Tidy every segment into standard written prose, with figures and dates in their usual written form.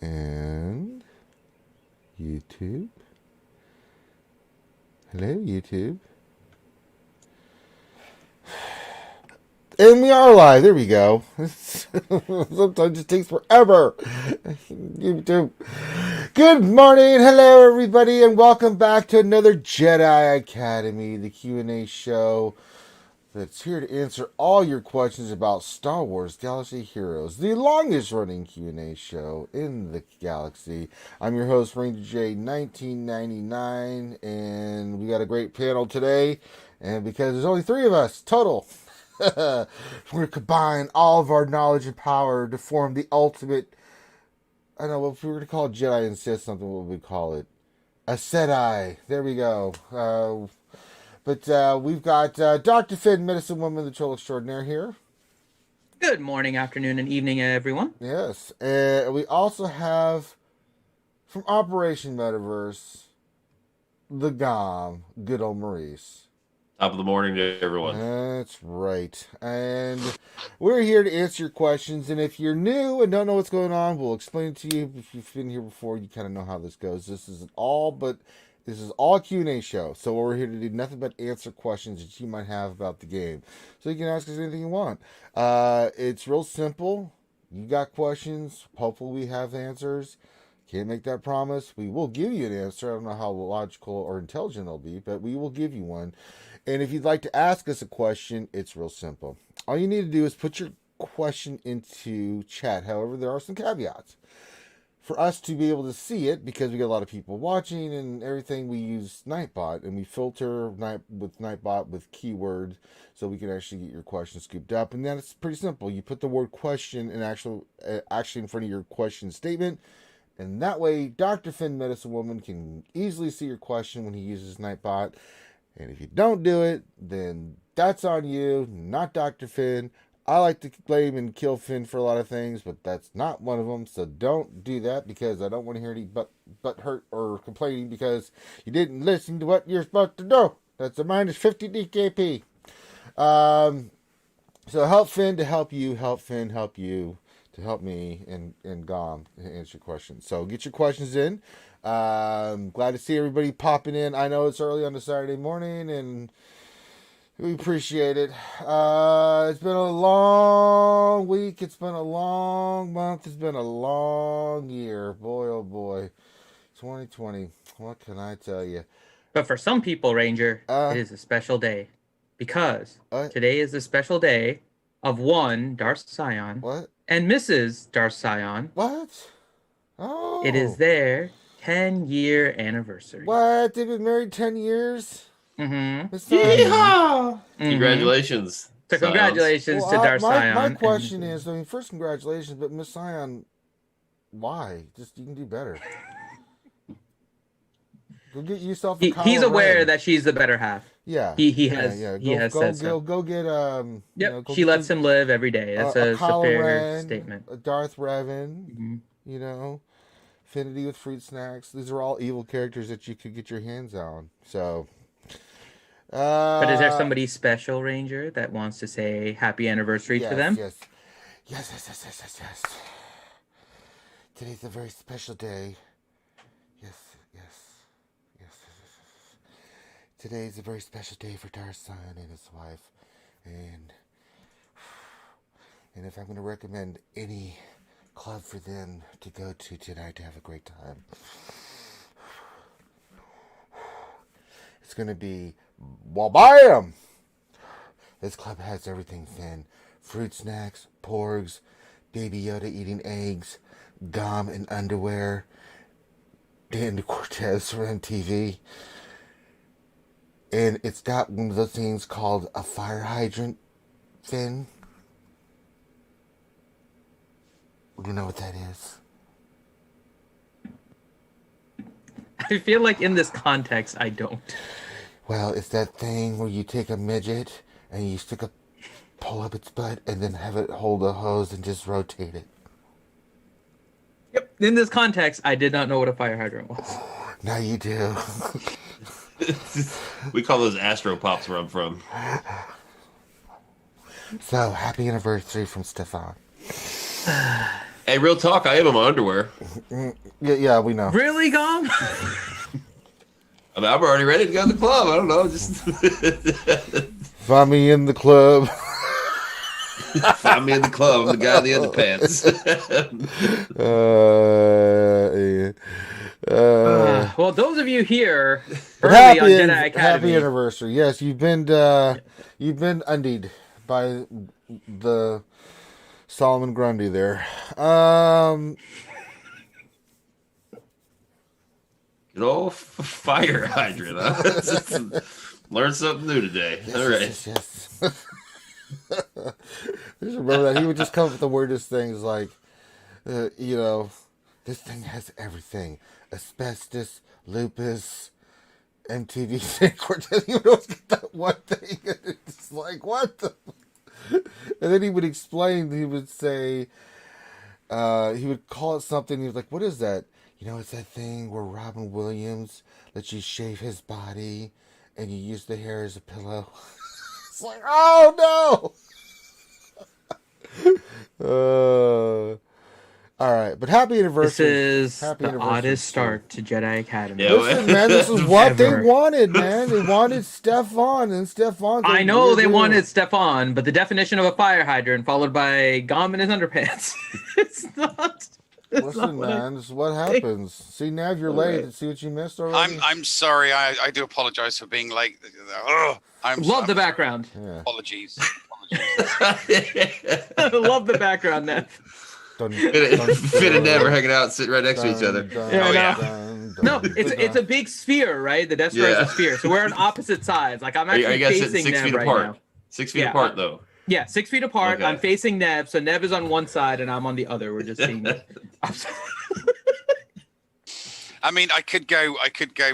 And YouTube. Hello, YouTube. And we are live. There we go. Sometimes it takes forever. YouTube. Good morning. Hello, everybody, and welcome back to another Jedi Academy, the Q&A show that's here to answer all your questions about Star Wars Galaxy Heroes, the longest running Q&A show in the galaxy. I'm your host, Ranger J 1999, and we got a great panel today. And because there's only 3 of us total, we're going to combine all of our knowledge and power to form the ultimate, I don't know, if we were to call it Jedi and Sith something, what would we call it? A Jedi. There we go. But we've got Dr. Finn, medicine woman, the troll extraordinaire here. Good morning, afternoon, and evening, everyone. Yes. And we also have, from Operation Metaverse, the GOM, good old Maurice. Top of the morning to everyone. That's right. And we're here to answer your questions. And if you're new and don't know what's going on, we'll explain it to you. If you've been here before, you kind of know how this goes. This is all a Q&A show. So we're here to do nothing but answer questions that you might have about the game. So you can ask us anything you want. It's real simple. You got questions. Hopefully we have answers. Can't make that promise. We will give you an answer. I don't know how logical or intelligent it'll be, but we will give you one. And if you'd like to ask us a question, it's real simple. All you need to do is put your question into chat. However, there are some caveats. For us to be able to see it, because we get a lot of people watching and everything, we use Nightbot, and we filter with Nightbot with keywords so we can actually get your question scooped up. And then it's pretty simple. You put the word question in actually in front of your question statement, and that way Dr. Finn, medicine woman, can easily see your question when he uses Nightbot. And if you don't do it, then that's on you, not Dr. Finn. I like to blame and kill Finn for a lot of things, but that's not one of them. So don't do that, because I don't want to hear any butt hurt or complaining because you didn't listen to what you're supposed to do. That's a minus 50 DKP. So help Finn to help you, help Finn help you to help me and Gom to answer your questions. So get your questions in. Glad to see everybody popping in. I know it's early on a Saturday morning, and we appreciate it. It's been a long week. It's been a long month. It's been a long year. Boy, oh boy. 2020. What can I tell you? But for some people, Ranger, it is a special day. Because today is the special day of one Darth Sion and Mrs. Darth Sion. What? Oh. It is their 10-year anniversary. What? They've been married 10 years? Mm-hmm. Yeehaw! Congratulations. So congratulations to Darth Sion. My question is, first congratulations, but Miss Sion, why? Just, you can do better. Go get yourself a He's aware that she's the better half. Yeah. He has said so. Go get Yep. She lets him live every day. That's a fair Ren, statement. A Darth Revan, Affinity with fruit snacks. These are all evil characters that you could get your hands on. So but is there somebody special, Ranger, that wants to say happy anniversary to them? Yes. Today's a very special day. Yes. Today's a very special day for Darth Sion and his wife. And if I'm going to recommend any club for them to go to tonight to have a great time, it's going to be Wabam! This club has everything, Finn. Fruit snacks, porgs, Baby Yoda eating eggs, gum and underwear, Dan Cortez from MTV. And it's got one of those things called a fire hydrant, Finn. Do you know what that is? I feel like in this context, I don't. Well, it's that thing where you take a midget and you pull up its butt and then have it hold a hose and just rotate it. Yep. In this context, I did not know what a fire hydrant was. Now you do. We call those Astro Pops where I'm from. So, happy anniversary from Stefan. Hey, real talk, I am in my underwear. Yeah, we know. Really, Gom? I'm already ready to go to the club. I don't know. Just find me in the club. Find me in the club. I'm the guy in the underpants. Well, those of you here early on Jedi Academy. Happy anniversary. Yes, you've been undied by the Solomon Grundy there. Good old fire hydrant. Huh? Learned something new today. Yes, all right. Yes. Just remember that he would just come up with the weirdest things, like, this thing has everything: asbestos, lupus, MTV Quartet. He would always get that one thing, and it's like, what the? And then he would explain. He would say, he would call it something. He was like, "What is that?" It's that thing where Robin Williams lets you shave his body, and you use the hair as a pillow. It's like, oh no! All right, but happy anniversary. This is the oddest start to Jedi Academy. Yeah, listen, man, this is what they wanted, man. They wanted Stefan, and Stefan. I know they wanted Stefan, but the definition of a fire hydrant followed by Gom in his underpants. It's not. Listen, man, this is what happens. See, Nav, you're late. See what you missed already? I'm sorry. I do apologize for being late. Love the background. Yeah. Apologies. Love the background, Nav. Finn and Nev are hanging out, sitting right next to each other. No, it's a big sphere, right? The Death Star is a sphere, so we're on opposite sides. Like I'm actually facing 6 Nev feet right apart. now. 6 feet apart, though. Yeah, 6 feet apart. Okay. I'm facing Nev, so Nev is on one side and I'm on the other. We're just seeing it. I mean, I could go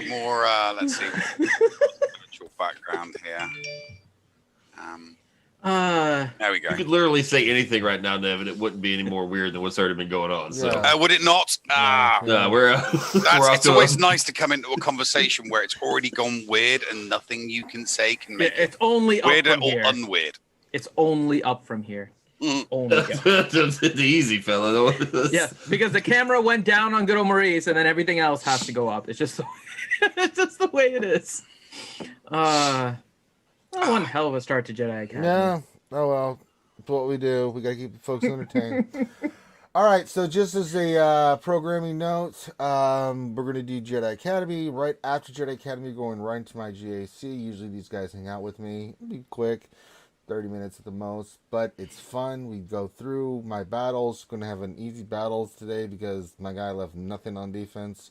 more. Let's see, spiritual background here. There we go. You could literally say anything right now, Nev, and it wouldn't be any more weird than what's already been going on. So, would it not? No, it's always nice to come into a conversation where it's already gone weird and nothing you can say can make it's only weird up from or here. unweird. It's only up from here. Only the easy fella. Yeah, because the camera went down on good old Maurice, and then everything else has to go up. It's just it's just the way it is. One hell of a start to Jedi Academy. Yeah. Oh well, it's what we do. We gotta keep the folks entertained. All right. So just as a programming note, we're gonna do Jedi Academy right after Jedi Academy. Going right into my GAC. Usually these guys hang out with me. It'll be quick. 30 minutes at the most, but it's fun. We go through my battles. Going to have an easy battles today because my guy left nothing on defense.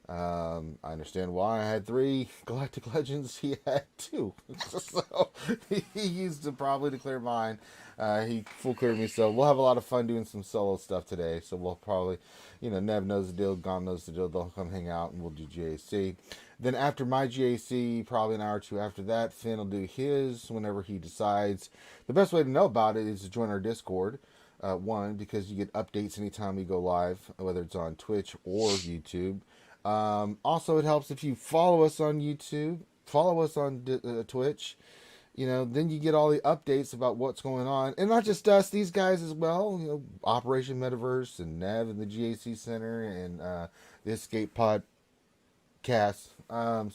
I understand why. I had 3 Galactic Legends. He had 2. So he used to probably to clear mine. He full cleared me. So we'll have a lot of fun doing some solo stuff today. So we'll probably, Nev knows the deal. Gon knows the deal. They'll come hang out and we'll do GAC. Then after my GAC, probably an hour or 2 after that, Finn will do his whenever he decides. The best way to know about it is to join our Discord. One, because you get updates anytime we go live, whether it's on Twitch or YouTube. Also, it helps if you follow us on YouTube, follow us on Twitch. Then you get all the updates about what's going on. And not just us, these guys as well. Operation Metaverse and Nev and the GAC Center and the Escape Pod cast. And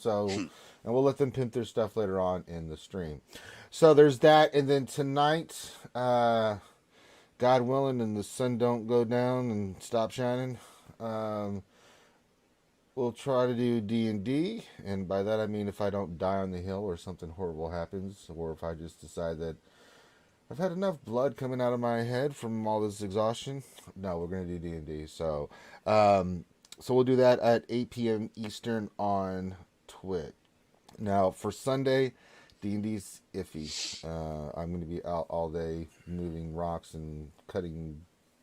we'll let them pimp their stuff later on in the stream. So there's that. And then tonight, God willing, and the sun don't go down and stop shining, we'll try to do D&D, and by that I mean if I don't die on the hill or something horrible happens, or if I just decide that I've had enough blood coming out of my head from all this exhaustion. No, we're going to do D&D. So we'll do that at 8 p.m. Eastern on Twitch. Now, for Sunday, D&D's iffy. I'm going to be out all day moving rocks and cutting,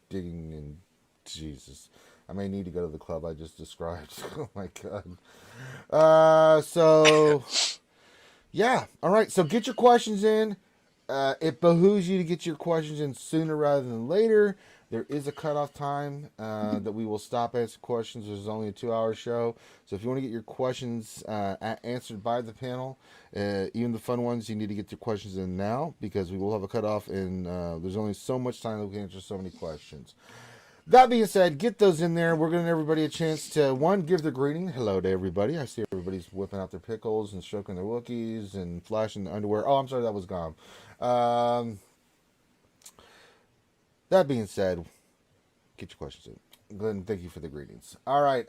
digging, and Jesus. I may need to go to the club I just described. Oh my God. Yeah. All right. So get your questions in. It behooves you to get your questions in sooner rather than later. There is a cutoff time that we will stop answering questions. There's only a 2-hour show. So if you want to get your questions answered by the panel, even the fun ones, you need to get your questions in now because we will have a cutoff and there's only so much time that we can answer so many questions. that being said, get those in there. We're giving everybody a chance to, one, give their greeting. Hello to everybody. I see everybody's whipping out their pickles and stroking their Wookiees and flashing the underwear. Oh, I'm sorry, that was Gom. That being said, get your questions in. Glenn, thank you for the greetings. All right.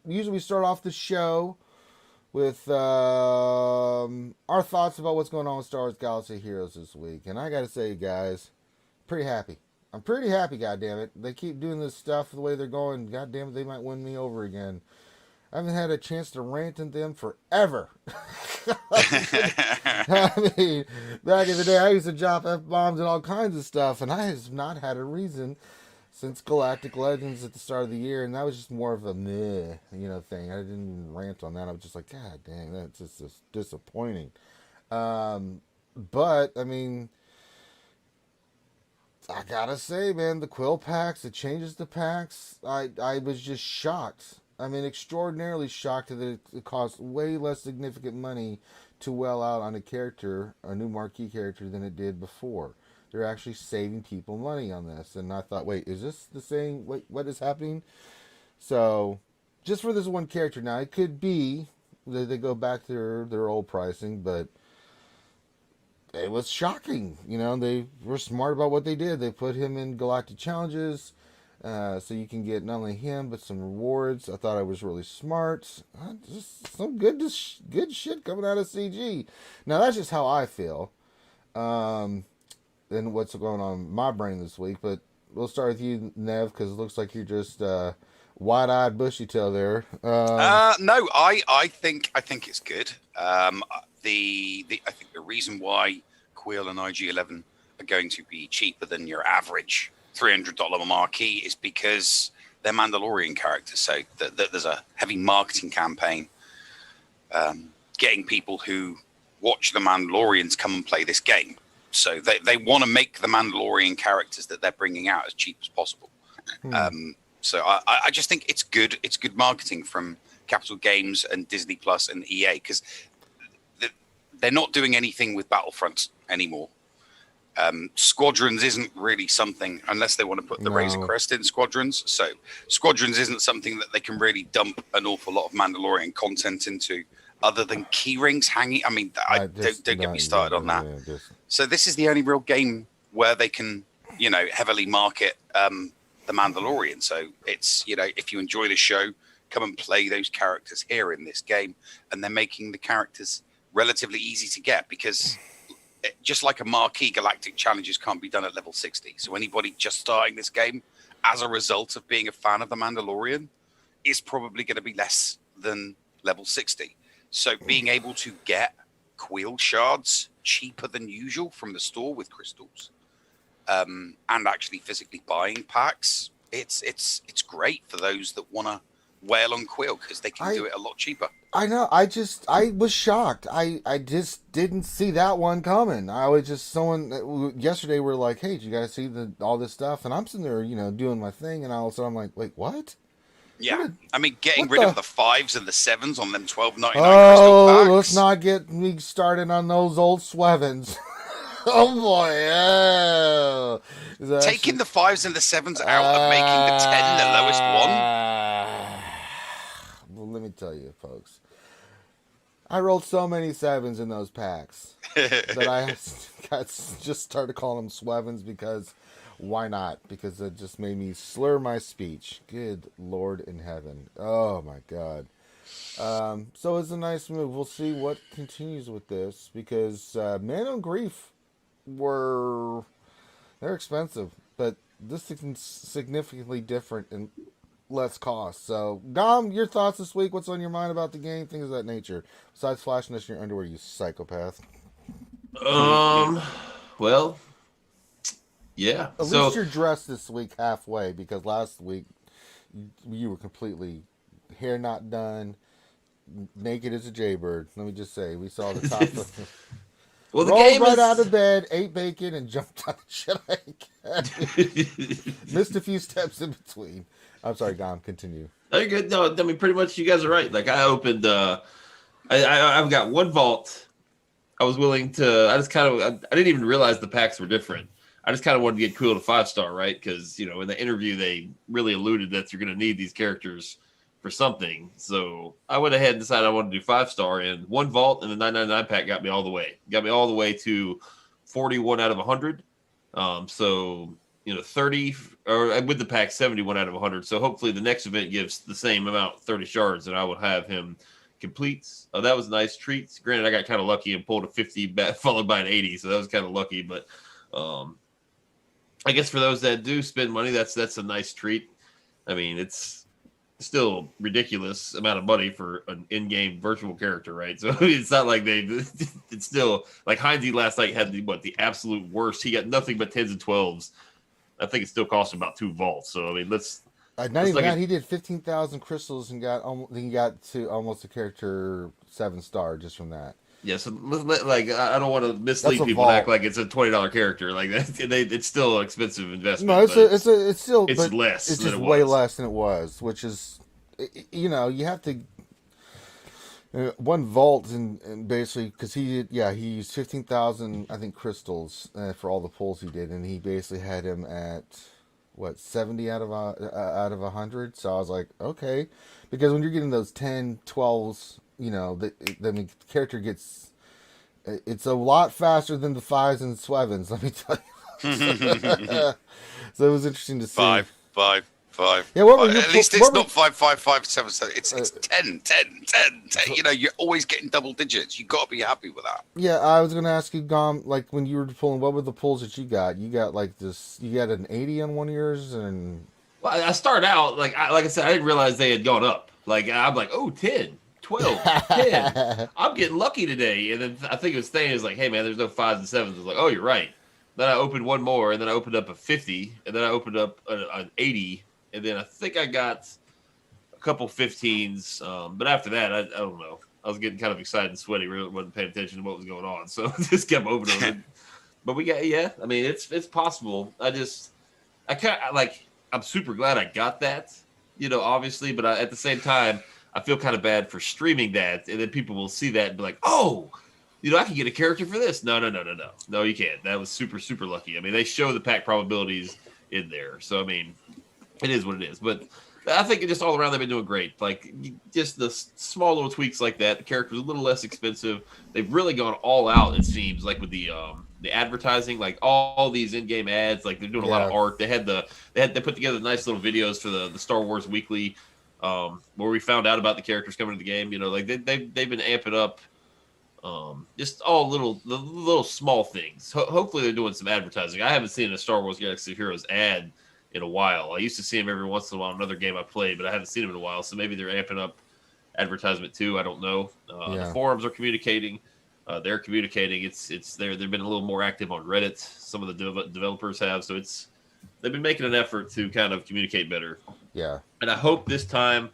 Usually we start off the show with our thoughts about what's going on with Star Wars Galaxy Heroes this week. And I got to say, guys, pretty happy. I'm pretty happy, goddammit. They keep doing this stuff the way they're going. Goddammit, they might win me over again. I haven't had a chance to rant at them forever. I mean, back in the day, I used to drop F-bombs and all kinds of stuff, and I have not had a reason since Galactic Legends at the start of the year, and that was just more of a meh, thing. I didn't even rant on that. I was just like, God dang, that's just disappointing. But, I mean, I gotta say, man, the quill packs, the changes to packs, I was just shocked. I mean, extraordinarily shocked that it cost way less significant money to well out on a new marquee character, than it did before. They're actually saving people money on this. And I thought, wait, is this the same? Wait, what is happening? So, just for this one character. Now, it could be that they go back to their old pricing, but it was shocking. They were smart about what they did. They put him in Galactic Challenges, so you can get not only him, but some rewards. I thought I was really smart. Just some good shit coming out of CG. Now, that's just how I feel. And what's going on in my brain this week. But we'll start with you, Nev, because it looks like you're just wide-eyed, bushy-tail there. No, I think it's good. I think the reason why Quill and IG-11 are going to be cheaper than your average $300 marquee is because they're Mandalorian characters. So there's a heavy marketing campaign getting people who watch the Mandalorians come and play this game. So they want to make the Mandalorian characters that they're bringing out as cheap as possible. So I just think it's good. It's good marketing from Capital Games and Disney Plus and EA, because they're not doing anything with Battlefront anymore. Squadrons isn't really something, unless they want to put the Razor Crest in Squadrons. So Squadrons isn't something that they can really dump an awful lot of Mandalorian content into, other than key rings hanging. I mean, don't get me started on that. So this is the only real game where they can, heavily market the Mandalorian. So it's, if you enjoy the show, come and play those characters here in this game. And they're making the characters relatively easy to get, because just like a marquee, Galactic Challenges can't be done at level 60. So anybody just starting this game as a result of being a fan of the Mandalorian is probably going to be less than level 60. So being able to get Quill shards cheaper than usual from the store with crystals, and actually physically buying packs, it's great for those that want to whale on Quill, because they can do it a lot cheaper. I know. I was shocked. I just didn't see that one coming. I was just yesterday we're like, hey, did you guys see all this stuff? And I'm sitting there, doing my thing, and all of a sudden I'm like, wait, what? Yeah, I mean, getting rid of the 5s and the 7s on them $12.99 crystal packs. Let's not get me started on those old Swevens. Oh boy, yeah. Taking the 5s and the 7s out and making the 10 the lowest one. Well, let me tell you, folks. I rolled so many 7s in those packs that I just started calling them Swevens, because why not? Because it just made me slur my speech. Good Lord in heaven. Oh my God. So it's a nice move. We'll see what continues with this, because Man on Grief they're expensive, but this is significantly different and less cost. So, Dom, your thoughts this week? What's on your mind about the game? Things of that nature. Besides flashing us in your underwear, you psychopath. Well, yeah. At least you're dressed this week halfway, because last week you were completely hair not done, naked as a jaybird. Let me just say, we saw the top of well, the rolled game right out of bed, ate bacon, and jumped on the Jedi. Missed a few steps in between. I'm sorry, Dom, continue. Oh, you're good. No, I mean, pretty much you guys are right. Like, I opened, I've got one vault. I was willing to, I didn't even realize the packs were different. I just kind of wanted to get Quill to 5-star, right? Because, you know, in the interview, they really alluded that you're going to need these characters for something. So I went ahead and decided I wanted to do 5-star, and one vault and the 999 pack got me all the way. Got me all the way to 41 out of 100. So, you know, 30, or with the pack, 71 out of 100. So hopefully the next event gives the same amount, 30 shards, and I will have him complete. That was a nice treat. Granted, I got kind of lucky and pulled a 50 followed by an 80, so that was kind of lucky, but I guess for those that do spend money, that's a nice treat. I mean, it's still ridiculous amount of money for an in-game virtual character, right? So it's not like it's still like Heinze last night had the absolute worst. He got nothing but 10s and 12s. I think it still cost him about 2 vaults. So I mean, not even that. He did 15,000 crystals and got to almost a character 7-star just from that. Yeah, so like I don't want to mislead people and act like it's a $20 character. Like it's still an expensive investment. No, it's still less. It's just way less than it was, which is, you know, you have to one vault and basically because he used 15,000 I think crystals for all the pulls he did, and he basically had him at 70 out of 100. So I was like, okay, because when you're getting those 10, 12s. You know, the character gets, it's a lot faster than the 5s and 7s, let me tell you. So it was interesting to see. 5. Yeah, what were at least it's not 5, 5, 5, 7, 7. It's 10. You know, you're always getting double digits. You got to be happy with that. Yeah, I was going to ask you, Gom, like when you were pulling, what were the pulls that you got? You got like this, you got an 80 on one of yours, and. Well, I started out, like I said, I didn't realize they had gone up. Like, I'm like, oh, 10. 12, 10. I'm getting lucky today. And then I think it was Thane is like, hey, man, there's no 5s and 7s. I was like, oh, you're right. Then I opened one more, and then I opened up a 50, and then I opened up an 80, and then I think I got a couple 15s. But after that, I don't know. I was getting kind of excited and sweaty. Really wasn't paying attention to what was going on. So just kept opening them. But we got, I mean, it's possible. I'm super glad I got that, you know, obviously. But at the same time, I feel kind of bad for streaming that, and then people will see that and be like, oh, you know, I can get a character for this. No, you can't. That was super, super lucky. I mean, they show the pack probabilities in there. So, I mean, it is what it is. But I think just all around they've been doing great. Like, just the small little tweaks like that. The character's a little less expensive. They've really gone all out, it seems, like with the advertising, like all these in-game ads. Like, they're doing a lot of art. They put together nice little videos for the Star Wars Weekly, where we found out about the characters coming to the game. You know, like they've been amping up just all little small things. Hopefully they're doing some advertising. I haven't seen a Star Wars Galaxy of Heroes ad in a while. I used to see them every once in a while in another game I played, but I haven't seen them in a while. So maybe they're amping up advertisement too. I don't know. The forums are communicating. They're communicating. They've been a little more active on Reddit. Some of the developers have. So they've been making an effort to kind of communicate better. Yeah. And I hope this time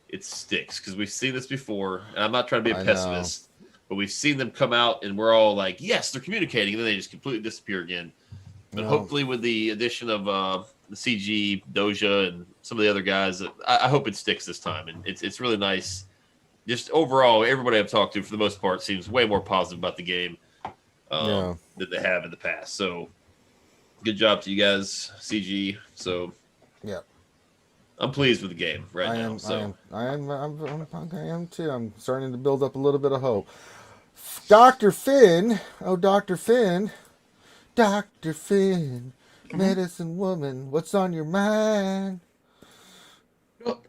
it sticks, because we've seen this before. And I'm not trying to be a pessimist, but we've seen them come out and we're all like, yes, they're communicating. And then they just completely disappear again. But hopefully with the addition of the CG, Doja, and some of the other guys, I hope it sticks this time. And it's really nice. Just overall, everybody I've talked to, for the most part, seems way more positive about the game than they have in the past. So good job to you guys, CG. So yeah. I'm pleased with the game now. I am too. I'm starting to build up a little bit of hope. Dr. Finn, medicine woman, what's on your mind? Well,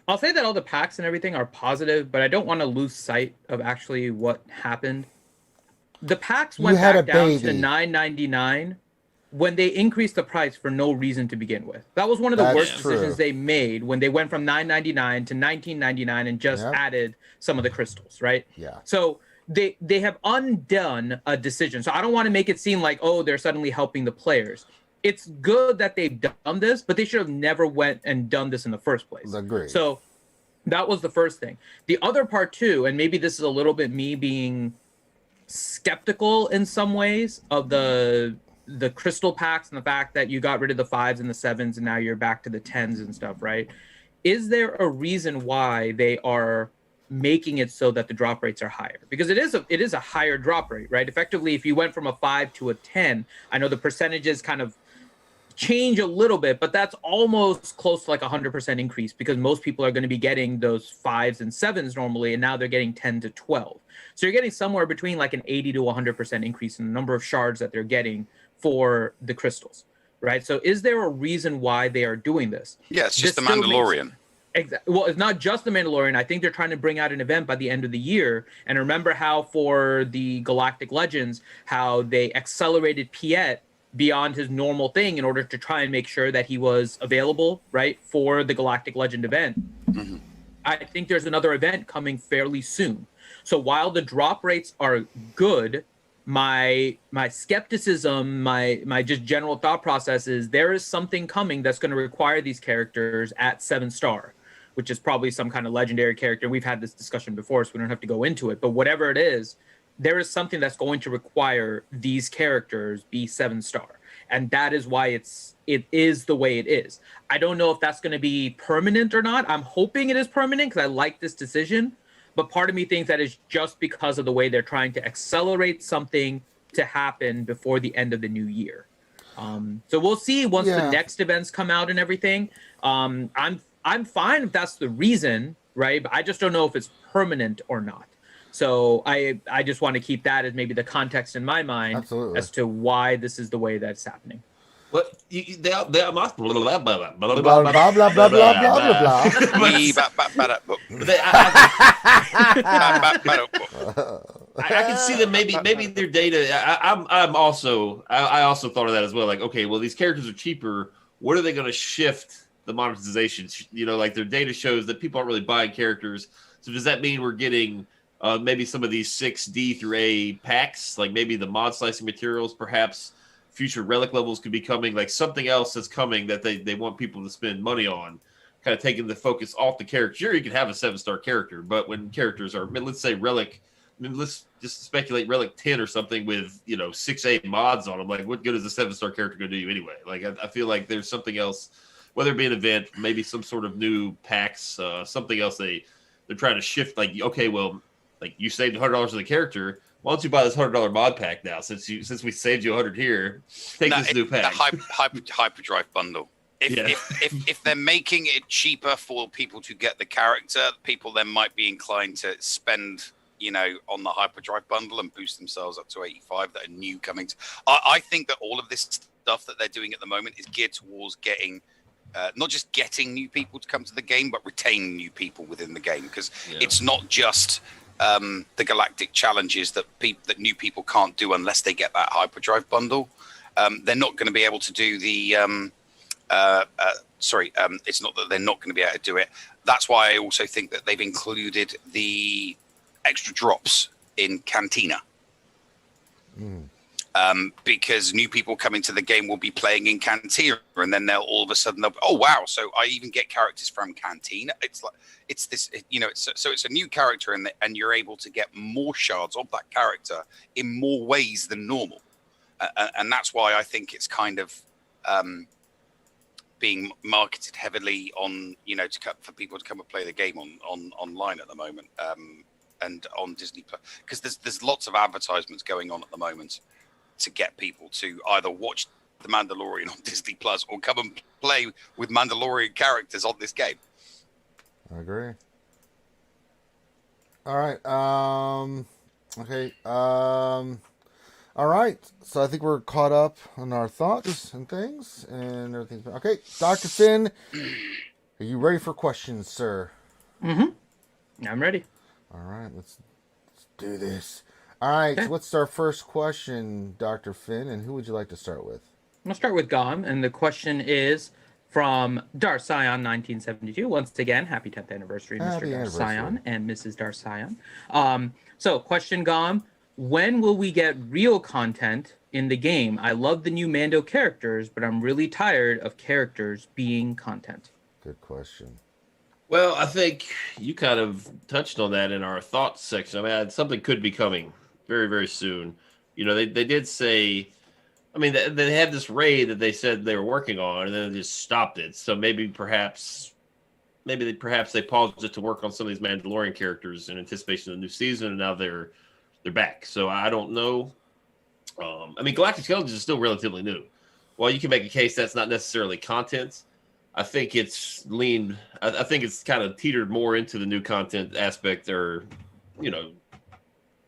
I'll say that all the packs and everything are positive, but I don't want to lose sight of actually what happened. The packs went back down to $9.99 when they increased the price for no reason to begin with. That was one of the worst decisions they made, when they went from $9.99 to $19.99 and just added some of the crystals, right? Yeah. So they have undone a decision. So I don't want to make it seem like, oh, they're suddenly helping the players. It's good that they've done this, but they should have never went and done this in the first place. Agreed. So that was the first thing. The other part too, and maybe this is a little bit me being skeptical in some ways of the crystal packs and the fact that you got rid of the 5s and the 7s and now you're back to the 10s and stuff, right? Is there a reason why they are making it so that the drop rates are higher, because it is a higher drop rate, right? Effectively, if you went from a 5 to a 10, I know the percentages kind of change a little bit, but that's almost close to like 100% increase, because most people are going to be getting those 5s and 7s normally, and now they're getting 10 to 12. So you're getting somewhere between like an 80 to 100% increase in the number of shards that they're getting for the crystals, right? So is there a reason why they are doing this? Yeah, it's just the Mandalorian. Exactly. Well, it's not just the Mandalorian. I think they're trying to bring out an event by the end of the year. And remember how for the Galactic Legends, how they accelerated Piet beyond his normal thing in order to try and make sure that he was available, right, for the Galactic Legend event. Mm-hmm. I think there's another event coming fairly soon. So while the drop rates are good, my skepticism, my just general thought process is there is something coming that's going to require these characters at 7-star, which is probably some kind of legendary character. We've had this discussion before, so we don't have to go into it. But whatever it is, there is something that's going to require these characters be 7-star. And that is why it is the way it is. I don't know if that's going to be permanent or not. I'm hoping it is permanent because I like this decision. But part of me thinks that is just because of the way they're trying to accelerate something to happen before the end of the new year. So we'll see once the next events come out and everything. I'm fine if that's the reason, right? But I just don't know if it's permanent or not. So I just want to keep that as maybe the context in my mind as to why this is the way that's happening. What they must blah blah blah blah blah blah blah blah blah blah. I can see that maybe their data. I also thought of that as well. Like, okay, well, these characters are cheaper. What are they going to shift the monetization? You know, like their data shows that people aren't really buying characters. So does that mean we're getting maybe some of these 6D through A packs, like maybe the mod slicing materials, perhaps future relic levels could be coming, like something else that's coming that they want people to spend money on, kind of taking the focus off the character. Sure, you can have a 7-star character, but when characters are, let's say relic, let's just speculate relic 10 or something with, 6A mods on them, like what good is a 7-star character going to do you anyway? Like I feel like there's something else, whether it be an event, maybe some sort of new packs, something else they're trying to shift, like, okay, well, like you saved $100 for the character, why don't you buy this $100 mod pack now? Since we saved you 100 here, take this new pack. The hyperdrive bundle. If they're making it cheaper for people to get the character, people then might be inclined to spend, on the hyperdrive bundle and boost themselves up to 85 that are new coming. I think that all of this stuff that they're doing at the moment is geared towards getting. Not just getting new people to come to the game, but retaining new people within the game, because it's not just the galactic challenges that new people can't do unless they get that hyperdrive bundle. They're not going to be able to do the it's not that they're not going to be able to do it. That's why I also think that they've included the extra drops in Cantina. Because new people coming to the game will be playing in Cantina, and then they'll all of a sudden oh wow, so I even get characters from Cantina. It's like it's this, so it's a new character, and you're able to get more shards of that character in more ways than normal, and that's why I think it's kind of being marketed heavily on for people to come and play the game on online at the moment, and on Disney Plus, because there's lots of advertisements going on at the moment to get people to either watch The Mandalorian on Disney Plus or come and play with Mandalorian characters on this game. I agree. All right. Okay. All right. So I think we're caught up on our thoughts and things and everything. Okay, Dr. Finn, are you ready for questions, sir? Mm-hmm. I'm ready. All right. Let's do this. All right, so what's our first question, Dr. Finn, and who would you like to start with? I'll start with Gom, and the question is from Darcion 1972. Once again, happy 10th anniversary, Mr. Darcion and Mrs. Darcion. So, question, Gom, when will we get real content in the game? I love the new Mando characters, but I'm really tired of characters being content. Good question. Well, I think you kind of touched on that in our thoughts section. I mean, something could be coming very, very soon. They did say, I mean, they had this raid that they said they were working on, and then they just stopped it. So maybe perhaps maybe perhaps they paused it to work on some of these Mandalorian characters in anticipation of the new season, and now they're back. So I don't know. I mean, Galactic Skeletons is still relatively new. While you can make a case that's not necessarily content, I think it's leaned. I think it's kind of teetered more into the new content aspect, or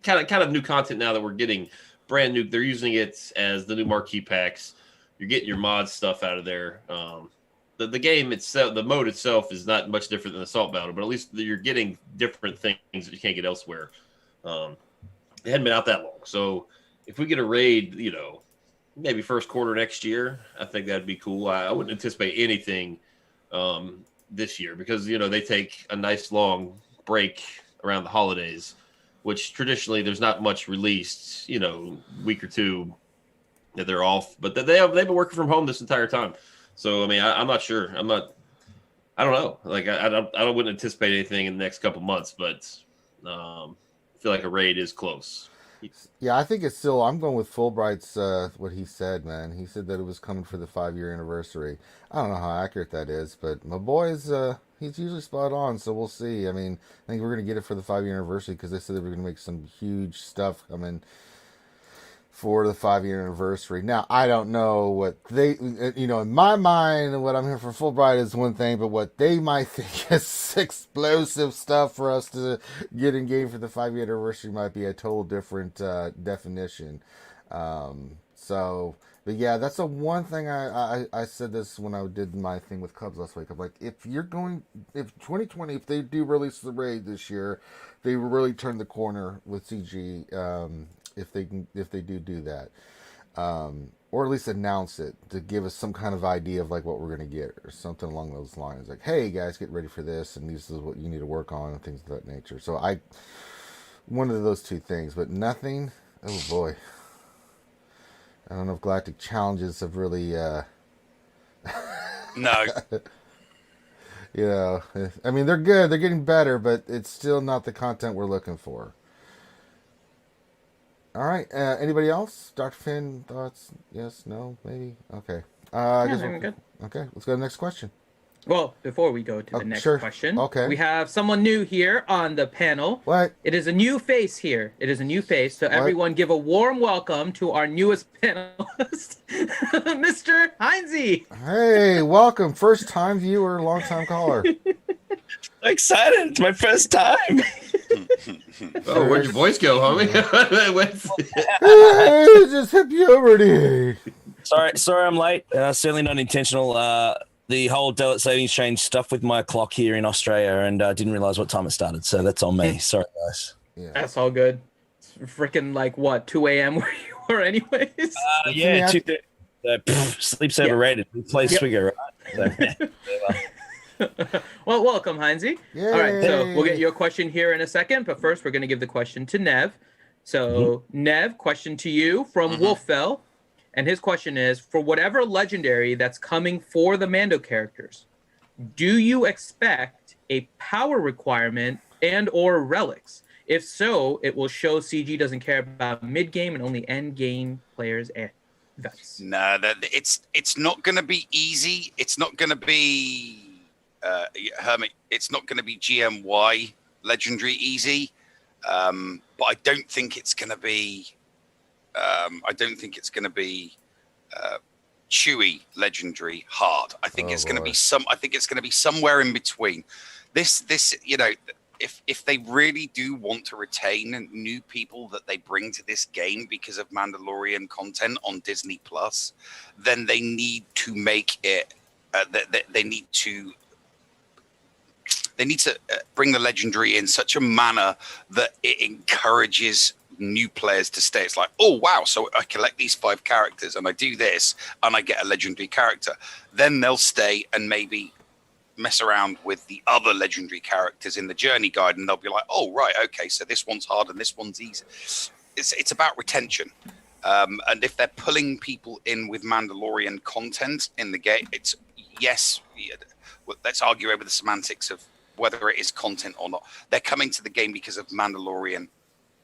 kind of new content now that we're getting brand new. They're using it as the new marquee packs. You're getting your mod stuff out of there. The game itself, the mode itself, is not much different than Assault Battle, but at least you're getting different things that you can't get elsewhere. It hadn't been out that long, so if we get a raid, maybe first quarter next year, I think that'd be cool. I wouldn't anticipate anything this year because they take a nice long break around the holidays, which traditionally there's not much released. Week or two that they're off, but they've been working from home this entire time. So I mean, I'm not sure. I don't know. Like I wouldn't anticipate anything in the next couple months, but I feel like a raid is close. Yeah, I think it's still. I'm going with Fulbright's what he said, man. He said that it was coming for the 5-year anniversary. I don't know how accurate that is, but my boy's he's usually spot on. So we'll see. I mean, I think we're gonna get it for the 5-year anniversary because they said they were gonna make some huge stuff coming for the 5-year anniversary. Now, I don't know what they, in my mind, what I'm hearing from Fulbright is one thing, but what they might think is explosive stuff for us to get in game for the 5-year anniversary might be a total different definition. But yeah, that's the one thing I said this when I did my thing with Cubs last week. I'm like, if 2020, if they do release the raid this year, they will really turn the corner with CG. If they do that, or at least announce it to give us some kind of idea of like what we're going to get or something along those lines. Like, hey guys, get ready for this, and this is what you need to work on and things of that nature. So one of those two things, but nothing. Oh boy, I don't know if Galactic Challenges have really. No. I mean they're good, they're getting better, but it's still not the content we're looking for. All right. Anybody else? Dr. Finn, thoughts? Yes, no, maybe? Okay. I guess we're good. Okay, let's go to the next question. Well, before we go to the next question, okay, we have someone new here on the panel. What? It is a new face here. It is a new face. So everyone give a warm welcome to our newest panelist, Mr. Heinze. Hey, welcome. First time viewer, long time caller. Excited. It's my first time. Oh, where'd your voice go, homie? Hey, just hit puberty. Sorry, I'm late. Certainly not intentional. The whole daylight savings change stuff with my clock here in Australia, and I didn't realize what time it started, so that's on me. Sorry, guys. Yeah. That's all good. It's freaking like what, 2 a.m. where you were, anyways? Yeah, 2:30. Sleep's overrated. We play SWGOH, right? So, well, welcome, Heinze. All right, so we'll get your question here in a second, but first we're going to give the question to Nev. So, Nev, question to you from Wolffell, and his question is, for whatever legendary that's coming for the Mando characters, do you expect a power requirement and or relics? If so, it will show CG doesn't care about mid-game and only end-game players and vets. No, it's not going to be easy. It's not going to be... Hermit, it's not going to be GMY legendary easy, but I don't think it's going to be. I don't think it's going to be Chewy legendary hard. I think it's going to be I think it's going to be somewhere in between. This, if they really do want to retain new people that they bring to this game because of Mandalorian content on Disney Plus, then they need to make it. They need to bring the legendary in such a manner that it encourages new players to stay. It's like, oh, wow, so I collect these 5 characters and I do this and I get a legendary character. Then they'll stay and maybe mess around with the other legendary characters in the journey guide and they'll be like, oh, right, okay, so this one's hard and this one's easy. It's about retention. And if they're pulling people in with Mandalorian content in the game, it's let's argue over the semantics of whether it is content or not. They're coming to the game because of Mandalorian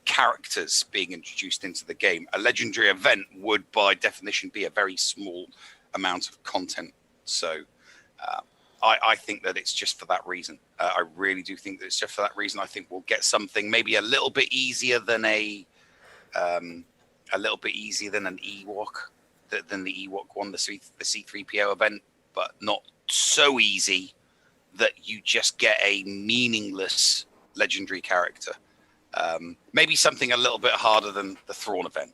characters being introduced into the game. A legendary event would, by definition, be a very small amount of content. So I think that it's just for that reason. I really do think that it's just for that reason. I think we'll get something maybe a little bit easier than an Ewok, than the Ewok one, the C3PO event, but not so easy that you just get a meaningless legendary character. Maybe something a little bit harder than the Thrawn event.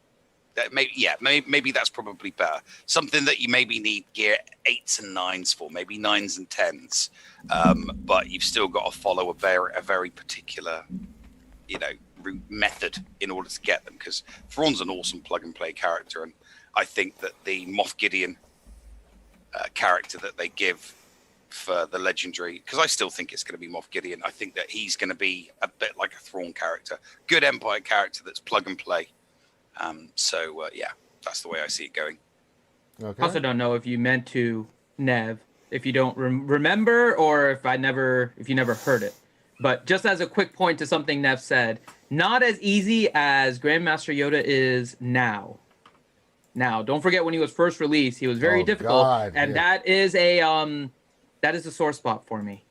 Maybe that's probably better. Something that you maybe need gear 8s and 9s for, maybe 9s and 10s, but you've still got to follow a very particular, route method in order to get them. Because Thrawn's an awesome plug and play character, and I think that the Moff Gideon character that they give for the legendary, because I still think it's going to be Moff Gideon. I think that he's going to be a bit like a Thrawn character, good Empire character that's plug and play. That's the way I see it going. Okay. I also don't know if you meant to, Nev, if you don't remember, or if you never heard it. But just as a quick point to something Nev said, not as easy as Grandmaster Yoda is now. Now, don't forget when he was first released, he was very difficult, that is a sore spot for me.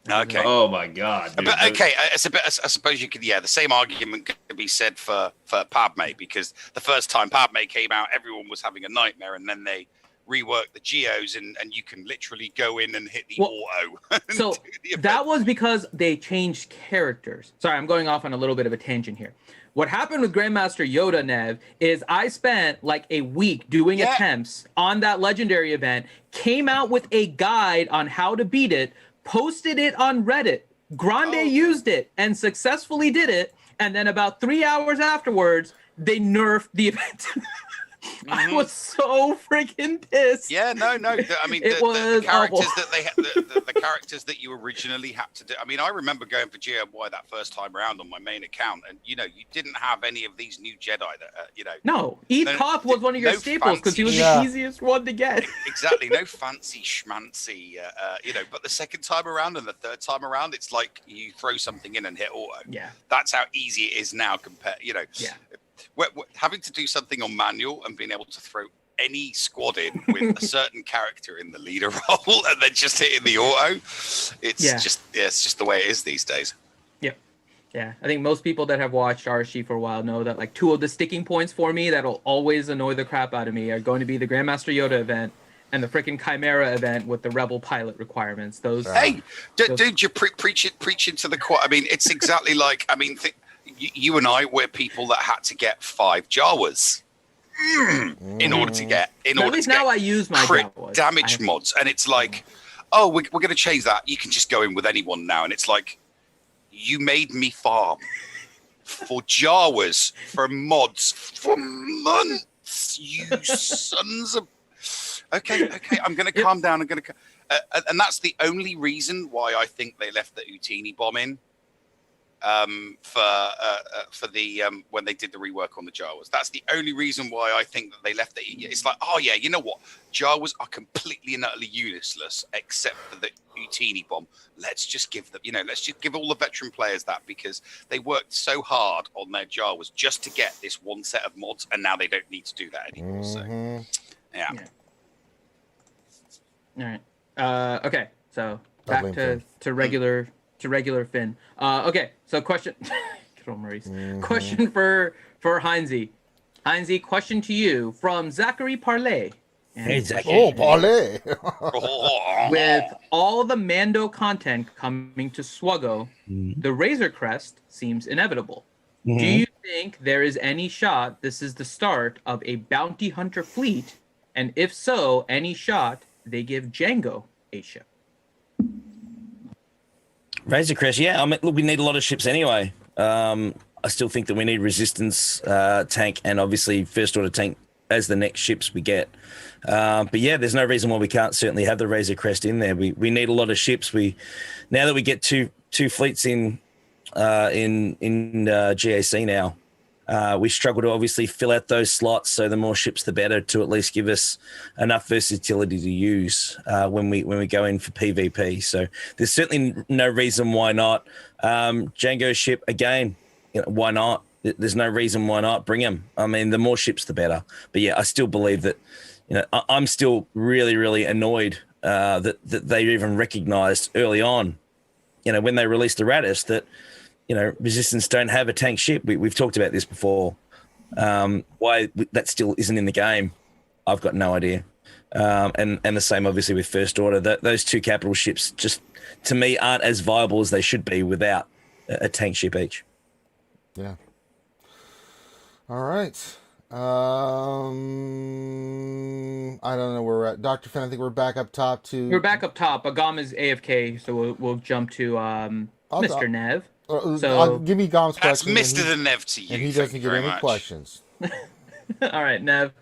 Okay. Oh my God. Dude. But, okay, I suppose you could. Yeah, the same argument could be said for Padme, because the first time Padme came out, everyone was having a nightmare, and then they reworked the Geos, and you can literally go in and hit the auto. So that was because they changed characters. Sorry, I'm going off on a little bit of a tangent here. What happened with Grandmaster Yoda, Nev, is I spent like a week doing attempts on that legendary event, came out with a guide on how to beat it, posted it on Reddit. Grande used it and successfully did it. And then about 3 hours afterwards, they nerfed the event. I was so freaking pissed. Yeah, no. I mean, the characters that they had, the characters that you originally had to do. I mean, I remember going for GMY that first time around on my main account, and you didn't have any of these new Jedi that No, Eth Koth was one of your staples because he was the easiest one to get. Exactly, no fancy schmancy, But the second time around and the third time around, it's like you throw something in and hit auto. Yeah, that's how easy it is now. Compared, having to do something on manual and being able to throw any squad in with a certain character in the leader role and then just hitting the auto, it's just the way it is these days. Yeah, I think most people that have watched RSG for a while know that like two of the sticking points for me that'll always annoy the crap out of me are going to be the Grandmaster Yoda event and the freaking Chimera event with the Rebel pilot requirements. Those. Hey, dude, you preach into the quad. I mean, it's exactly like, you and I were people that had to get 5 Jawas in order to get. At least now I use my Jawas. Damage mods, and it's like, oh, we're going to change that. You can just go in with anyone now, and it's like, you made me farm for Jawas for mods for months. You sons of. Okay. I'm going to calm down. I'm going to, and that's the only reason why I think they left the Utini bomb in. For the when they did the rework on the Jawas. That's the only reason why I think that they left it. It's like, oh yeah, you know what? Jawas are completely and utterly useless except for the Utini bomb. Let's just give them, let's just give all the veteran players that, because they worked so hard on their Jawas just to get this one set of mods, and now they don't need to do that anymore. So yeah. All right. Okay. So back to regular Finn. Okay, so question. Good old Maurice. Question for Heinzie. Heinzie, question to you from Zachary Parlay. Hey, Zachary. Oh, Parlay. With all the Mando content coming to SWGOH, the Razor Crest seems inevitable. Do you think there is any shot this is the start of a bounty hunter fleet? And if so, any shot they give Jango a ship? Razor Crest, yeah. I mean, look, we need a lot of ships anyway. I still think that we need resistance tank and obviously first order tank as the next ships we get. But yeah, there's no reason why we can't certainly have the Razor Crest in there. We need a lot of ships. Now that we get two fleets in GAC now, we struggle to obviously fill out those slots. So the more ships, the better, to at least give us enough versatility to use when we go in for PvP. So there's certainly no reason why not. Jango ship again, why not? There's no reason why not. Bring them. I mean, the more ships, the better. But yeah, I still believe that. I'm still really, really annoyed that they even recognized early on, when they released Erratus, that, Resistance don't have a tank ship. We've talked about this before. Why that still isn't in the game, I've got no idea. And the same, obviously, with First Order. Those two capital ships just, to me, aren't as viable as they should be without a tank ship each. Yeah. All right. I don't know where we're at. Dr. Finn, I think we're back up top to... We're back up top. Agam is AFK, so we'll jump to Mr. Nev. So give me Gom's that's question. That's Mr. the Nev to you. And he doesn't get any questions. All right, Nev.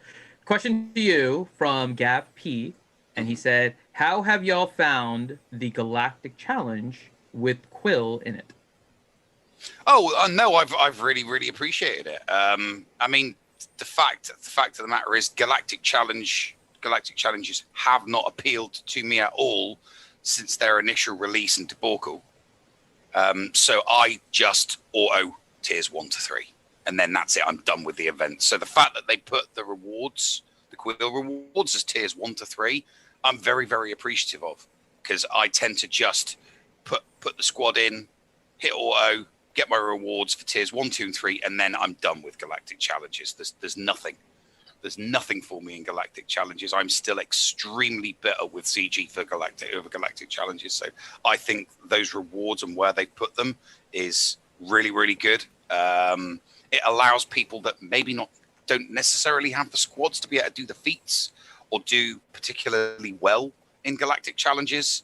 Question to you from Gav P. And he said, how have y'all found the Galactic Challenge with Quill in it? Oh, no, I've really appreciated it. I mean, the fact of the matter is Galactic Challenges have not appealed to me at all since their initial release and debacle. So I just auto tiers 1 to 3, and then that's it. I'm done with the event. So the fact that they put the rewards, the Quill rewards, as tiers 1 to 3, I'm very appreciative of, because I tend to just put the squad in, hit auto, get my rewards for tiers 1, 2, and 3, and then I'm done with Galactic Challenges. There's nothing. There's nothing for me in Galactic Challenges. I'm still extremely bitter with CG for Galactic Challenges. So I think those rewards and where they put them is really good. It allows people that maybe don't necessarily have the squads to be able to do the feats or do particularly well in Galactic Challenges.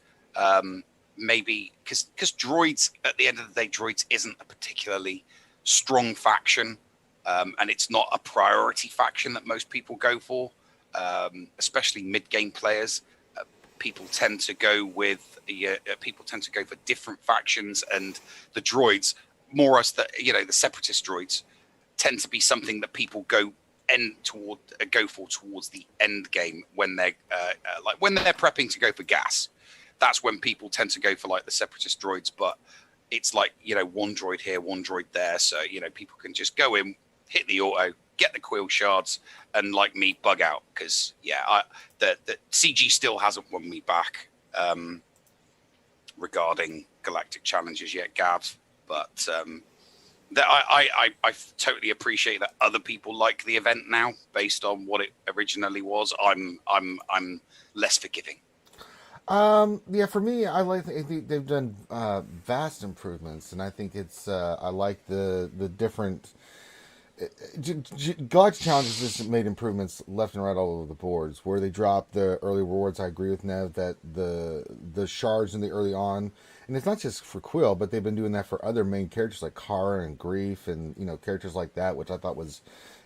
Maybe because droids, at the end of the day, droids isn't a particularly strong faction. And it's not a priority faction that most people go for, especially mid-game players. People tend to go for different factions, and the droids, more as the separatist droids, tend to be something that people go for towards the end game when they're when they're prepping to go for gas. That's when people tend to go for like the separatist droids, but it's like one droid here, one droid there, so people can just go in, hit the auto, get the Quill shards, and like me, bug out, because the CG still hasn't won me back regarding Galactic Challenges yet, Gav. But I totally appreciate that other people like the event now, based on what it originally was. I'm less forgiving. For me, I think they've done vast improvements, and I think it's I like the different. Galactic Challenges just made improvements left and right all over the boards. Where they dropped the early rewards, I agree with Nev that the shards in the early on, and it's not just for Quill, but they've been doing that for other main characters like Kara and Grief, and characters like that, which I thought was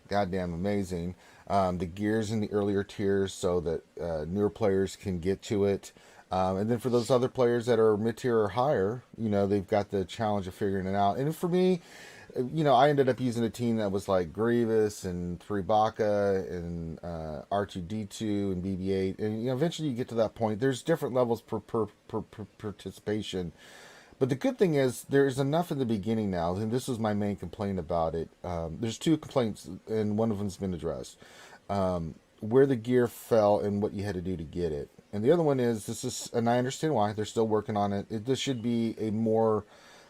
goddamn amazing. The gears in the earlier tiers so that newer players can get to it. And then for those other players that are mid-tier or higher, they've got the challenge of figuring it out. And for me, I ended up using a team that was like Grievous and 3 Baka and R2D2 and BB-8. And eventually you get to that point. There's different levels per participation. But the good thing is there's enough in the beginning now, and this was my main complaint about it. There's 2 complaints, and one of them's been addressed. Where the gear fell and what you had to do to get it. And the other one is, and I understand why, they're still working on it. This should be a more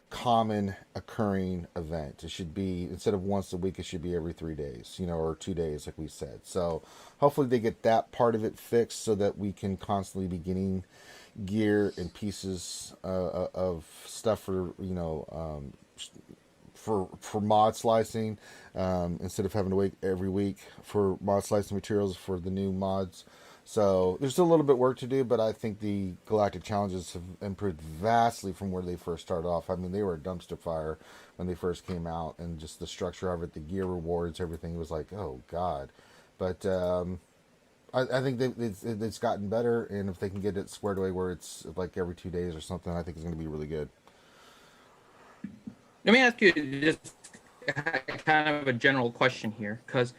common occurring event. It should be, instead of once a week, it should be every 3 days, or 2 days, like we said. So hopefully they get that part of it fixed so that we can constantly be getting gear and pieces of stuff for, for mod slicing, instead of having to wait every week for mod slicing materials for the new mods. So there's still a little bit of work to do, but I think the Galactic Challenges have improved vastly from where they first started off. I mean, they were a dumpster fire when they first came out, and just the structure of it, the gear rewards, everything was like, oh God. But I think it's gotten better, and if they can get it squared away where it's like every 2 days or something, I think it's going to be really good. Let me ask you just kind of a general question here, because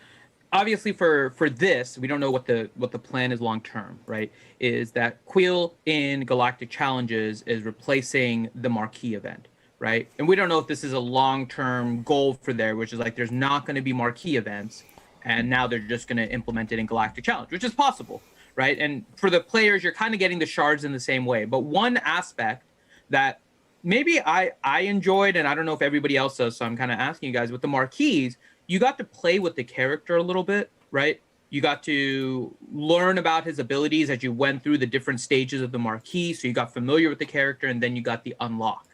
obviously for this, we don't know what the plan is long term, right? Is that Quill in Galactic Challenges is replacing the marquee event, right? And we don't know if this is a long term goal for there, which is like there's not going to be marquee events and now they're just going to implement it in Galactic Challenge, which is possible, right? And for the players, you're kind of getting the shards in the same way. But one aspect that maybe I enjoyed, and I don't know if everybody else does, so I'm kind of asking you guys, with the marquees, you got to play with the character a little bit, right? You got to learn about his abilities as you went through the different stages of the marquee. So you got familiar with the character, and then you got the unlock.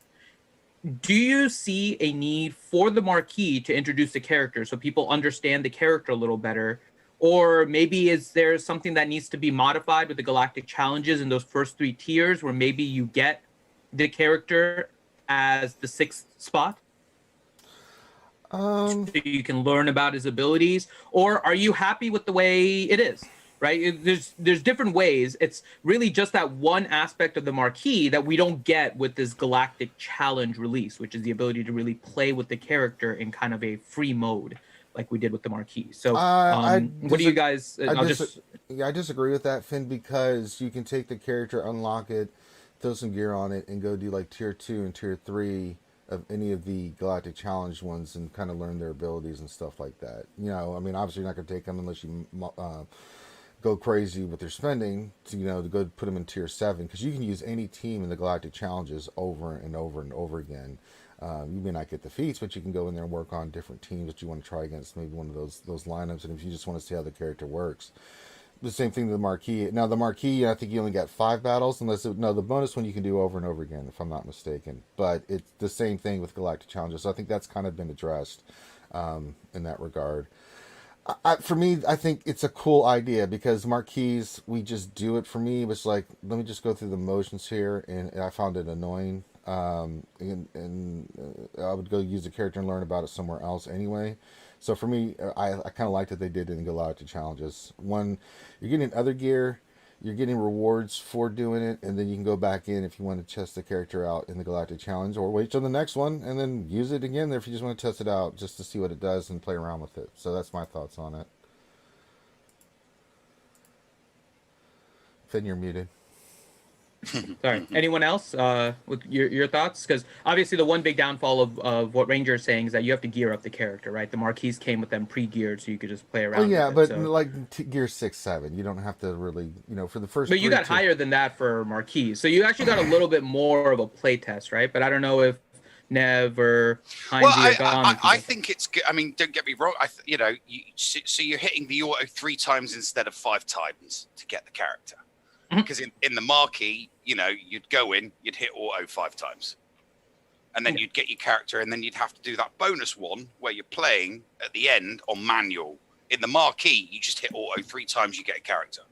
Do you see a need for the marquee to introduce the character so people understand the character a little better? Or maybe is there something that needs to be modified with the Galactic Challenges in those first 3 tiers where maybe you get the character as the 6th spot? So you can learn about his abilities? Or are you happy with the way it is? Right? There's different ways. It's really just that one aspect of the marquee that we don't get with this Galactic Challenge release, which is the ability to really play with the character in kind of a free mode, like we did with the marquee. So, what do you guys? I disagree with that, Finn, because you can take the character, unlock it, throw some gear on it, and go do like tier 2 and tier 3 of any of the Galactic Challenge ones, and kind of learn their abilities and stuff like that. You know, I mean, obviously you're not going to take them unless you go crazy with their spending to, you know, to go put them in tier 7, because you can use any team in the Galactic Challenges over and over and over again. You may not get defeats, but you can go in there and work on different teams that you want to try against, maybe one of those lineups, and if you just want to see how the character works. The same thing to the marquee. Now the marquee, I think you only got 5 battles, the bonus one you can do over and over again, if I'm not mistaken. But it's the same thing with Galactic Challenges, so I think that's kind of been addressed in that regard. For me, I think it's a cool idea, because marquees, we just do it. For me, it was like, let me just go through the motions here, and I found it annoying. And I would go use the character and learn about it somewhere else anyway. So for me, I kind of liked that they did it in Galactic Challenges. One, you're getting other gear, you're getting rewards for doing it, and then you can go back in if you want to test the character out in the Galactic Challenge, or wait till the next one and then use it again there if you just want to test it out just to see what it does and play around with it. So that's my thoughts on it. Finn, you're muted. Sorry. Anyone else with your thoughts? Because obviously the one big downfall of what Ranger is saying is that you have to gear up the character, right? The marquees came with them pre-geared, so you could just play around. Oh yeah, with but like gear 6, 7, you don't have to really, you know, for the first. But you got higher than that for marquees, so you actually got a little bit more of a play test, right? But I don't know if Nev or Heinz or Dom. I think it's good. I mean, don't get me wrong. So you're hitting the auto 3 times instead of 5 times to get the character. Because in the marquee, you know, you'd go in, you'd hit auto 5 times. And then you'd get your character, and then you'd have to do that bonus one where you're playing at the end on manual. In the marquee, you just hit auto 3 times, you get a character.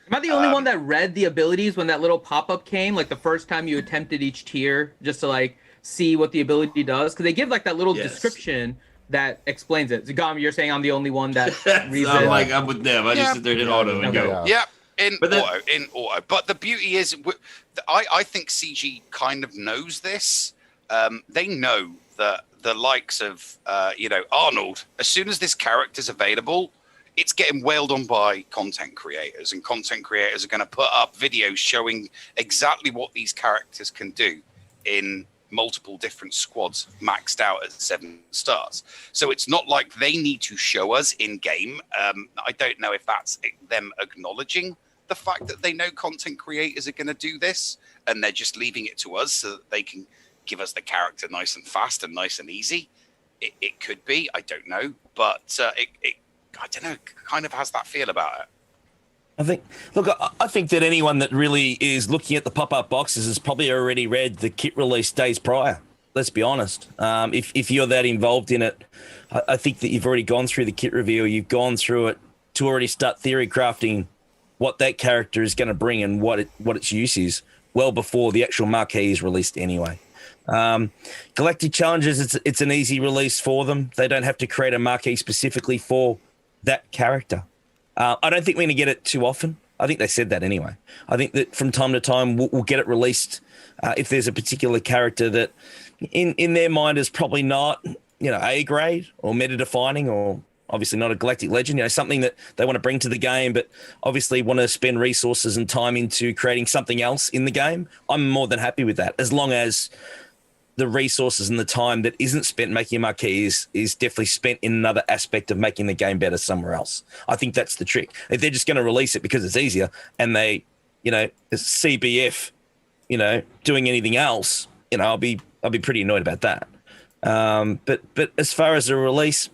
Am I the only one that read the abilities when that little pop-up came? Like the first time you attempted each tier, just to like see what the ability does? Because they give like that little description that explains it. Zagam, you're saying I'm the only one that reads it? I'm with them. I just sit there and hit auto and go. Yeah. In auto. But the beauty is, I think CG kind of knows this. They know that the likes of, Arnold, as soon as this character's available, it's getting wailed on by content creators. And content creators are going to put up videos showing exactly what these characters can do in multiple different squads maxed out at 7 stars. So it's not like they need to show us in game. I don't know if that's them acknowledging the fact that they know content creators are going to do this, and they're just leaving it to us so that they can give us the character nice and fast and nice and easy. It could be, I don't know, but I don't know, kind of has that feel about it. I think that anyone that really is looking at the pop-up boxes has probably already read the kit release days prior. Let's be honest. If you're that involved in it, I think that you've already gone through the kit reveal. You've gone through it to already start theory crafting what that character is going to bring and what its use is well before the actual marquee is released anyway. Galactic Challenges, it's an easy release for them. They don't have to create a marquee specifically for that character. I don't think we're going to get it too often. I think they said that anyway. I think that from time to time we'll get it released if there's a particular character that in their mind is probably not, A grade or meta defining, or obviously not a galactic legend, something that they want to bring to the game, but obviously want to spend resources and time into creating something else in the game. I'm more than happy with that, as long as the resources and the time that isn't spent making a marquee is definitely spent in another aspect of making the game better somewhere else. I think that's the trick. If they're just going to release it because it's easier and they, it's CBF, doing anything else, I'll be pretty annoyed about that. But as far as a release,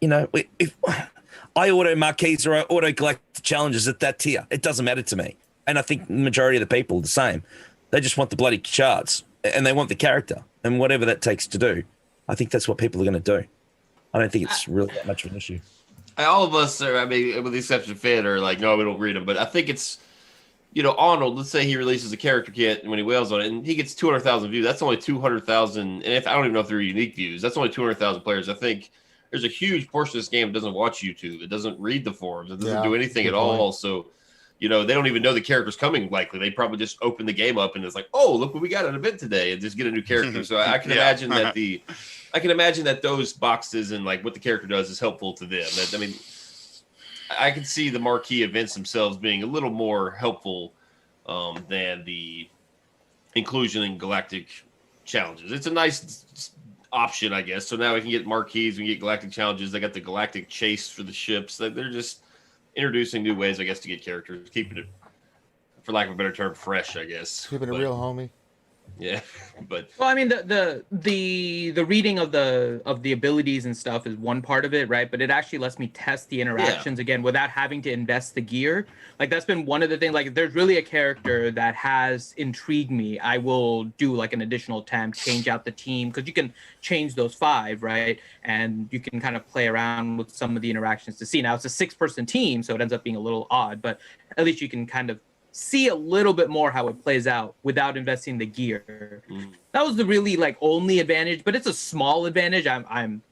if I auto marquees or I auto galactic challenges at that tier, it doesn't matter to me. And I think the majority of the people are the same. They just want the bloody shards and they want the character and whatever that takes to do. I think that's what people are going to do. I don't think it's really that much of an issue. All of us are, with the exception of Finn, are like, no, we don't read them. But I think it's, Arnold, let's say he releases a character kit and when he wails on it and he gets 200,000 views, that's only 200,000. And if I don't even know if they're unique views, that's only 200,000 players. I think there's a huge portion of this game that doesn't watch YouTube. It doesn't read the forums. It doesn't do anything at all. So, they don't even know the character's coming likely. They probably just open the game up and it's like, oh, look what we got at an event today and just get a new character. So I can imagine that I can imagine that those boxes and like what the character does is helpful to them. I can see the marquee events themselves being a little more helpful than the inclusion in galactic challenges. It's a nice option, I guess. So now we can get marquees, we can get galactic challenges. They got the galactic chase for the ships. They're just introducing new ways, I guess, to get characters, keeping it, for lack of a better term, fresh, I guess. Keeping it real, homie. Yeah, but well, the reading of the abilities and stuff is one part of it, right? But it actually lets me test the interactions again without having to invest the gear. Like that's been one of the things. Like if there's really a character that has intrigued me, I will do like an additional attempt, change out the team because you can change those 5, right? And you can kind of play around with some of the interactions to see. Now it's a 6-person team, so it ends up being a little odd, but at least you can kind of see a little bit more how it plays out without investing the gear. That was the really like only advantage, but it's a small advantage. I'm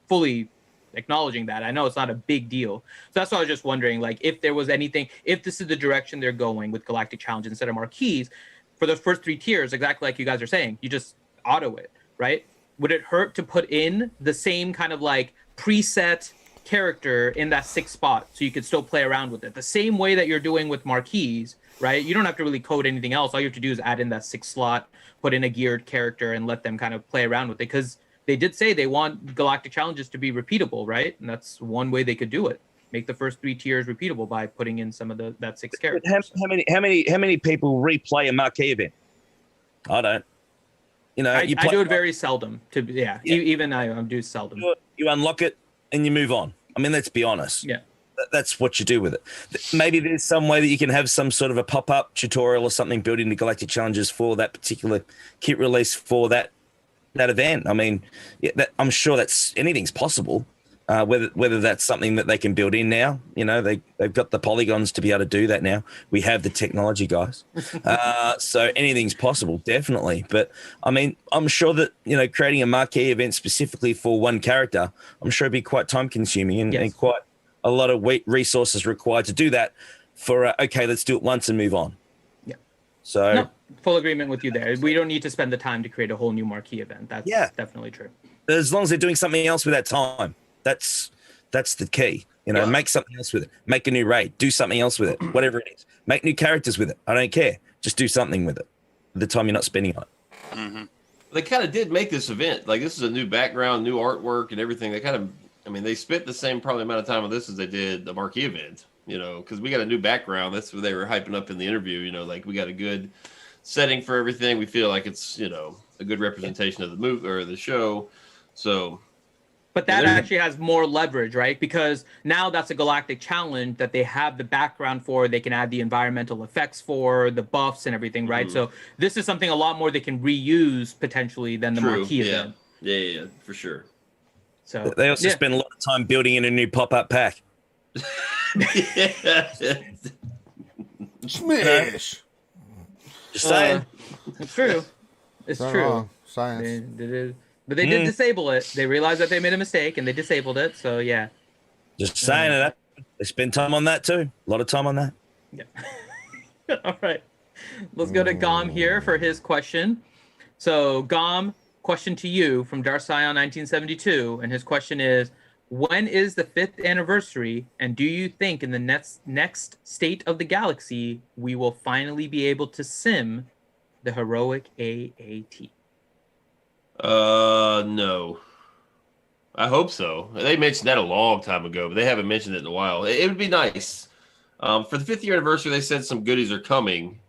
fully acknowledging that. I know it's not a big deal. So that's why I was just wondering, like, if there was anything, if this is the direction they're going with Galactic Challenge instead of marquees for the first 3 tiers, exactly like you guys are saying, you just auto it, right? Would it hurt to put in the same kind of like preset character in that 6th spot so you could still play around with it the same way that you're doing with marquees, right? You don't have to really code anything else. All you have to do is add in that 6th slot, put in a geared character and let them kind of play around with it, because they did say they want galactic challenges to be repeatable, right? And that's one way they could do it. Make the first 3 tiers repeatable by putting in some of that 6 characters. How many people replay a marquee event? I don't. I do it very seldom. Even I do seldom. You unlock it and you move on. Let's be honest. Yeah. That's what you do with it. Maybe there's some way that you can have some sort of a pop-up tutorial or something built into Galactic Challenges for that particular kit release for that event. I'm sure that's anything's possible. Whether that's something that they can build in now, they've got the polygons to be able to do that now. We have the technology, guys. So anything's possible, definitely. But I'm sure that, creating a marquee event specifically for one character, I'm sure it'd be quite time consuming and quite a lot of resources required to do that for, okay, let's do it once and move on. Yeah. So no, full agreement with you there. We don't need to spend the time to create a whole new marquee event. That's definitely true. As long as they're doing something else with that time. That's the key. Make something else with it. Make a new raid. Do something else with it. Whatever it is. Make new characters with it. I don't care. Just do something with it. The time you're not spending on it. Mm-hmm. They kind of did make this event. Like, this is a new background, new artwork and everything. They kind of, they spent the same probably amount of time on this as they did the marquee event, because we got a new background. That's what they were hyping up in the interview, like we got a good setting for everything. We feel like it's, a good representation of the movie or the show. So, but that actually has more leverage, right? Because now that's a galactic challenge that they have the background for. They can add the environmental effects for, the buffs and everything, right? So this is something a lot more they can reuse potentially than the marquee event. Yeah, for sure. So they also spend a lot of time building in a new pop-up pack. Smash. Just saying. It's true. It's true. Science. But they did disable it. They realized that they made a mistake and they disabled it. So yeah. Just saying it. They spend time on that too. A lot of time on that. Yeah. All right. Let's go to Gom here for his question. So Gom, question to you from Darsion 1972, and his question is: when is the 5th anniversary, and do you think in the next state of the galaxy we will finally be able to sim the heroic AAT? No. I hope so. They mentioned that a long time ago, but they haven't mentioned it in a while. It would be nice. For the 5th year anniversary, they said some goodies are coming.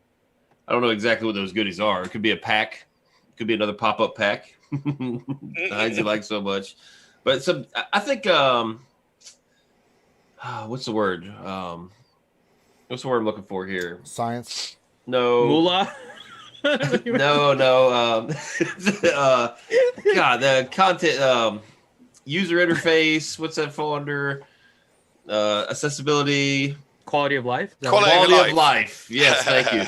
I don't know exactly what those goodies are. It could be a pack. It could be another pop-up pack. Heinz you like so much. But I think what's the word? What's the word I'm looking for here? Science. No. Moolah. No. God, the content, user interface. What's that fall under? Accessibility. Quality of life. Quality of life. Yes, thank you.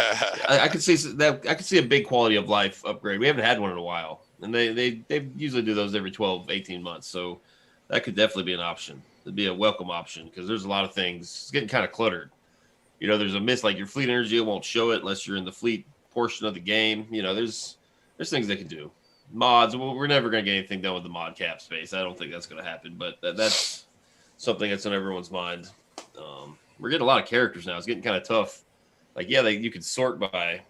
I could see that. I could see a big quality of life upgrade. We haven't had one in a while, and they usually do those every 12, 18 months. So that could definitely be an option. It'd be a welcome option because there's a lot of things. It's getting kind of cluttered. There's a miss like your fleet energy. It won't show it unless you're in the fleet portion of the game. There's things they can do. Mods. We're never going to get anything done with the mod cap space. I don't think that's going to happen. But that's something that's on everyone's mind. We're getting a lot of characters now. It's getting kind of tough. Like, yeah, you can sort by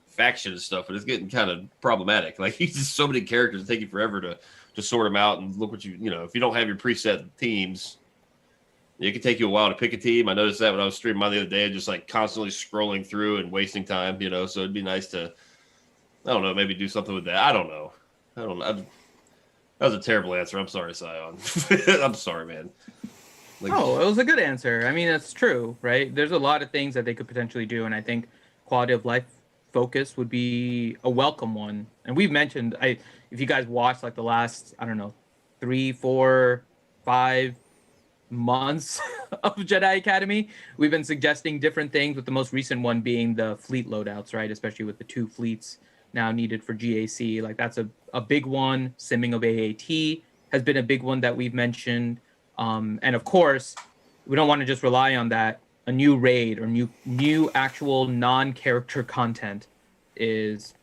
faction and stuff, but it's getting kind of problematic. Like, you just so many characters, it take you forever to sort them out and look what if you don't have your preset teams, it can take you a while to pick a team. I noticed that when I was streaming on the other day, just like constantly scrolling through and wasting time, so it'd be nice to, I don't know, maybe do something with that. I don't know. That was a terrible answer. I'm sorry, Sion. I'm sorry, man. It was a good answer. I mean, that's true, right? There's a lot of things that they could potentially do, and I think quality of life focus would be a welcome one. And we've mentioned, if you guys watched like the last, I don't know, 3, 4, 5 months of Jedi Academy, we've been suggesting different things, with the most recent one being the fleet loadouts, right? Especially with the 2 fleets now needed for GAC. Like, that's a big one. Simming of AAT has been a big one that we've mentioned. And of course, we don't want to just rely on that. A new raid or new actual non-character content is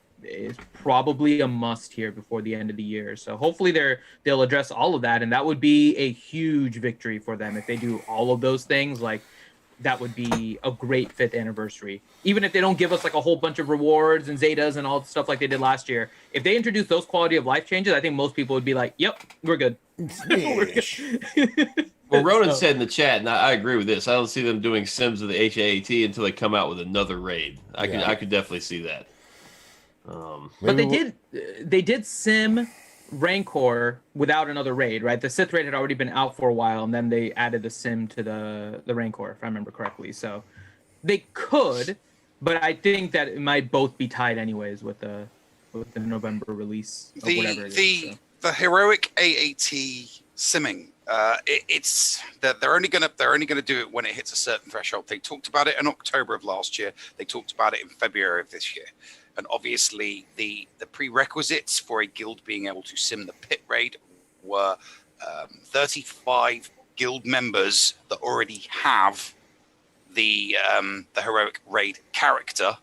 probably a must here before the end of the year. So hopefully they'll address all of that, and that would be a huge victory for them if they do all of those things. Like, that would be a great 5th anniversary. Even if they don't give us like a whole bunch of rewards and Zetas and all the stuff like they did last year, if they introduce those quality of life changes, I think most people would be like, "Yep, we're good." We're good. Well, Ronan said in the chat, and I agree with this. I don't see them doing Sims of the HAAT until they come out with another raid. I could definitely see that. But they did Sim Rancor without another raid, right? The Sith raid had already been out for a while, and then they added the Sim to the Rancor, if I remember correctly. So they could, but I think that it might both be tied anyways with the November release of whatever it is. The heroic AAT simming. They're only gonna do it when it hits a certain threshold. They talked about it in October of last year. They talked about it in February of this year. And obviously, the prerequisites for a guild being able to sim the pit raid were 35 guild members that already have the heroic raid character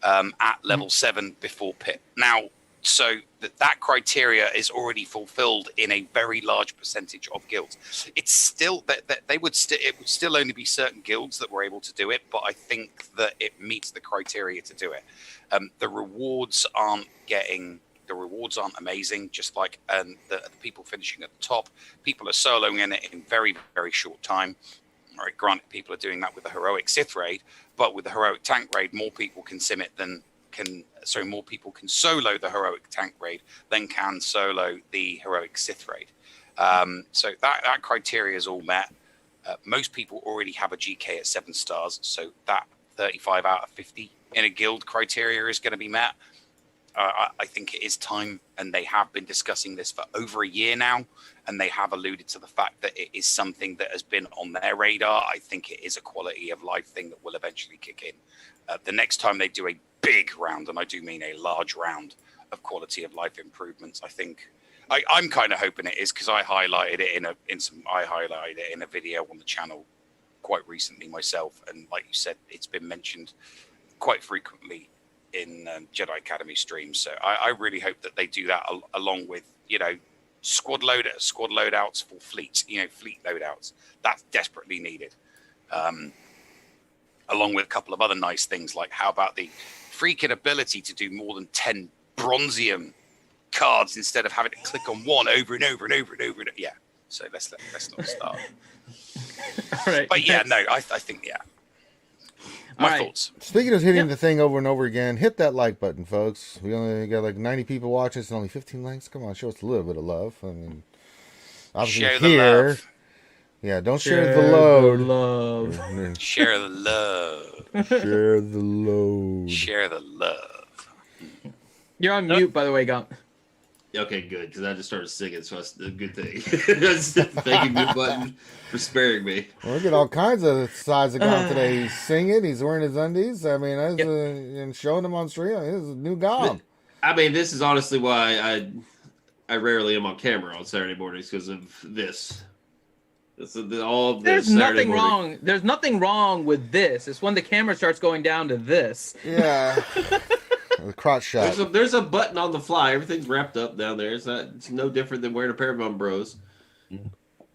at level 7 before pit. Now, so that criteria is already fulfilled in a very large percentage of guilds. It's still that it would still only be certain guilds that were able to do it, but I think that it meets the criteria to do it. The rewards aren't amazing, just like the people finishing at the top. People are soloing in it in very, very short time. All right, granted, people are doing that with the heroic Sith raid, but with the heroic tank raid, more people can sim it more people can solo the heroic tank raid than can solo the heroic Sith raid. So that criteria is all met. Most people already have a GK at 7 stars, so that 35 out of 50 in a guild criteria is going to be met. I think it is time, and they have been discussing this for over a year now, and they have alluded to the fact that it is something that has been on their radar. I think it is a quality of life thing that will eventually kick in. The next time they do a big round, and I do mean a large round of quality of life improvements, I think I'm kind of hoping it is, because I highlighted it in a video on the channel quite recently myself, and like you said, it's been mentioned quite frequently in Jedi Academy streams. So I really hope that they do that along with, squad loadouts for fleets, fleet loadouts. That's desperately needed. Along with a couple of other nice things, like how about the freaking ability to do more than 10 bronzium cards instead of having to click on one over and over and over and over. Yeah. So let's not start. All right. But yeah, no, I think My thoughts. Speaking of hitting the thing over and over again, hit that like button, folks. We only got like 90 people watching us and only 15 likes. Come on, show us a little bit of love. I mean, obviously Share here. the love. Yeah, don't share the load. Share the love. Share the load. Share the love. You're on mute, by the way, Gump. Okay, good, because I just started singing, so that's a good thing. Thank you, good button, for sparing me. Well, we get all kinds of sides of Gom today. He's singing, he's wearing his undies. I mean, and showing them on stream. This is a new Gom. I mean, this is honestly why I rarely am on camera on Saturday mornings, because of this. There's nothing wrong. There's nothing wrong with this. It's when the camera starts going down to this. Yeah. The crotch shot. There's a button on the fly. Everything's wrapped up down there. It's no different than wearing a pair of Umbros.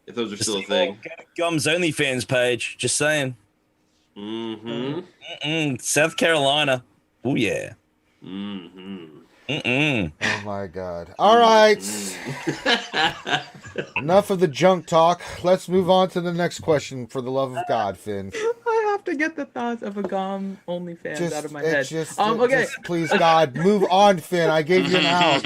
If those are still a thing. Gom's OnlyFans page. Just saying. South Carolina. Oh yeah. Oh my God. All right. Enough of the junk talk. Let's move on to the next question, for the love of God, Finn. I have to get the thoughts of a Gom OnlyFans out of my head. Okay. Just, please, God, move on, Finn. I gave you an out.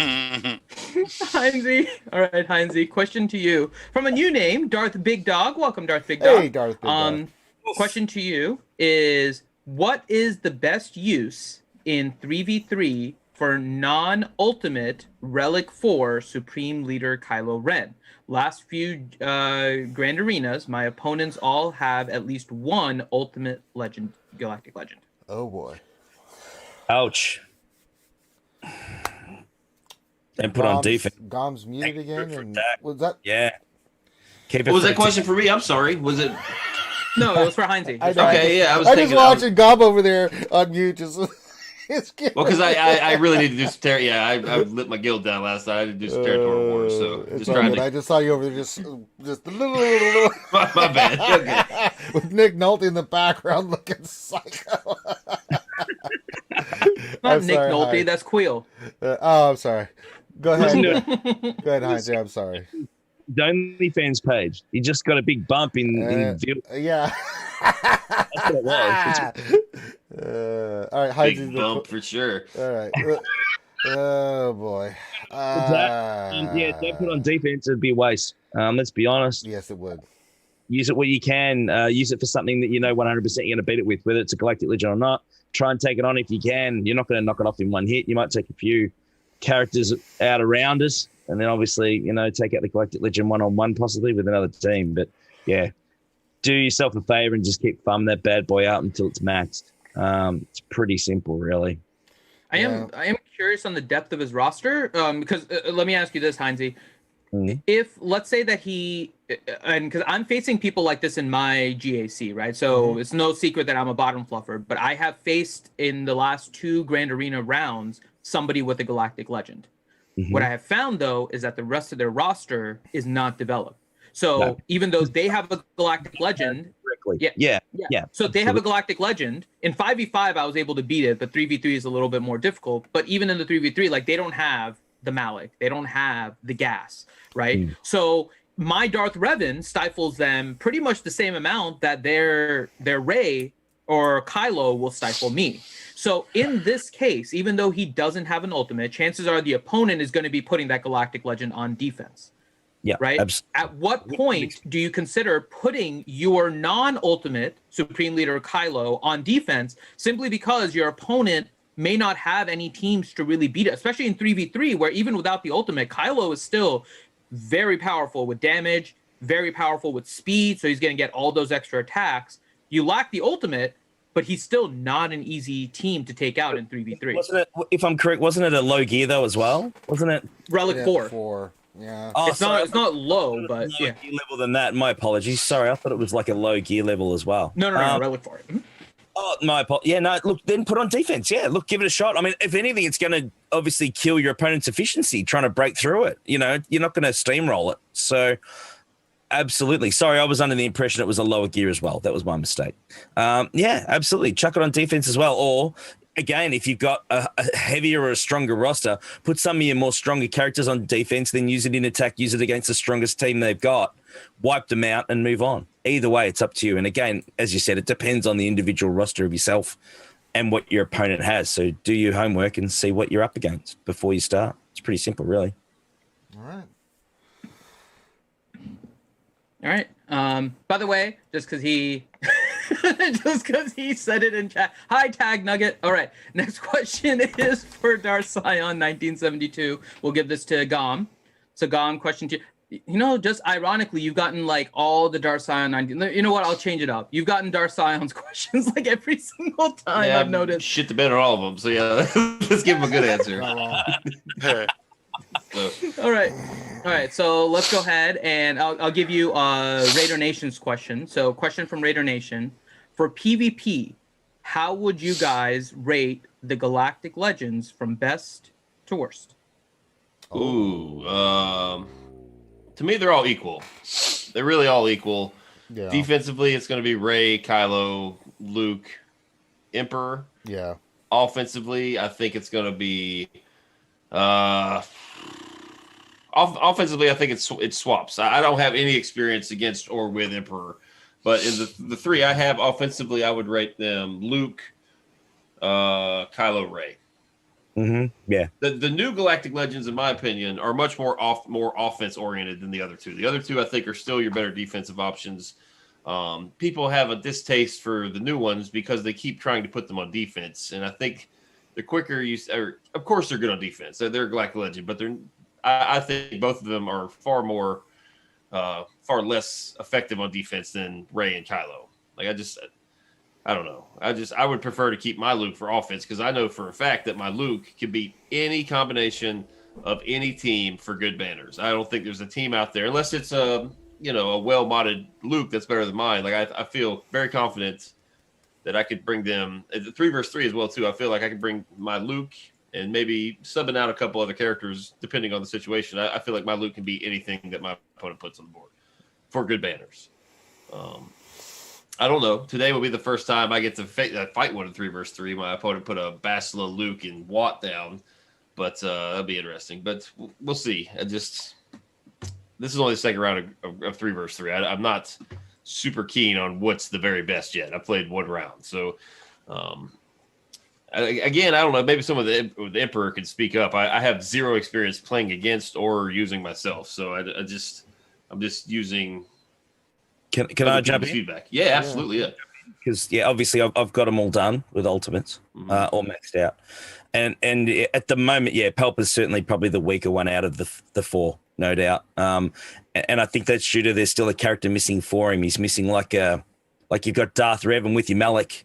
Heinzie. All right, Heinzie. Question to you. From a new name, Darth Big Dog. Welcome, Darth Big Dog. Hey, Darth Big Dog. Question to you is, what is the best use in 3v3 for non-ultimate Relic 4 Supreme Leader Kylo Ren? Last few Grand Arenas, my opponents all have at least one Ultimate Legend, Galactic Legend. Oh boy. Ouch. And put on defense. Gom's muted again. And was that? Yeah. What was that question for me? I'm sorry. Was it? No, it was for Heinzie. Okay, yeah. I was just watching Gom over there on mute. Just. Well, because I really need to do some territory. Yeah, I lit my guild down last night. I had to do some territory wars, so just trying to. I just saw you over there, just a little. My bad. Okay. With Nick Nolte in the background, looking psycho. Not Nick Nolte, that's Queel. I'm sorry. Go ahead. Go ahead, Heinz. I'm sorry. The OnlyFans page. He just got a big bump in view. Yeah. That's what it was. All right, Heinz. Big bump for sure. All right. Oh boy. Yeah, don't put on defense. It'd be a waste. Let's be honest. Yes, it would. Use it where you can. Use it for something that you know 100% you're going to beat it with, whether it's a Galactic Legend or not. Try and take it on if you can. You're not going to knock it off in one hit. You might take a few characters out around us, and then obviously, take out the Galactic Legend one-on-one possibly with another team. But yeah, do yourself a favor and just keep farming that bad boy out until it's maxed. It's pretty simple, really. I am curious on the depth of his roster, because let me ask you this, Heinzie. Mm-hmm. If, let's say that and because I'm facing people like this in my GAC, right? So it's no secret that I'm a bottom fluffer, but I have faced in the last 2 Grand Arena rounds somebody with a Galactic Legend. Mm-hmm. What I have found, though, is that the rest of their roster is not developed. So even though they have a Galactic Legend, yeah. So they have a Galactic Legend. In 5v5, I was able to beat it, but 3v3 is a little bit more difficult. But even in the 3v3, like, they don't have the Malik, they don't have the gas, right? So my Darth Revan stifles them pretty much the same amount that their Rey or Kylo will stifle me. So in this case, even though he doesn't have an ultimate, chances are the opponent is going to be putting that Galactic Legend on defense. Yeah. Right. At what point do you consider putting your non-ultimate Supreme Leader Kylo on defense simply because your opponent may not have any teams to really beat it, especially in 3v3, where even without the ultimate, Kylo is still very powerful with damage, very powerful with speed, so he's going to get all those extra attacks. You lack the ultimate, but he's still not an easy team to take out in 3v3. Wasn't it, if I'm correct, wasn't it a low gear though as well? Wasn't it? Relic 4. Yeah. Oh, it's not low, but gear level than that. My apologies. Sorry, I thought it was like a low gear level as well. No, Relic 4. Oh, my apologies. Yeah, no, look, then put on defense. Yeah, look, give it a shot. I mean, if anything, it's going to obviously kill your opponent's efficiency trying to break through it. You're not going to steamroll it. So, absolutely. Sorry, I was under the impression it was a lower gear as well. That was my mistake. Yeah, absolutely. Chuck it on defense as well. Or again, if you've got a heavier or a stronger roster, put some of your more stronger characters on defense, then use it in attack, use it against the strongest team they've got, wipe them out and move on. Either way, it's up to you. And again, as you said, it depends on the individual roster of yourself and what your opponent has. So do your homework and see what you're up against before you start. It's pretty simple, really. All right. All right. By the way, just because he said it in chat. Hi, Tag Nugget. All right. Next question is for Darsion 1972. We'll give this to Gom. So Gom, question to you. You know, just ironically, you've gotten like all the Darsion 19. You know what? I'll change it up. You've gotten Darsion's questions like every single time. Yeah, I've noticed. Shit the bed on all of them. So yeah, let's give him a good answer. All right. So let's go ahead and I'll give you Raider Nation's question. So, question from Raider Nation: for PvP, how would you guys rate the Galactic Legends from best to worst? Ooh, to me they're all equal. They're really all equal. Yeah. Defensively, it's going to be Rey, Kylo, Luke, Emperor. Yeah. Offensively, I think it's going to be. Offensively, I think it swaps. I don't have any experience against or with Emperor, but in the three I have offensively, I would rate them Luke, Kylo, Rey. Yeah. The new Galactic Legends, in my opinion, are much more offense oriented than the other two. The other two, I think, are still your better defensive options. People have a distaste for the new ones because they keep trying to put them on defense, and I think the quicker of course, they're good on defense. They're Galactic Legend, but I think both of them are far less effective on defense than Rey and Kylo. Like I don't know. I would prefer to keep my Luke for offense because I know for a fact that my Luke can beat any combination of any team for good banners. I don't think there's a team out there, unless it's a well-modded Luke that's better than mine. Like I feel very confident that I could bring them 3v3 as well too. I feel like I could bring my Luke and maybe subbing out a couple other characters depending on the situation. I feel like my Luke can beat anything that my opponent puts on the board for good banners. I don't know. Today will be the first time I get to fight one in 3v3. My opponent put a Bastila, Luke, and Watt down, but that'll be interesting. But we'll see. This is only the second round of 3v3. I'm not super keen on what's the very best yet. I played one round, so again, I don't know. Maybe some of the Emperor can speak up. I have zero experience playing against or using myself, so I'm just using. Can I jump in? Feedback? Yeah, absolutely. Yeah. Because obviously I've got them all done with ultimates, all maxed out, and at the moment, Pelpa's certainly probably the weaker one out of the four, no doubt. And I think that's due to there's still a character missing for him. He's missing like you've got Darth Revan with your Malak.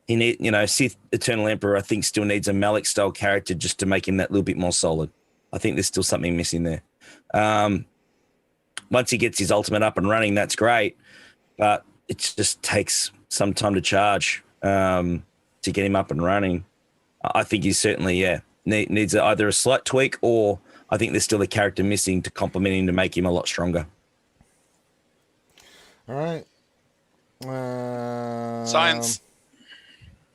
He Sith Eternal Emperor, I think, still needs a Malak style character just to make him that little bit more solid. I think there's still something missing there. Once he gets his ultimate up and running, that's great, but it just takes some time to charge to get him up and running. I think he certainly, needs either a slight tweak or I think there's still a character missing to complement him to make him a lot stronger. All right. Science.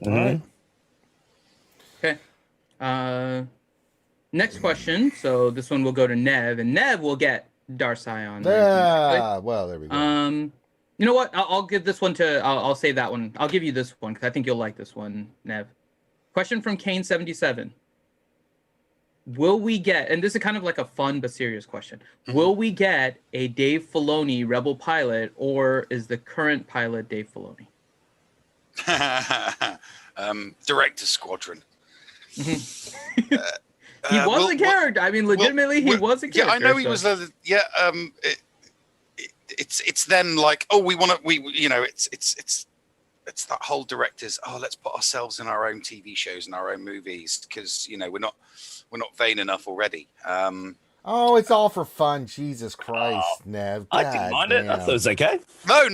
All right. Okay. Next question. So this one will go to Nev, and Nev will get Darsion. Yeah. Well, there we go. You know what? I'll give this one to. I'll save that one. I'll give you this one because I think you'll like this one, Nev. Question from Kane77. Will we get? And this is kind of like a fun but serious question. Will we get a Dave Filoni Rebel pilot, or is the current pilot Dave Filoni? Director Squadron. He was a character. I mean, legitimately, he was a character. Yeah, I know he was. It's then like, oh, it's that whole directors. Oh, let's put ourselves in our own TV shows and our own movies because we're not vain enough already. Oh, it's all for fun. Jesus Christ, Nev. I didn't mind it. I thought it was okay. No.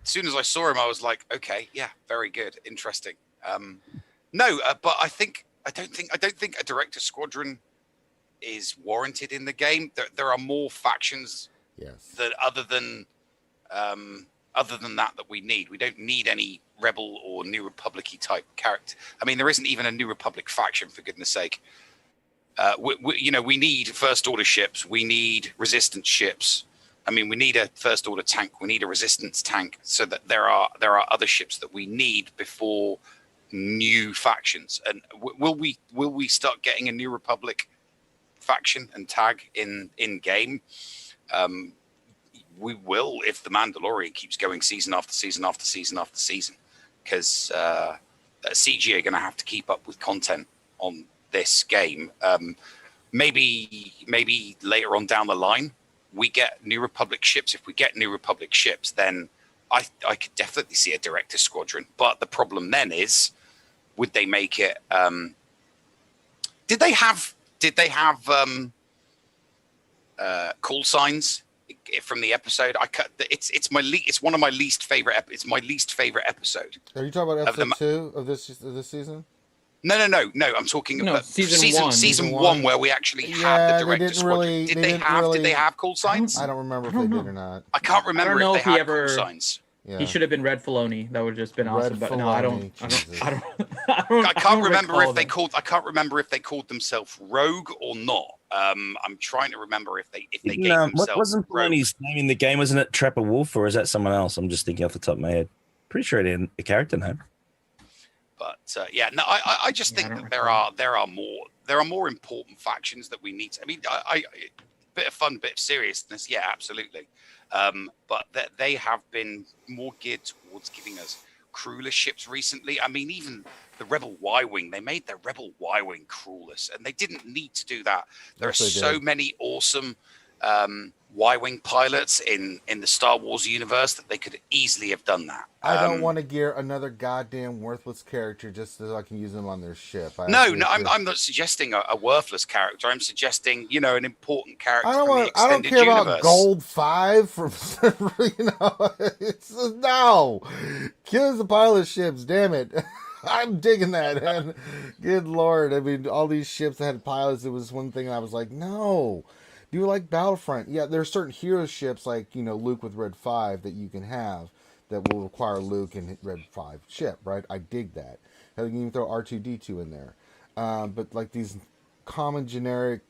As soon as I saw him, I was like, okay, yeah, very good, interesting. But I don't think a director squadron is warranted in the game. There are more factions. Yes. That other than other than that we need. We don't need any Rebel or New Republic-y type character. I mean, there isn't even a New Republic faction, for goodness sake. We need First Order ships. We need Resistance ships. I mean, we need a First Order tank. We need a Resistance tank, so that there are other ships that we need before new factions. And will we start getting a New Republic faction and tag in game? We will, if the Mandalorian keeps going season after season after season after season, because CG are going to have to keep up with content on this game. Maybe later on down the line we get New Republic ships. If we get New Republic ships, then I could definitely see a Director Squadron. But the problem then is, would they make it? Did they have call signs from the episode? It's one of my least favorite. It's my least favorite episode. Are you talking about episode 2 of this season? No. I'm talking about season one, where we actually have the Director Squadron. Did they have call signs? I don't remember if they did or not. I can't remember if they had call signs. Yeah. He should have been Red Filoni. That would have just been awesome. But no, I can't remember if they called. I can't remember if they called themselves Rogue or not. I'm trying to remember if they gave themselves. What wasn't Filoni's name in the game? Wasn't it Trapper Wolf, or is that someone else? I'm just thinking off the top of my head. Pretty sure it had a character name. But I just think that there are more important factions that we need to. I mean, bit of fun, bit of seriousness. Yeah, absolutely. But they have been more geared towards giving us crewless ships recently. I mean, even the Rebel Y-Wing, they made the Rebel Y-Wing crewless, and they didn't need to do that. There are so many awesome Y-Wing pilots in the Star Wars universe that they could easily have done that. I don't want to gear another goddamn worthless character just so I can use them on their ship. I'm not suggesting a worthless character. I'm suggesting, an important character. I don't care about Gold 5 from, no. Kill the pilot ships, damn it. I'm digging that. And good Lord. I mean, all these ships that had pilots, it was one thing I was like, no. Do you like Battlefront? Yeah, there are certain hero ships like, Luke with Red 5 that you can have that will require Luke and Red 5 ship, right? I dig that. You can even throw R2-D2 in there. But like these common generic,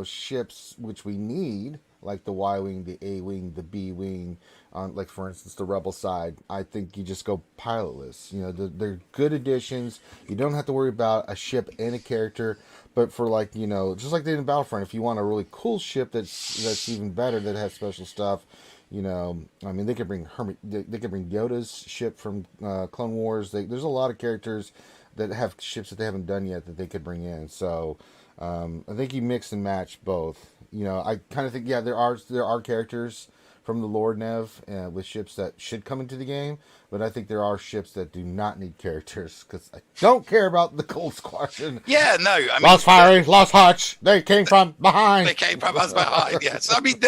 ships which we need, like the Y-Wing, the A-Wing, the B-Wing, like for instance the Rebel side, I think you just go pilotless. They're good additions. You don't have to worry about a ship and a character. But for just like they did in Battlefront, if you want a really cool ship that's even better, that has special stuff, I mean, they could bring they could bring Yoda's ship from Clone Wars. There's a lot of characters that have ships that they haven't done yet that they could bring in. So I think you mix and match both. I kind of think there are characters from the Lord Nev with ships that should come into the game, but I think there are ships that do not need characters because I don't care about the Gold Squadron. Yeah, no, I mean, Lost Fiery, Lost Hutch. They came from behind. They came from us behind. Yeah, so I mean,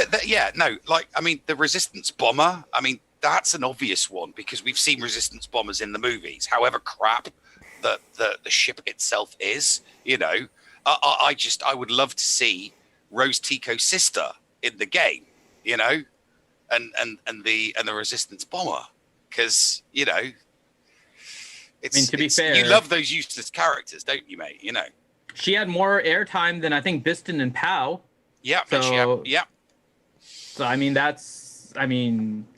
the Resistance bomber. I mean, that's an obvious one because we've seen Resistance bombers in the movies. However crap the ship itself is, I would love to see Rose Tico's sister in the game. And the Resistance bomber, because to be fair, you love those useless characters, don't you, mate? She had more airtime than I think Biston and Pow. Yeah. So I mean,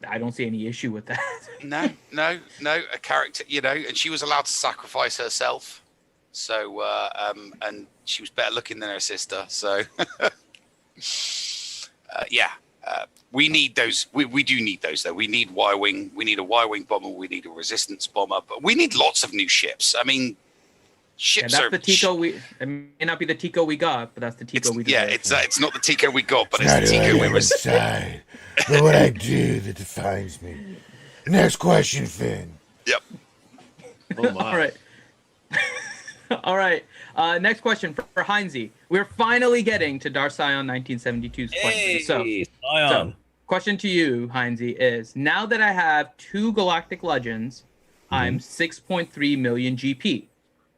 I don't see any issue with that. No, a character, and she was allowed to sacrifice herself, so and she was better looking than her sister, so we need those. We do need those, though. We need Y-Wing. We need a Y-Wing bomber. We need a Resistance bomber. But we need lots of new ships. I mean, ships that's the Tico it may not be the Tico we got, but that's the Tico we deserve. Yeah, it's not the Tico we got, but it's the Tico we was. But what I do that defines me. Next question, Finn. Yep. Oh my. All right. All right. Next question for Heinze. We're finally getting to Darsion 1972's question. So, question to you, Heinze, is now that I have 2 Galactic Legends, I'm 6.3 million GP.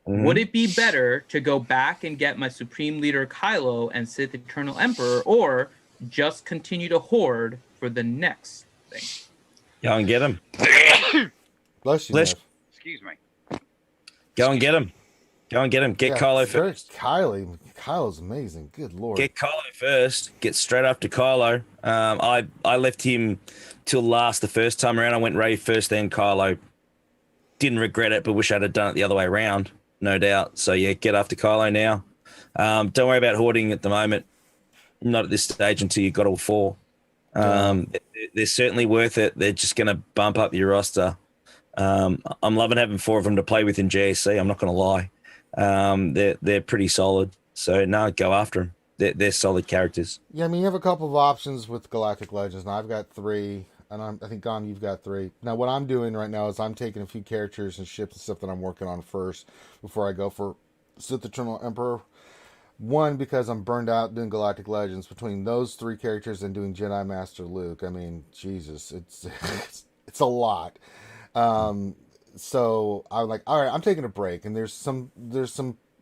Would it be better to go back and get my Supreme Leader Kylo and Sith Eternal Emperor, or just continue to hoard for the next thing? Go and get him. Bless you, Bless- Nev. Excuse me. Go and get him. Go and get him. Get Kylo first. Kylo's amazing. Good lord. Get Kylo first. Get straight after Kylo. I left him till last the first time around. I went Rey first, then Kylo. Didn't regret it, but wish I'd have done it the other way around, no doubt. So yeah, get after Kylo now. Don't worry about hoarding at the moment. Not at this stage until you've got all four. They're certainly worth it. They're just going to bump up your roster. I'm loving having four of them to play with in GSC. I'm not going to lie. They're pretty solid. So no, go after them. They're solid characters. Yeah, I mean, you have a couple of options with Galactic Legends. Now I've got 3, and I think Gom, you've got 3. Now what I'm doing right now is I'm taking a few characters and ships and stuff that I'm working on first before I go for Sith Eternal Emperor. One, because I'm burned out doing Galactic Legends. Between those 3 characters and doing Jedi Master Luke, I mean, Jesus, it's it's a lot. So I'm like, all right, I'm taking a break, and there's some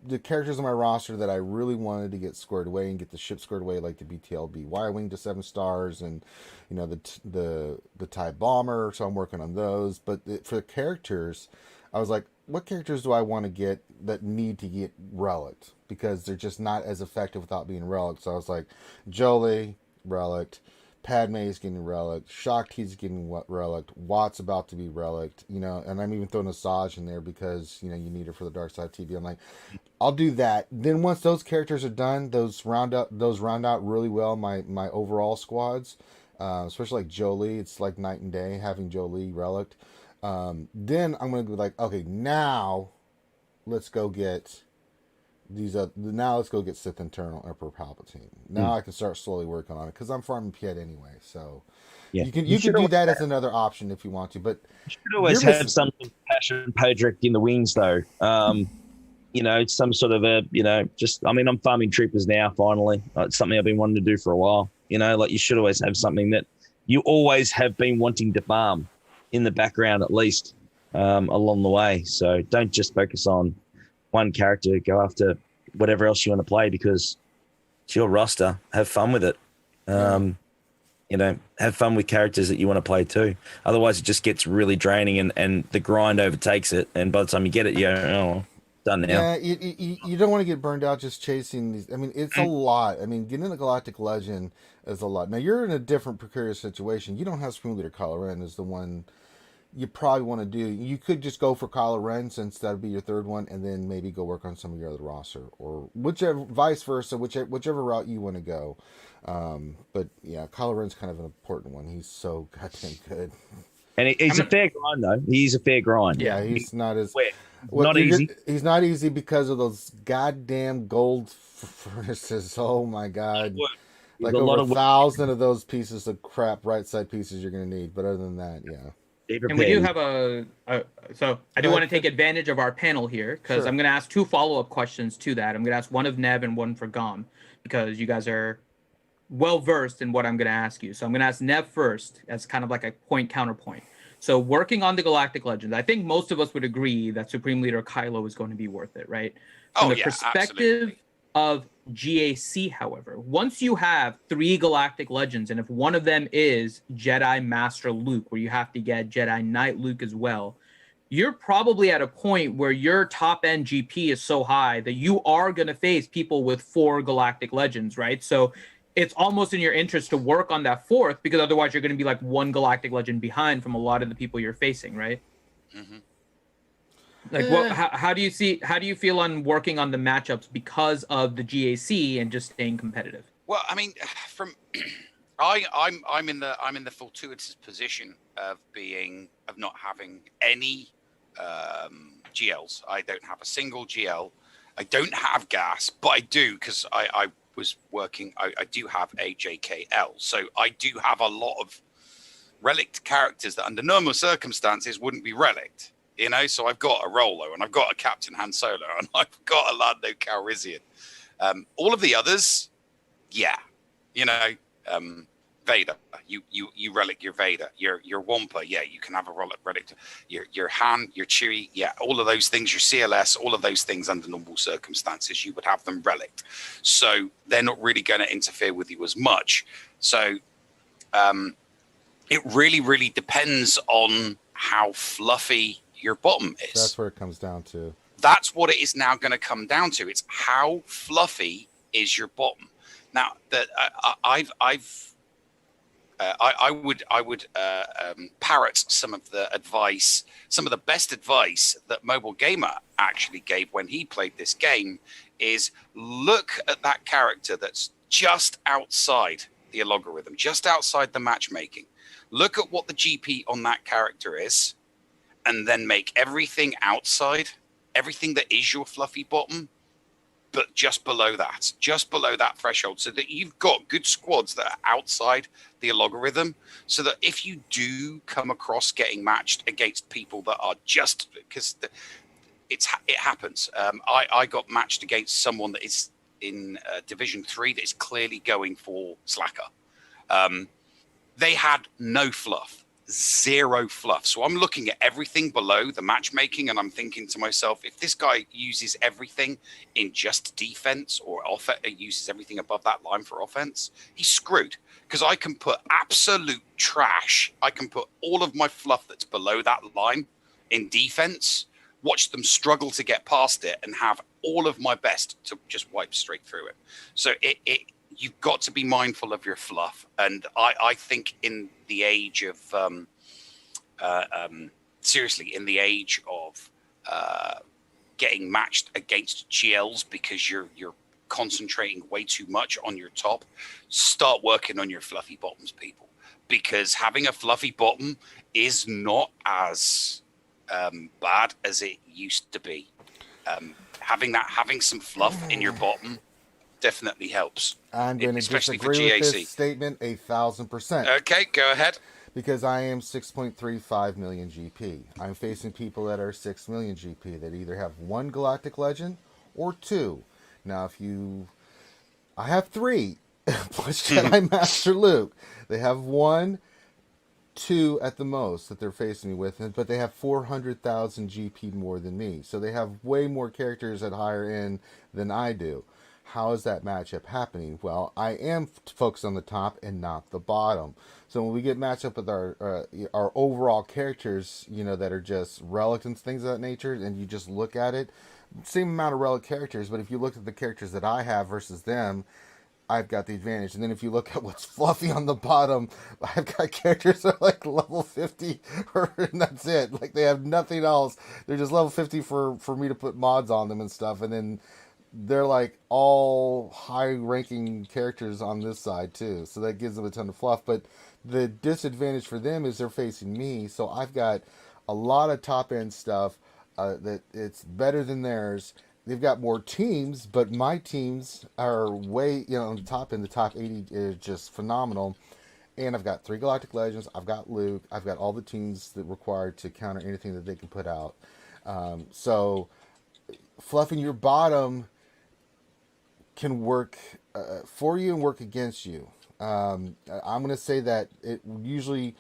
the characters on my roster that I really wanted to get squared away and get the ship squared away, like the BTLB Y-wing to 7 stars, and the TIE bomber. So I'm working on those. But for the characters, I was like, what characters do I want to get that need to get relicked, because they're just not as effective without being relicked. So I was like, Jolie relicked, Padme's getting relicked, Shaak Ti's getting relicked, Watt's about to be relicked, and I'm even throwing Asajj in there because you need her for the Dark Side TV. I'm like, I'll do that. Then once those characters are done, those round out really well my overall squads, especially like Jolie. It's like night and day having Jolie relicked. Then I'm gonna be like, okay, now let's go get these. Now let's go get Sith Eternal Emperor Palpatine. Now I can start slowly working on it because I'm farming Piet anyway. So yeah, you can do that as another option if you want to. But you should always have some passion project in the wings, though. Some sort of I'm farming troopers now. Finally, it's something I've been wanting to do for a while. You should always have something that you always have been wanting to farm in the background, at least along the way. So don't just focus on one character. Go after whatever else you want to play, because it's your roster. Have fun with it. Have fun with characters that you want to play too. Otherwise, it just gets really draining, and the grind overtakes it. And by the time you get it, you're done now. Yeah, you don't want to get burned out just chasing these. I mean, it's a lot. I mean, getting a Galactic Legend is a lot. Now, you're in a different precarious situation. You don't have Supreme Leader Kylo Ren is the one you probably want to do. You could just go for Kylo Ren, since that would be your 3rd one, and then maybe go work on some of your other roster, or vice versa, whichever route you want to go. But yeah, Kylo Ren's kind of an important one. He's so goddamn good. And he's a fair grind, though. He's a fair grind. Yeah, he's not as... not easy. He's not easy because of those goddamn gold furnaces. Oh my god. Like over 1,000 of those pieces of crap, right side pieces you're going to need. But other than that, yeah. And we do have so I do want to take advantage of our panel here, because I'm going to ask 2 follow-up questions to that. I'm going to ask one of Nev and one for Gom, because you guys are well-versed in what I'm going to ask you. So I'm going to ask Nev first as kind of like a counterpoint. So working on the Galactic Legends, I think most of us would agree that Supreme Leader Kylo is going to be worth it, right? From the perspective absolutely. Of GAC, however, once you have 3 Galactic Legends, and if one of them is Jedi Master Luke, where you have to get Jedi Knight Luke as well, you're probably at a point where your top end GP is so high that you are going to face people with 4 Galactic Legends, right? So it's almost in your interest to work on that 4th, because otherwise you're going to be like 1 Galactic Legend behind from a lot of the people you're facing, right? Mm-hmm. Like, how do you feel on working on the matchups because of the GAC and just staying competitive? Well, I mean, I'm in the fortuitous position of not having any GLs. I don't have a single GL. I don't have gas, but I do, because I was working. I do have a JKL, so I do have a lot of relict characters that under normal circumstances wouldn't be relict. So I've got a Rolo, and I've got a Captain Han Solo, and I've got a Lando Calrissian. All of the others, Vader, you relic your Vader, your Wampa, you can have a relic. Your Han, your Chewie, all of those things, your CLS, all of those things under normal circumstances, you would have them relict. So they're not really going to interfere with you as much. So It really, really depends on how fluffy your bottom is. That's where it comes down to. That's what it is now going to come down to. It's how fluffy is your bottom. Now, that I would parrot some of the advice, some of the best advice that Mobile Gamer actually gave when he played this game. Is look at that character that's just outside the algorithm, just outside the matchmaking. Look at what the GP on that character is, and then make everything outside, everything that is your fluffy bottom, but just below that threshold, so that you've got good squads that are outside the algorithm, so that if you do come across getting matched against people that are just, because it happens. I got matched against someone that is in Division 3 that is clearly going for Slacker. They had no fluff, zero fluff. So I'm looking at everything below the matchmaking, and I'm thinking to myself, if this guy uses everything in just defense or uses everything above that line for offense, he's screwed. Because I can put absolute trash. I can put all of my fluff that's below that line in defense, watch them struggle to get past it, and have all of my best to just wipe straight through it. So you've got to be mindful of your fluff. And I think in the age of seriously, in the age of getting matched against GLs because you're concentrating way too much on your top, start working on your fluffy bottoms, people, because having a fluffy bottom is not as bad as it used to be. Having some fluff in your bottom definitely helps. I'm going to disagree with this statement 1,000%. Okay, go ahead. Because I am 6.35 million GP. I'm facing people that are 6 million GP that either have 1 Galactic Legend or 2. Now, I have 3 plus Jedi Master Luke. They have 1, 2 at the most that they're facing me with, but they have 400,000 GP more than me. So they have way more characters at higher end than I do. How is that matchup happening? Well, I am focused on the top and not the bottom. So when we get matched up with our overall characters, that are just relics and things of that nature, and you just look at it, same amount of relic characters, but if you look at the characters that I have versus them, I've got the advantage. And then if you look at what's fluffy on the bottom, I've got characters that are like level 50, and that's it. Like, they have nothing else. They're just level 50 for me to put mods on them and stuff, and then they're like all high-ranking characters on this side too, so that gives them a ton of fluff. But the disadvantage for them is they're facing me, so I've got a lot of top-end stuff that it's better than theirs. They've got more teams, but my teams are way, on the top end. The top 80 is just phenomenal. And I've got 3 Galactic Legends. I've got Luke. I've got all the teams that required to counter anything that they can put out. So fluffing your bottom can work for you and work against you. I'm going to say that it usually,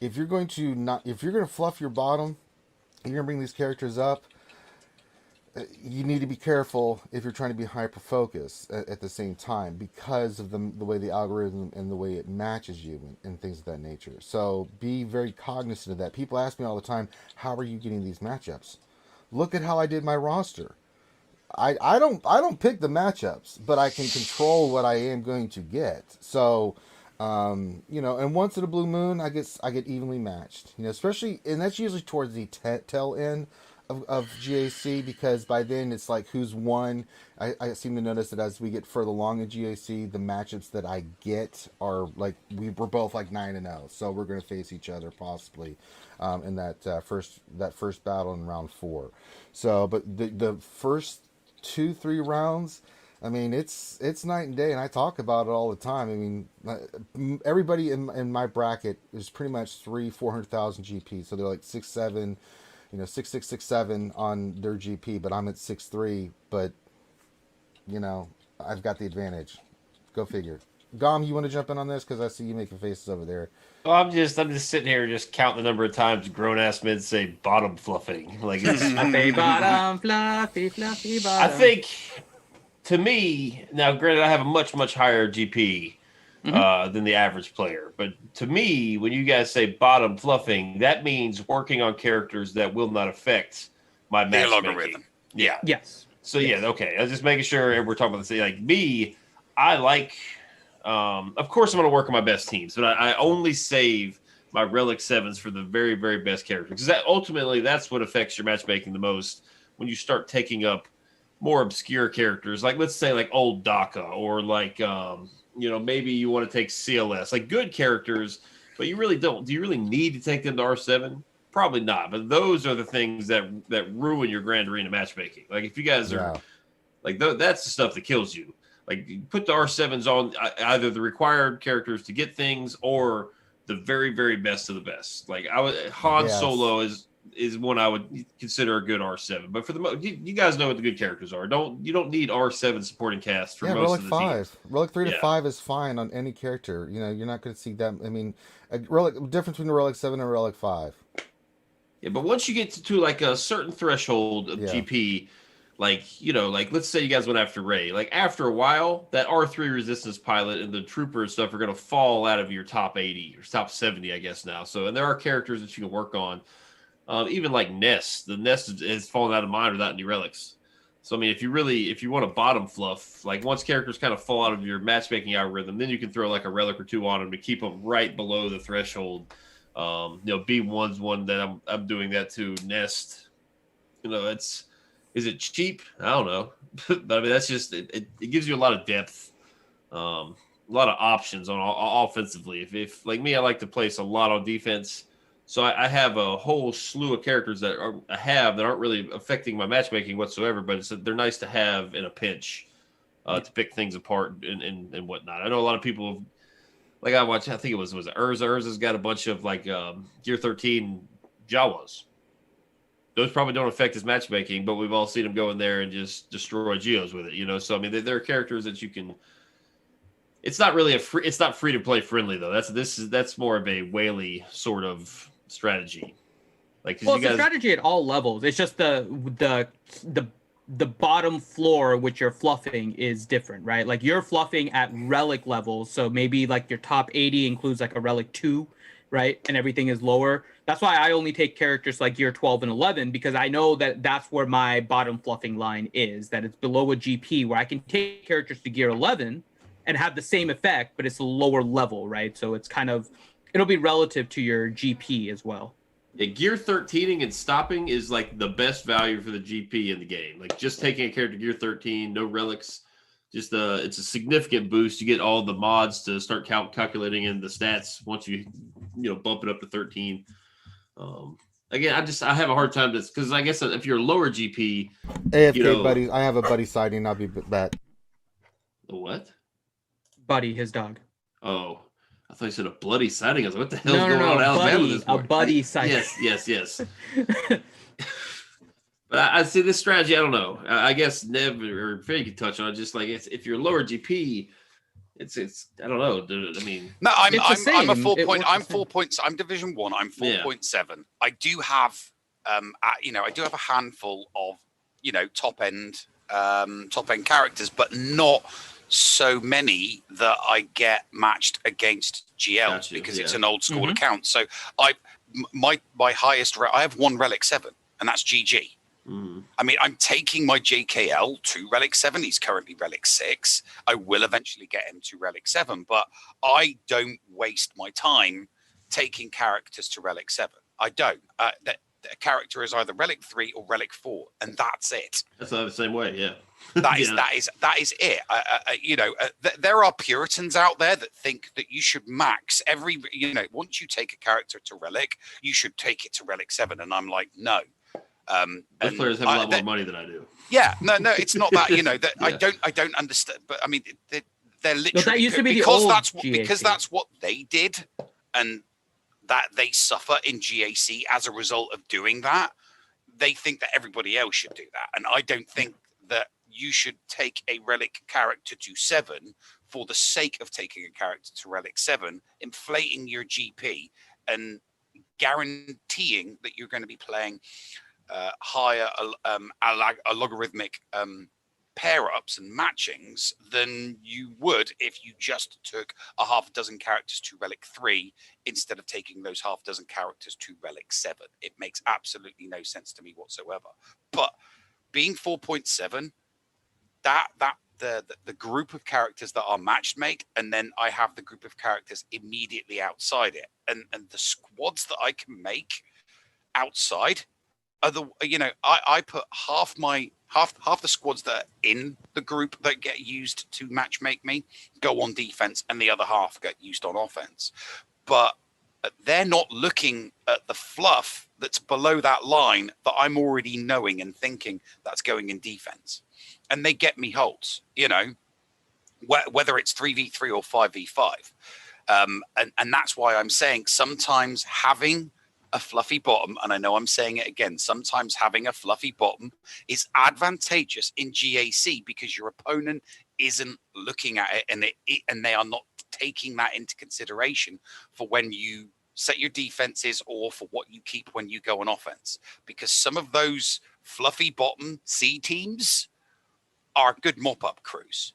if you're going to fluff your bottom, you're going to bring these characters up, you need to be careful if you're trying to be hyper focused at the same time, because of the way the algorithm and the way it matches you and things of that nature. So be very cognizant of that. People ask me all the time, how are you getting these matchups? Look at how I did my roster. I don't pick the matchups, but I can control what I am going to get. So, and once in a blue moon, I get evenly matched. Especially, and that's usually towards the tail end of GAC, because by then it's like who's won. I seem to notice that as we get further along in GAC, the matchups that I get are like we're both like 9-0, so we're going to face each other possibly in that first battle in round 4. So, but the first 2-3 rounds, I mean, it's night and day, and I talk about it all the time. I mean, everybody in my bracket is pretty much 400,000 GP, so they're like 6'7", 6'6", 6'7" on their GP, but I'm at 6'3", but I've got the advantage. Go figure. Gom, you want to jump in on this? Because I see you making faces over there. Well, I'm just sitting here just counting the number of times grown ass men say bottom fluffing. Like it's fluffy bottom, fluffy bottom. I think, to me, now granted I have a much higher GP, than the average player. But to me, when you guys say bottom fluffing, that means working on characters that will not affect my matchmaking. Algorithm. Yeah. Yes. So yes. yeah, okay. I was just making sure we're talking about the same. Like me, I like. Of course, I'm going to work on my best teams, but I only save my Relic 7s for the very, very best characters, because that ultimately that's what affects your matchmaking the most when you start taking up more obscure characters. Like let's say like old DACA, or like maybe you want to take CLS, like good characters, but you really don't. Do you really need to take them to R7? Probably not. But those are the things that ruin your Grand Arena matchmaking. Like if you guys are like that's the stuff that kills you. Like you put the R7s on either the required characters to get things or the very, very best of the best. Like Han Solo is one I would consider a good R7. But for the most, you guys know what the good characters are. You don't need R7 supporting cast for most Relic of the 5. team. Relic 3 to 5 is fine on any character. You're not going to see that. I mean, difference between a Relic 7 and a Relic 5. Yeah, but once you get to like a certain threshold of GP, like let's say you guys went after Rey. Like after a while, that R3 resistance pilot and the trooper and stuff are going to fall out of your top 80 or top 70, I guess now. So, and there are characters that you can work on. Even like Nest, the Nest has fallen out of mine without any relics. So, I mean, if you want a bottom fluff, like once characters kind of fall out of your matchmaking algorithm, then you can throw like a relic or two on them to keep them right below the threshold. B1's one that I'm doing that to. Nest. Is it cheap? I don't know. But I mean, that's just it gives you a lot of depth, a lot of options on offensively. If like me, I like to place a lot on defense. So I have a whole slew of characters that aren't really affecting my matchmaking whatsoever, but they're nice to have in a pinch to pick things apart and whatnot. I know a lot of people, like I think it was Urza. Urza's got a bunch of like Gear 13 Jawas. Those probably don't affect his matchmaking, but we've all seen him go in there and just destroy Geos with it, So I mean, there are characters that you can. It's not really it's not free to play friendly though. That's more of a whaley sort of strategy. Like, it's a strategy at all levels. It's just the bottom floor which you're fluffing is different, right? Like you're fluffing at relic levels, so maybe like your top 80 includes like a relic 2, right? And everything is lower. That's why I only take characters like Gear 12 and 11, because I know that that's where my bottom fluffing line is, that it's below a GP, where I can take characters to Gear 11 and have the same effect, but it's a lower level, right? So it's it'll be relative to your GP as well. Yeah, Gear 13ing and stopping is like the best value for the GP in the game. Like just taking a character Gear 13, no relics, just it's a significant boost. You get all the mods to start calculating in the stats once you bump it up to 13. Again, I have a hard time because I guess if you're a lower GP, AFK buddy, I have a buddy sighting. I'll be back. A what? Buddy, his dog. Oh, I thought you said a bloody sighting. I was like, what the hell's going on in Alabama this morning? A buddy sighting. Yes. But I see this strategy. I don't know. I guess Nev or Faye could touch on it. Just like if you're lower GP, it's I don't know. I mean, no, I'm a 4 point. I'm 4 points. I'm Division 1. I'm 4.7. I do have I do have a handful of top end characters, but not so many that I get matched against GL because it's an old school account. So my highest I have one Relic 7, and that's GG. I mean, I'm taking my JKL to Relic 7. He's currently Relic 6. I will eventually get him to Relic 7, but I don't waste my time taking characters to Relic 7. I don't. The character is either Relic 3 or Relic 4, and that's it. That's not the same way, yeah. That is it. There are Puritans out there that think that you should max every, once you take a character to Relic, you should take it to Relic 7, and I'm like, no. Those players have a lot more money than I do. Yeah, no, it's not that. Yeah. I don't understand. But I mean, they're literally that used to be because that's what they did, and that they suffer in GAC as a result of doing that. They think that everybody else should do that, and I don't think that you should take a Relic character to 7 for the sake of taking a character to Relic 7, inflating your GP and guaranteeing that you're going to be playing higher a logarithmic pair-ups and matchings than you would if you just took a half a dozen characters to Relic 3 instead of taking those half dozen characters to Relic 7. It makes absolutely no sense to me whatsoever. But being 4.7, the group of characters that are matched make, and then I have the group of characters immediately outside it, and the squads that I can make outside are the, you know, I put half the squads that are in the group that get used to match make me go on defense, and the other half get used on offense. But they're not looking at the fluff that's below that line that I'm already knowing and thinking that's going in defense. And they get me holds, you know, whether it's 3v3 or 5v5. And that's why I'm saying sometimes having a fluffy bottom, and I know I'm saying it again, sometimes having a fluffy bottom is advantageous in GAC because your opponent isn't looking at it, and they are not taking that into consideration for when you set your defenses or for what you keep when you go on offense. Because some of those fluffy bottom C teams are good mop-up crews.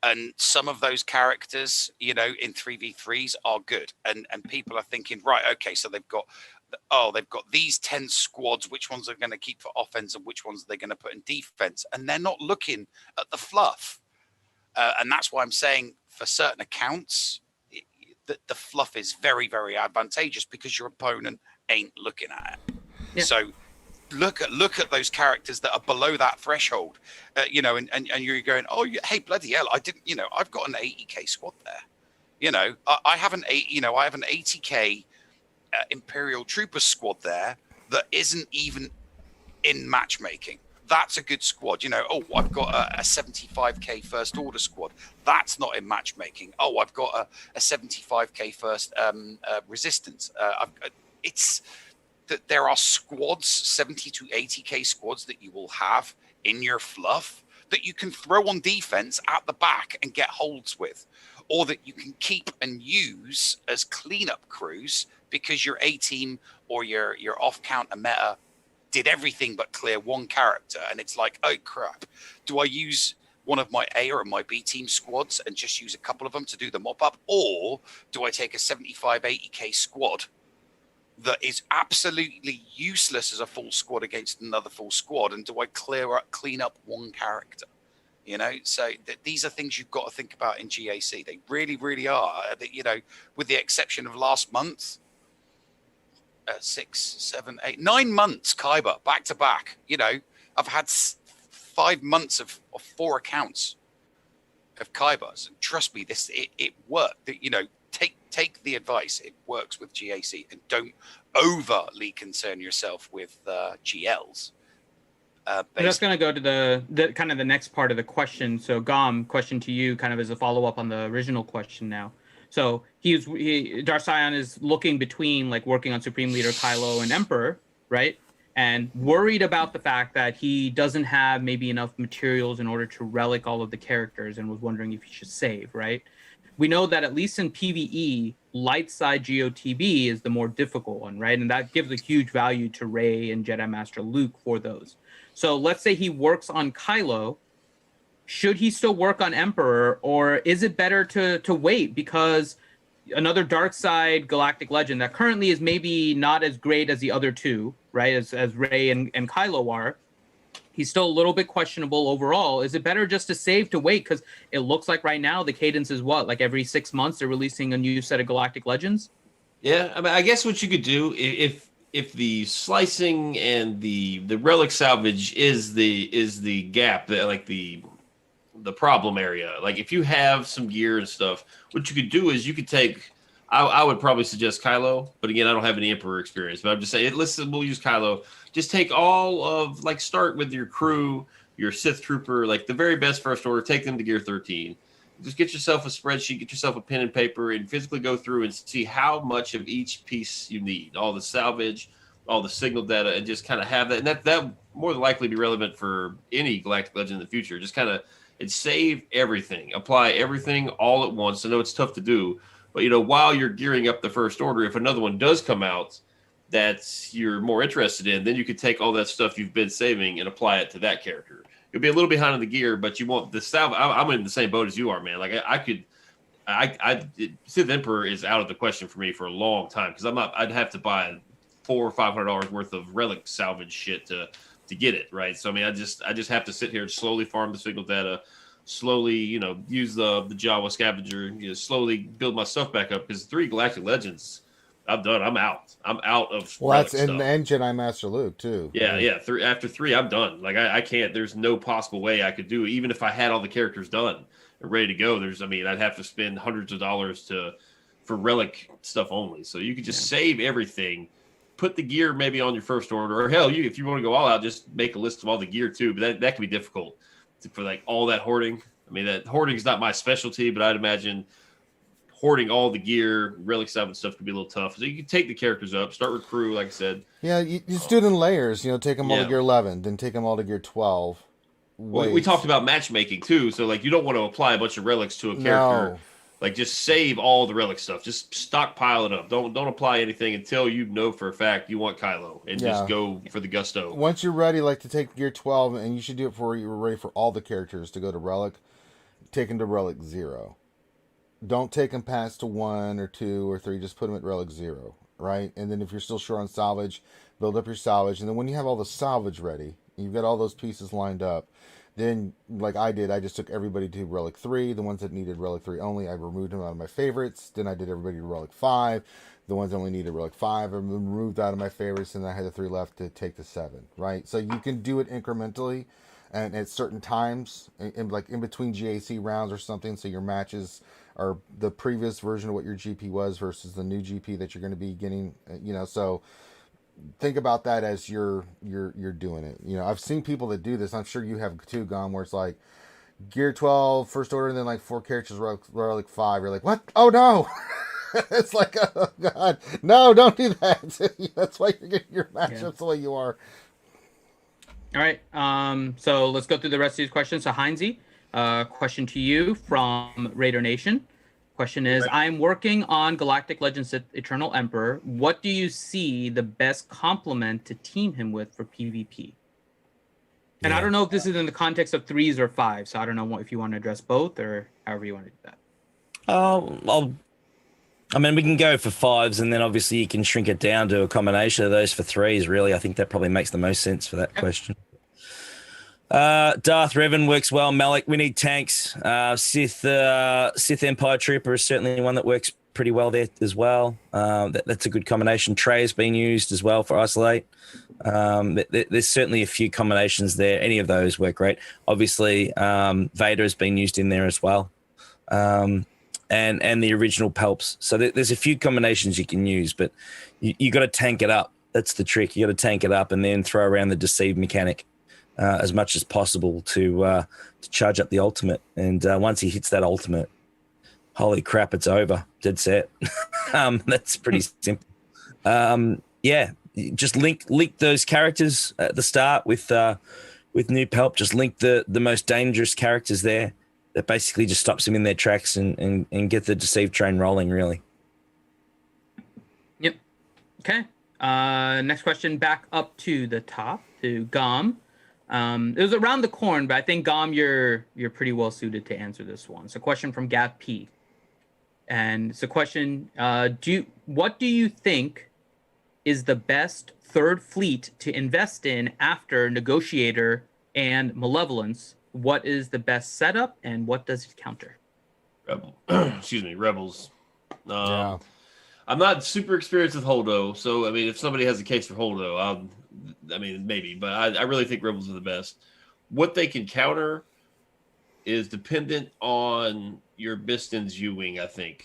And some of those characters, you know, in 3v3s are good. And people are thinking, right, okay, so they've got these 10 squads, which ones are going to keep for offense and which ones are they going to put in defense? And they're not looking at the fluff. And that's why I'm saying for certain accounts, the fluff is very, very advantageous because your opponent ain't looking at it. Yeah. So look at those characters that are below that threshold, you know, and you're going, oh, hey, bloody hell, I didn't, you know, I've got an 80k squad there, you know, I have an 80k Imperial Trooper squad there that isn't even in matchmaking. That's a good squad, you know. Oh, I've got a 75k First Order squad. That's not in matchmaking. Oh, I've got a 75k First Resistance. It's that there are squads, 70 to 80k squads that you will have in your fluff that you can throw on defense at the back and get holds with, or that you can keep and use as cleanup crews because your A team or your off counter meta did everything but clear one character, and it's like, oh crap, do I use one of my A or my B team squads and just use a couple of them to do the mop up, or do I take a 75 80k squad that is absolutely useless as a full squad against another full squad, and do I clean up one character? You know, so these are things you've got to think about in GAC. They really, really are. You know, with the exception of last month, 6, 7, 8, 9 months, Kyber, back to back. You know, I've had 5 months of 4 accounts of Kybers. And trust me, it worked. You know, take the advice. It works with GAC, and don't overly concern yourself with GLs. I'm just going to go to the kind of the next part of the question. So, Gom, question to you, kind of as a follow up on the original question now. So Darsion is looking between like working on Supreme Leader Kylo and Emperor, right? And worried about the fact that he doesn't have maybe enough materials in order to relic all of the characters, and was wondering if he should save, right? We know that at least in PvE, light side GOTB is the more difficult one, right? And that gives a huge value to Rey and Jedi Master Luke for those. So let's say he works on Kylo. Should he still work on Emperor, or is it better to wait? Because another dark side galactic legend that currently is maybe not as great as the other two, right? As Rey and Kylo are. He's still a little bit questionable overall. Is it better just to save to wait? Because it looks like right now the cadence is what? Like every 6 months they're releasing a new set of galactic legends? Yeah, I mean, I guess what you could do if the slicing and the relic salvage is the gap, like the problem area. Like if you have some gear and stuff, what you could do is you could take. I would probably suggest Kylo, but again, I don't have any Emperor experience. But I'm just saying, we'll use Kylo. Just take all of, like, start with your crew, your Sith Trooper, like the very best First Order. Take them to Gear 13. Just get yourself a spreadsheet, get yourself a pen and paper, and physically go through and see how much of each piece you need. All the salvage, all the signal data, and just kind of have that. And that more than likely be relevant for any Galactic Legend in the future. Just kind of save everything, apply everything all at once. I know it's tough to do. But, you know, while you're gearing up the First Order, if another one does come out that you're more interested in, then you could take all that stuff you've been saving and apply it to that character. It'd be a little behind on the gear, but you want the salvage. I'm in the same boat as you are, man. Like Sith Emperor is out of the question for me for a long time because I'd have to buy $400 or $500 worth of relic salvage shit to get it right. So I mean, I just have to sit here and slowly farm the signal data, slowly use the Jawa scavenger, slowly build my stuff back up because 3 Galactic Legends, I'm done. I'm out of. Well, that's and Jedi Master Luke too. Yeah. After 3, I'm done. Like I can't. There's no possible way I could do it, even if I had all the characters done and ready to go. I'd have to spend hundreds of dollars for relic stuff only. So you could just save everything, put the gear maybe on your first order, or hell, if you want to go all out, just make a list of all the gear too. But that can be difficult for like all that hoarding. I mean, that hoarding is not my specialty, but I'd imagine hoarding all the gear, relic stuff and stuff could be a little tough. So you can take the characters up, start with crew, like I said. Yeah, you just do it in layers. Take them all to gear 11, then take them all to gear 12. Well, we talked about matchmaking too, so like you don't want to apply a bunch of relics to a character. No. Like just save all the relic stuff. Just stockpile it up. Don't apply anything until you know for a fact you want Kylo, and just go for the gusto. Once you're ready, like to take gear 12, and you should do it before you're ready for all the characters to go to relic. Take them to relic 0. Don't take them past to 1 or 2 or 3. Just put them at relic 0, right? And then if you're still short on salvage, build up your salvage. And then when you have all the salvage ready, you've got all those pieces lined up, then, like I did, I just took everybody to relic 3. The ones that needed relic 3 only, I removed them out of my favorites. Then I did everybody to relic 5. The ones that only needed relic 5, I removed out of my favorites, and I had the 3 left to take the 7, right? So you can do it incrementally and at certain times, like in between GAC rounds or something, so your matches are the previous version of what your GP was versus the new GP that you're going to be getting, so think about that as you're doing it. I've seen people that do this. I'm sure you have too, Gone, where it's like gear 12 first order and then like 4 characters relic 5. You're like, what? Oh no. It's like, oh god, no, don't do that. That's why you're getting your matchups the way you are. All right, so let's go through the rest of these questions. So Heinze, question to you from Raider Nation. Question is, I'm working on Galactic Legends Eternal Emperor. What do you see the best complement to team him with for PvP? And I don't know if this is in the context of 3s or 5s, so I don't know if you want to address both or however you want to do that. We can go for 5s, and then obviously you can shrink it down to a combination of those for 3s, really. I think that probably makes the most sense for that question. Darth Revan works well. Malik, we need tanks. Sith Empire Trooper is certainly one that works pretty well there as well. That's a good combination. Trey's been used as well for Isolate. There's certainly a few combinations there. Any of those work great. Obviously, Vader has been used in there as well. And the original Pelps. So there's a few combinations you can use, but you got to tank it up. That's the trick. You got to tank it up and then throw around the deceive mechanic as much as possible to charge up the ultimate. And once he hits that ultimate, holy crap, it's over. Dead set. That's pretty simple. Just link those characters at the start with new Pelp. Just link the most dangerous characters there. That basically just stops them in their tracks and get the deceive train rolling, really. Yep. Okay. Next question, back up to the top to Gom. It was around the corn, but I think Gom, you're pretty well suited to answer this one. So, question from Gap P, and it's a question: what do you think is the best third fleet to invest in after Negotiator and Malevolence? What is the best setup, and what does it counter? Rebels. I'm not super experienced with Holdo, so I mean, if somebody has a case for Holdo, maybe, but I really think Rebels are the best. What they can counter is dependent on your Biston's U-Wing, I think.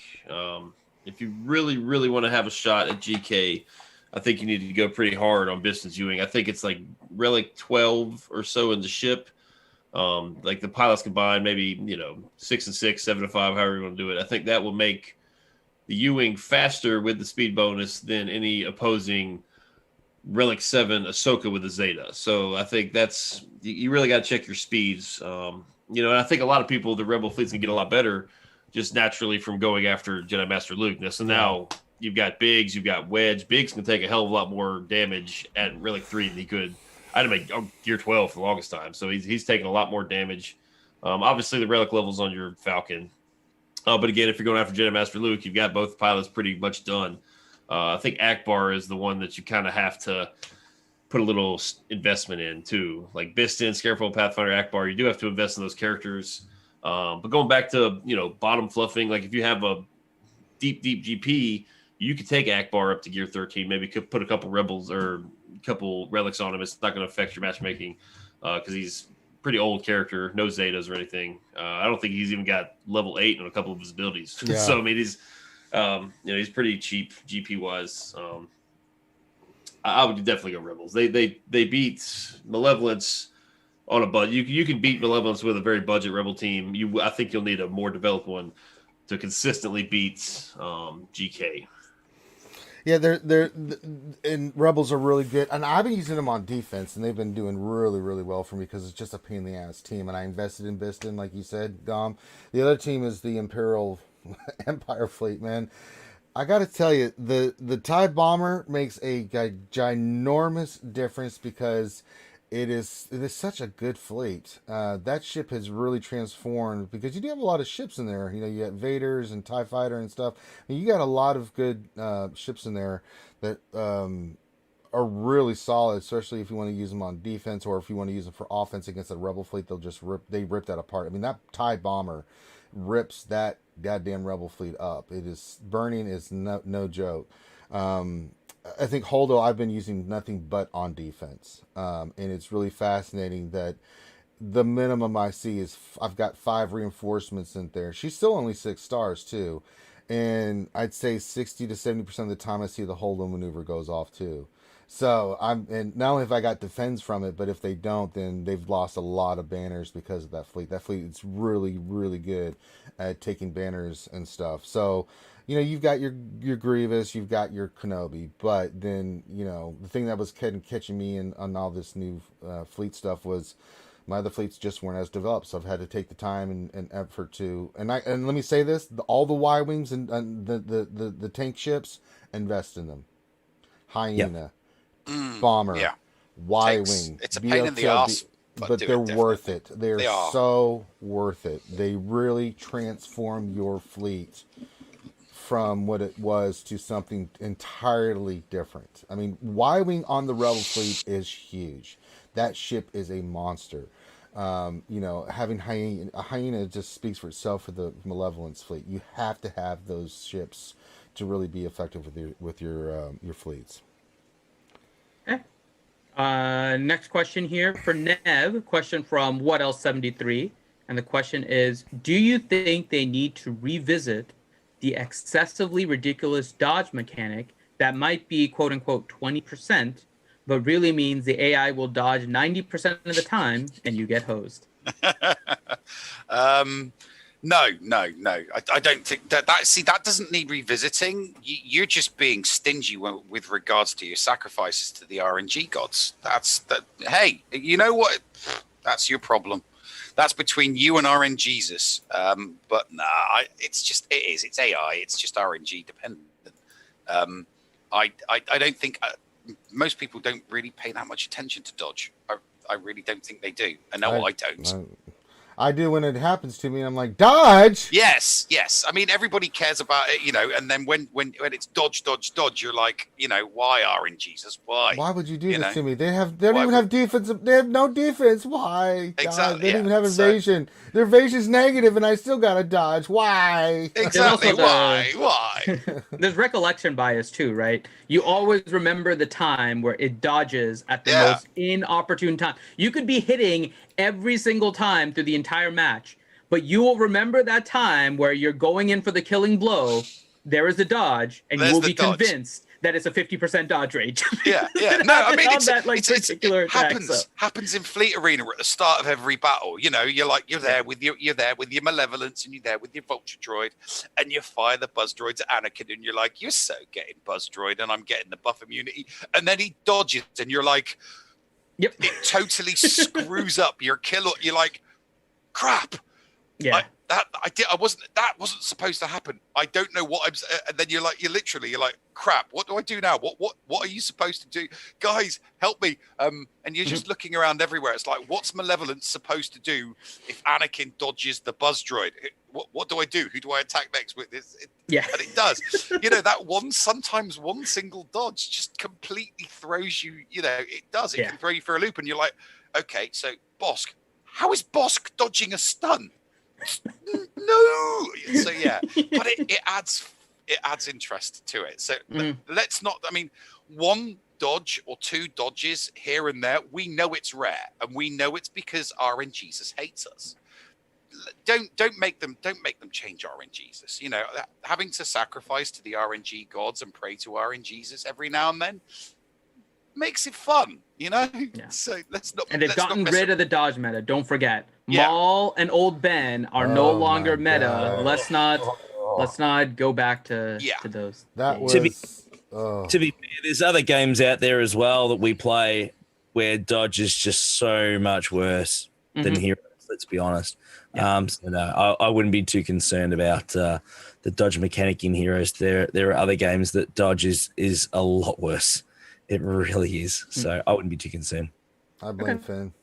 If you really, really want to have a shot at GK, I think you need to go pretty hard on Biston's U-Wing. I think it's like Relic 12 or so in the ship. Like the pilots combined, maybe 6 and 6, 7 and 5, however you want to do it. I think that will make the U-Wing faster with the speed bonus than any opposing Relic 7 Ahsoka with the Zeta. So I think that's you really got to check your speeds. And I think a lot of people, the Rebel fleets can get a lot better just naturally from going after Jedi Master Luke. So now you've got Biggs, you've got Wedge. Biggs can take a hell of a lot more damage at Relic 3 than he could I had him at gear 12 for the longest time, so he's taking a lot more damage. Obviously, the relic levels on your Falcon. But again, if you're going after Jedi Master Luke, you've got both pilots pretty much done. I think Akbar is the one that you kind of have to put a little investment in too. Like Bistan, Scareful, Pathfinder, Akbar, you do have to invest in those characters. But going back to, bottom fluffing, like if you have a deep GP, you could take Akbar up to gear 13, maybe could put a couple rebels or a couple relics on him. It's not going to affect your matchmaking because he's pretty old character, no Zetas or anything. I don't think he's even got level 8 on a couple of his abilities. Yeah. So I mean, he's pretty cheap GP wise. I would definitely go Rebels. They beat Malevolence on a budget. You can beat Malevolence with a very budget Rebel team. I think you'll need a more developed one to consistently beat GK. Yeah, they're and Rebels are really good, and I've been using them on defense, and they've been doing really, really well for me because it's just a pain in the ass team. And I invested in Bistan, like you said, Dom. The other team is the Imperial Empire fleet, man. I got to tell you, the TIE Bomber makes a ginormous difference because it is such a good fleet. That ship has really transformed because you do have a lot of ships in there. You got Vaders and TIE Fighter and stuff. I mean, you got a lot of good ships in there that are really solid, especially if you want to use them on defense or if you want to use them for offense against a Rebel fleet. They rip that apart. I mean, that TIE Bomber rips that goddamn Rebel fleet up. Burning is no joke. I think Holdo I've been using nothing but on defense, and it's really fascinating that the minimum I see is I've got 5 reinforcements in there. She's still only 6 stars too, and I'd say 60 to 70% of the time I see the Holdo maneuver goes off too. So and not only have I got defense from it, but if they don't, then they've lost a lot of banners because of that fleet. That fleet is really, really good at taking banners and stuff. So, you've got your Grievous, you've got your Kenobi, but then, the thing that was catching me on all this new fleet stuff was my other fleets just weren't as developed. So I've had to take the time and effort to, and let me say this, all the Y-Wings and the tank ships, invest in them. Hyena. Yep. Bomber, Y-Wing. It's a pain in the ass, but they're worth it. They're so worth it. They really transform your fleet from what it was to something entirely different. I mean, Y-Wing on the Rebel fleet is huge. That ship is a monster. Having Hyena just speaks for itself for the Malevolence fleet. You have to have those ships to really be effective with your fleets. Okay. Next question here for Nev. Question from What Else 73, and the question is: do you think they need to revisit the excessively ridiculous dodge mechanic that might be quote unquote 20%, but really means the AI will dodge 90% of the time and you get hosed? No. I don't think that doesn't need revisiting. You're just being stingy with regards to your sacrifices to the RNG gods. Hey, you know what? That's your problem. That's between you and RNGesus. But it's AI. It's just RNG dependent. I don't think most people don't really pay that much attention to dodge. I really don't think they do. I don't. I do when it happens to me, and I'm like, dodge! Yes. I mean, everybody cares about it, and then when it's dodge, you're like, why RNGesus? Why? Why would you do this to me? They don't even have defense. They have no defense. Why? Exactly. God, they don't even have evasion. Their evasion's negative, and I still gotta dodge. Why? Exactly. Why? There's recollection bias too, right? You always remember the time where it dodges at the most inopportune time. You could be hitting every single time through the entire match, but you will remember that time where you're going in for the killing blow, there is a dodge, and you will be convinced that it's a 50% dodge rate. Yeah. No, I mean, it happens in Fleet Arena at the start of every battle. You're there with your Malevolence, and you're there with your Vulture Droid, and you fire the Buzz Droids at Anakin, and you're like, you're so getting Buzz Droid, and I'm getting the buff immunity, and then he dodges, and you're like, It totally screws up your kill. You're like, crap. Yeah. That wasn't supposed to happen. I don't know what I'm. And then you're like, crap. What do I do now? What are you supposed to do, guys? Help me. And you're just looking around everywhere. It's like, what's Malevolence supposed to do if Anakin dodges the buzz droid? What do I do? Who do I attack next with? Yeah, and it does. That sometimes one single dodge just completely throws you. It does. It can throw you for a loop, and you're like, okay, so Bosk. How is Bosk dodging a stun? No. So yeah, but it adds interest to it. So let's not. I mean, one dodge or two dodges here and there, we know it's rare, and we know it's because RNGesus hates us. Don't make them change RNGesus. Having to sacrifice to the RNG gods and pray to RNGesus every now and then makes it fun, Yeah. So let's not. And they've gotten rid of the dodge meta. Don't forget, Maul and Old Ben are no longer meta. God. Let's not go back to those. That was to be fair, there's other games out there as well that we play where dodge is just so much worse than heroes. Let's be honest. Yeah. So no, I wouldn't be too concerned about the dodge mechanic in heroes. There are other games that dodge is a lot worse. It really is. So I wouldn't be too concerned. I blame Finn.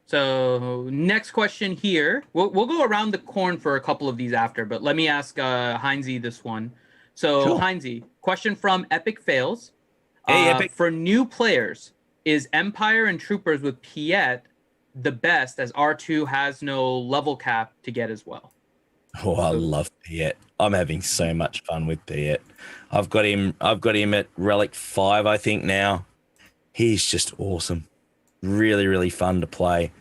So next question here. We'll go around the corn for a couple of these after, but let me ask Heinzie this one. So sure. Heinzie, question from Epic Fails. Hey, Epic. For new players, is Empire and Troopers with Piet the best, as R2 has no level cap to get as well? Oh, I love Piet. I'm having so much fun with Piet. I've got him at Relic 5, I think now. He's just awesome. Really, really fun to play.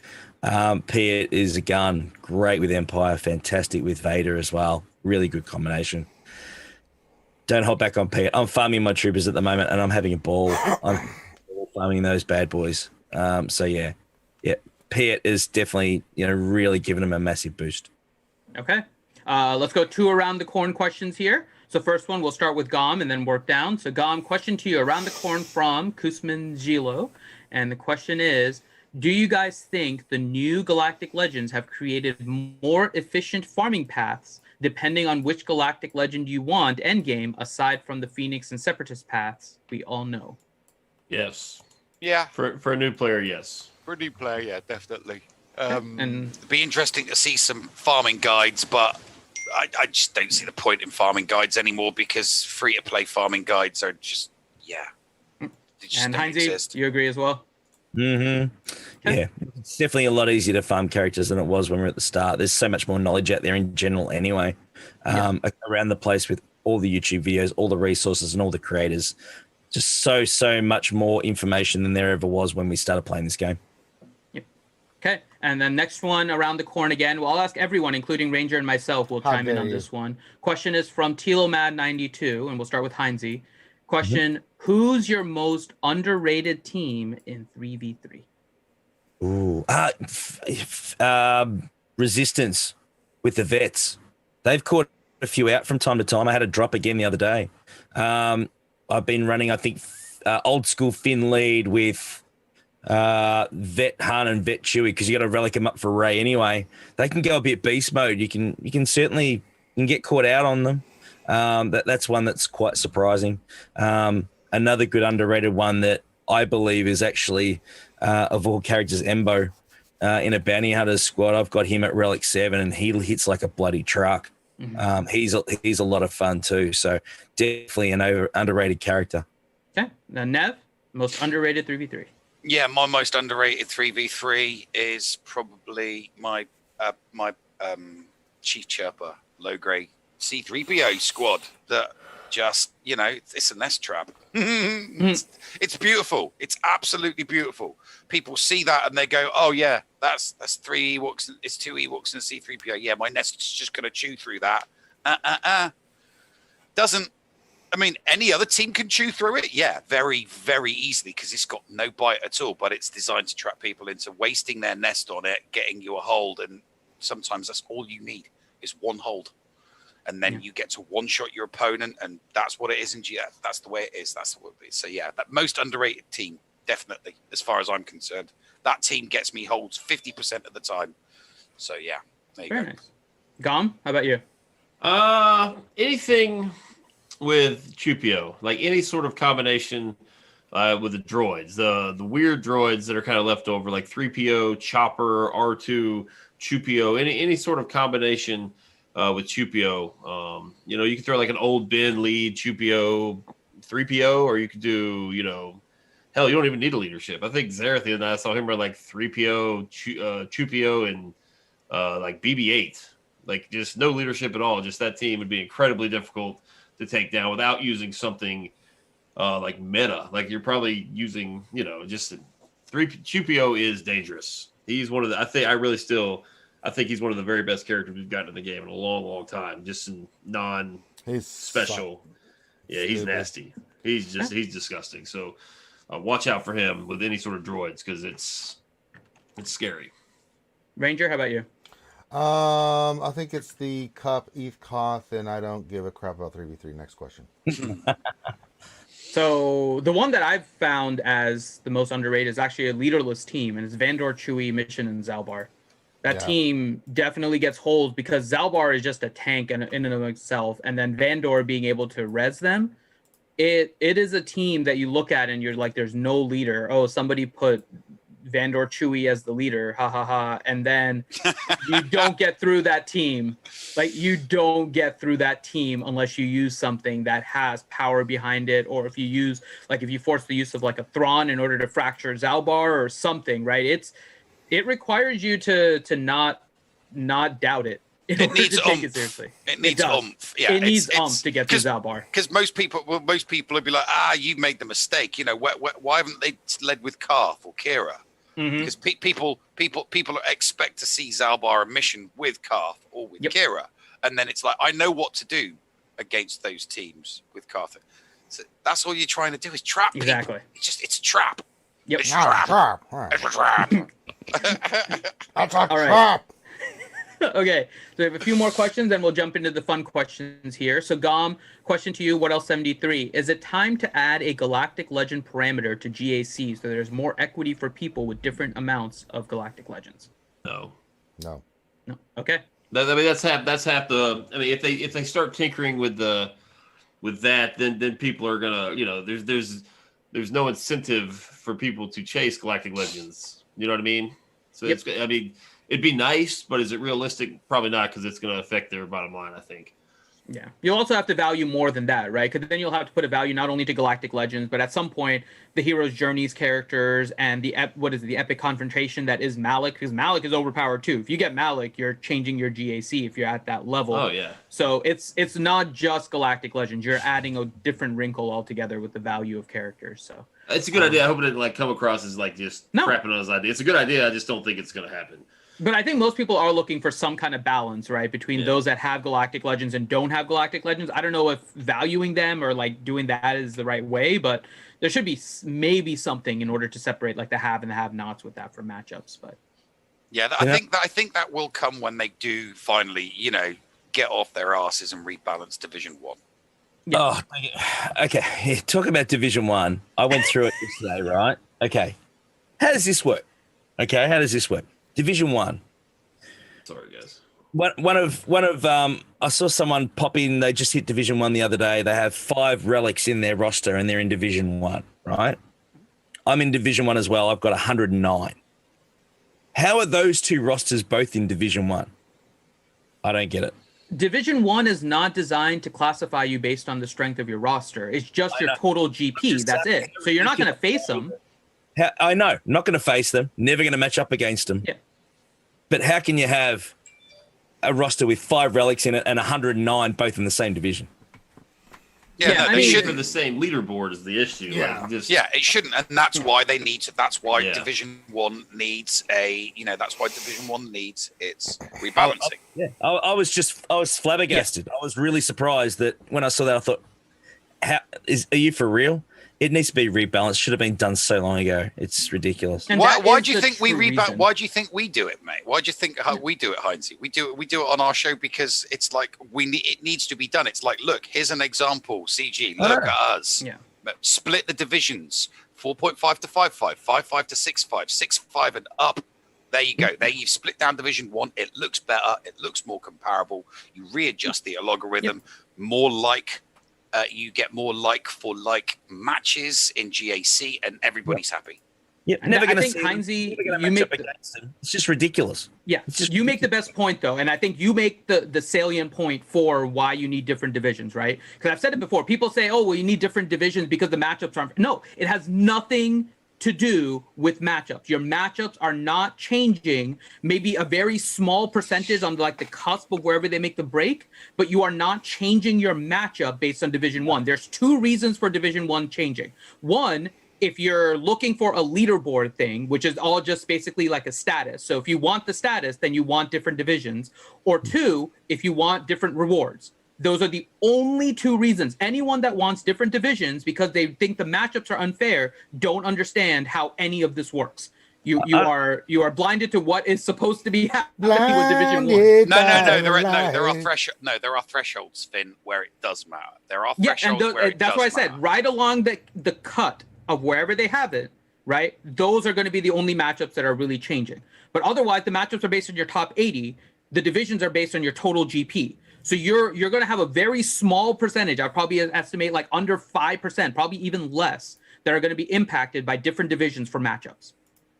Piet is a gun. Great with Empire. Fantastic with Vader as well. Really good combination. Don't hold back on Piet. I'm farming my troopers at the moment, and I'm having a ball. I'm farming those bad boys. So yeah. Piet is definitely, really giving him a massive boost. Okay. Let's go 2 around the corn questions here. So first one, we'll start with Gom and then work down. So Gom, question to you around the corn from Kusman Gilo. And the question is, do you guys think the new Galactic Legends have created more efficient farming paths depending on which Galactic Legend you want endgame, aside from the Phoenix and Separatist paths we all know? Yes. Yeah. For a new player, yes. For a new player, yeah, definitely. And it'd be interesting to see some farming guides, but I just don't see the point in farming guides anymore because free-to-play farming guides are just, and Heinzie, you agree as well? Mm-hmm. Yeah, it's definitely a lot easier to farm characters than it was when we were at the start. There's so much more knowledge out there in general anyway, around the place with all the YouTube videos, all the resources and all the creators. Just so much more information than there ever was when we started playing this game. Yep. Okay, and then next one around the corn again. Well, I'll ask everyone, including Ranger and myself, will chime in on this one. Question is from TiloMad92, and we'll start with Heinzie. Question, who's your most underrated team in 3v3? Ooh, Resistance with the vets. They've caught a few out from time to time. I had a drop again the other day. I've been running, I think, old school Finn lead with Vet Han and Vet Chewie because you got to relic them up for Ray anyway. They can go a bit beast mode. You can certainly get caught out on them. That's one that's quite surprising. Another good underrated one that I believe is actually of all characters, Embo in a bounty hunter's squad. I've got him at Relic 7 and he hits like a bloody truck. He's a lot of fun too. So definitely an underrated character. Okay. Now Nev, most underrated 3v3. Yeah, my most underrated 3v3 is probably my Chief Chirper, low grade C3PO squad that just, it's a nest trap. It's beautiful. It's absolutely beautiful. People see that and they go, oh yeah, that's 3 Ewoks. It's 2 Ewoks and a C3PO. Yeah, my nest's just going to chew through that. Any other team can chew through it. Yeah, very, very easily because it's got no bite at all, but it's designed to trap people into wasting their nest on it, getting you a hold. And sometimes that's all you need is one hold. And then you get to one-shot your opponent, and that's what it is. And yeah, that's the way it is. That's what it is. So yeah, that most underrated team, definitely, as far as I'm concerned. That team gets me holds 50% of the time. So yeah, there you go. Nice. Gom, how about you? Anything with Chupio, like any sort of combination with the droids, the weird droids that are kind of left over, like 3PO, Chopper, R2, Chupio, any sort of combination with Chupio. You can throw like an old Ben lead Chupio, 3PO, or you could do, hell, you don't even need a leadership. I think Zareth and I saw him run like 3PO, Chupio, and like BB-8. Like just no leadership at all. Just that team would be incredibly difficult to take down without using something like meta. Like you're probably using, just Chupio is dangerous. He's one of the. I think he's one of the very best characters we've gotten in the game in a long, long time. Just in non-special. Yeah, he's nasty. He's disgusting. So watch out for him with any sort of droids because it's scary. Ranger, how about you? I think it's the Cup Eve Koth, and I don't give a crap about 3v3. Next question. So the one that I've found as the most underrated is actually a leaderless team, and it's Vandor, Chewie, Mission, and Zalbar. That team definitely gets holes because Zalbar is just a tank in and of itself, and then Vandor being able to res them. It is a team that you look at and you're like, there's no leader. Oh, somebody put Vandor Chewie as the leader, ha ha ha, and then you don't get through that team. Like you don't get through that team unless you use something that has power behind it, or if you force the use of like a Thrawn in order to fracture Zalbar or something, right? It requires you to not doubt it. It needs to take it seriously. It needs oomph. Yeah, it needs oomph to get to Zalbar. Because most people would be like, you made the mistake. Why haven't they led with Karth or Kira? Because people expect to see Zalbar a mission with Karth or with Kira, and then it's like, I know what to do against those teams with Karth. So that's all you're trying to do is trap people. Exactly. It's a trap. Yep. It's a trap. It's a trap. That's a trap. Okay, so we have a few more questions, then we'll jump into the fun questions here. So, Gom, question to you, what else 73? Is it time to add a Galactic Legend parameter to GAC so there's more equity for people with different amounts of Galactic Legends? No. Okay. That's half the. I mean, if they start tinkering with that, then people are gonna, there's no incentive for people to chase Galactic Legends. You know what I mean? So it'd be nice, but is it realistic? Probably not, because it's going to affect their bottom line, I think. Yeah. You'll also have to value more than that, right? Because then you'll have to put a value not only to Galactic Legends, but at some point, the Hero's Journeys characters and the epic confrontation that is Malak, because Malak is overpowered too. If you get Malak, you're changing your GAC if you're at that level. Oh, yeah. So it's not just Galactic Legends. You're adding a different wrinkle altogether with the value of characters. So it's a good idea. I hope it didn't come across as just crapping on his idea. It's a good idea. I just don't think it's going to happen. But I think most people are looking for some kind of balance, right, between those that have Galactic Legends and don't have Galactic Legends. I don't know if valuing them or doing that is the right way, but there should be maybe something in order to separate the have and the have-nots with that for matchups. But I think that will come when they do finally, get off their asses and rebalance Division 1. Yeah. Oh, okay. Talk about Division 1. I went through it yesterday, right? Okay. How does this work? Division 1. Sorry, guys. One of I saw someone pop in. They just hit Division 1 the other day. They have 5 relics in their roster, and they're in Division 1. Right? I'm in Division 1 as well. I've got 109. How are those two rosters both in Division 1? I don't get it. Division 1 is not designed to classify you based on the strength of your roster. It's just your total GP. That's it. So you're not going to face them. I know. Not going to face them. Never going to match up against them. Yeah. But how can you have a roster with 5 relics in it and 109 both in the same division? They shouldn't. The same leaderboard is the issue. Yeah, it shouldn't, and that's why they need to. That's why Division 1 needs That's why Division 1 needs its rebalancing. I was flabbergasted. I was really surprised that when I saw that, I thought, are you for real? It needs to be rebalanced. Should have been done so long ago. It's ridiculous. Why do you think we rebalance? Why do you think we do it, mate? Why do you think we do it, Heinz? We do it on our show because it's like it needs to be done. It's like, look, here's an example. CG, look at us. Yeah. Split the divisions: 4.5 to 5.5, 5.5 to 6.5, 6.5 and up. There you go. There you've split down Division 1. It looks better. It looks more comparable. You readjust the algorithm. More like, you get more like for like matches in GAC, and everybody's happy. Yeah, never going to see Heinze, you make against them. It's just ridiculous. Yeah, you make the best point though, and I think you make the salient point for why you need different divisions, right? Because I've said it before. People say, "Oh, well, you need different divisions because the matchups aren't." No, it has nothing to do with matchups. Your matchups are not changing. Maybe a very small percentage on like the cusp of wherever they make the break, but you are not changing your matchup based on Division 1. There's two reasons for Division 1 changing. One, if you're looking for a leaderboard thing, which is all just basically like a status. So if you want the status, then you want different divisions. Or two, if you want different rewards. Those are the only two reasons. Anyone that wants different divisions because they think the matchups are unfair don't understand how any of this works. You are blinded to what is supposed to be happening with Division 1. No, there are thresholds, Finn, where it does matter. There are thresholds where it that's does why I said matter. right along the cut of wherever they have it, right? Those are going to be the only matchups that are really changing. But otherwise, the matchups are based on your top 80. The divisions are based on your total GP. So you're going to have a very small percentage. I'd probably estimate like under 5%, probably even less, that are going to be impacted by different divisions for matchups.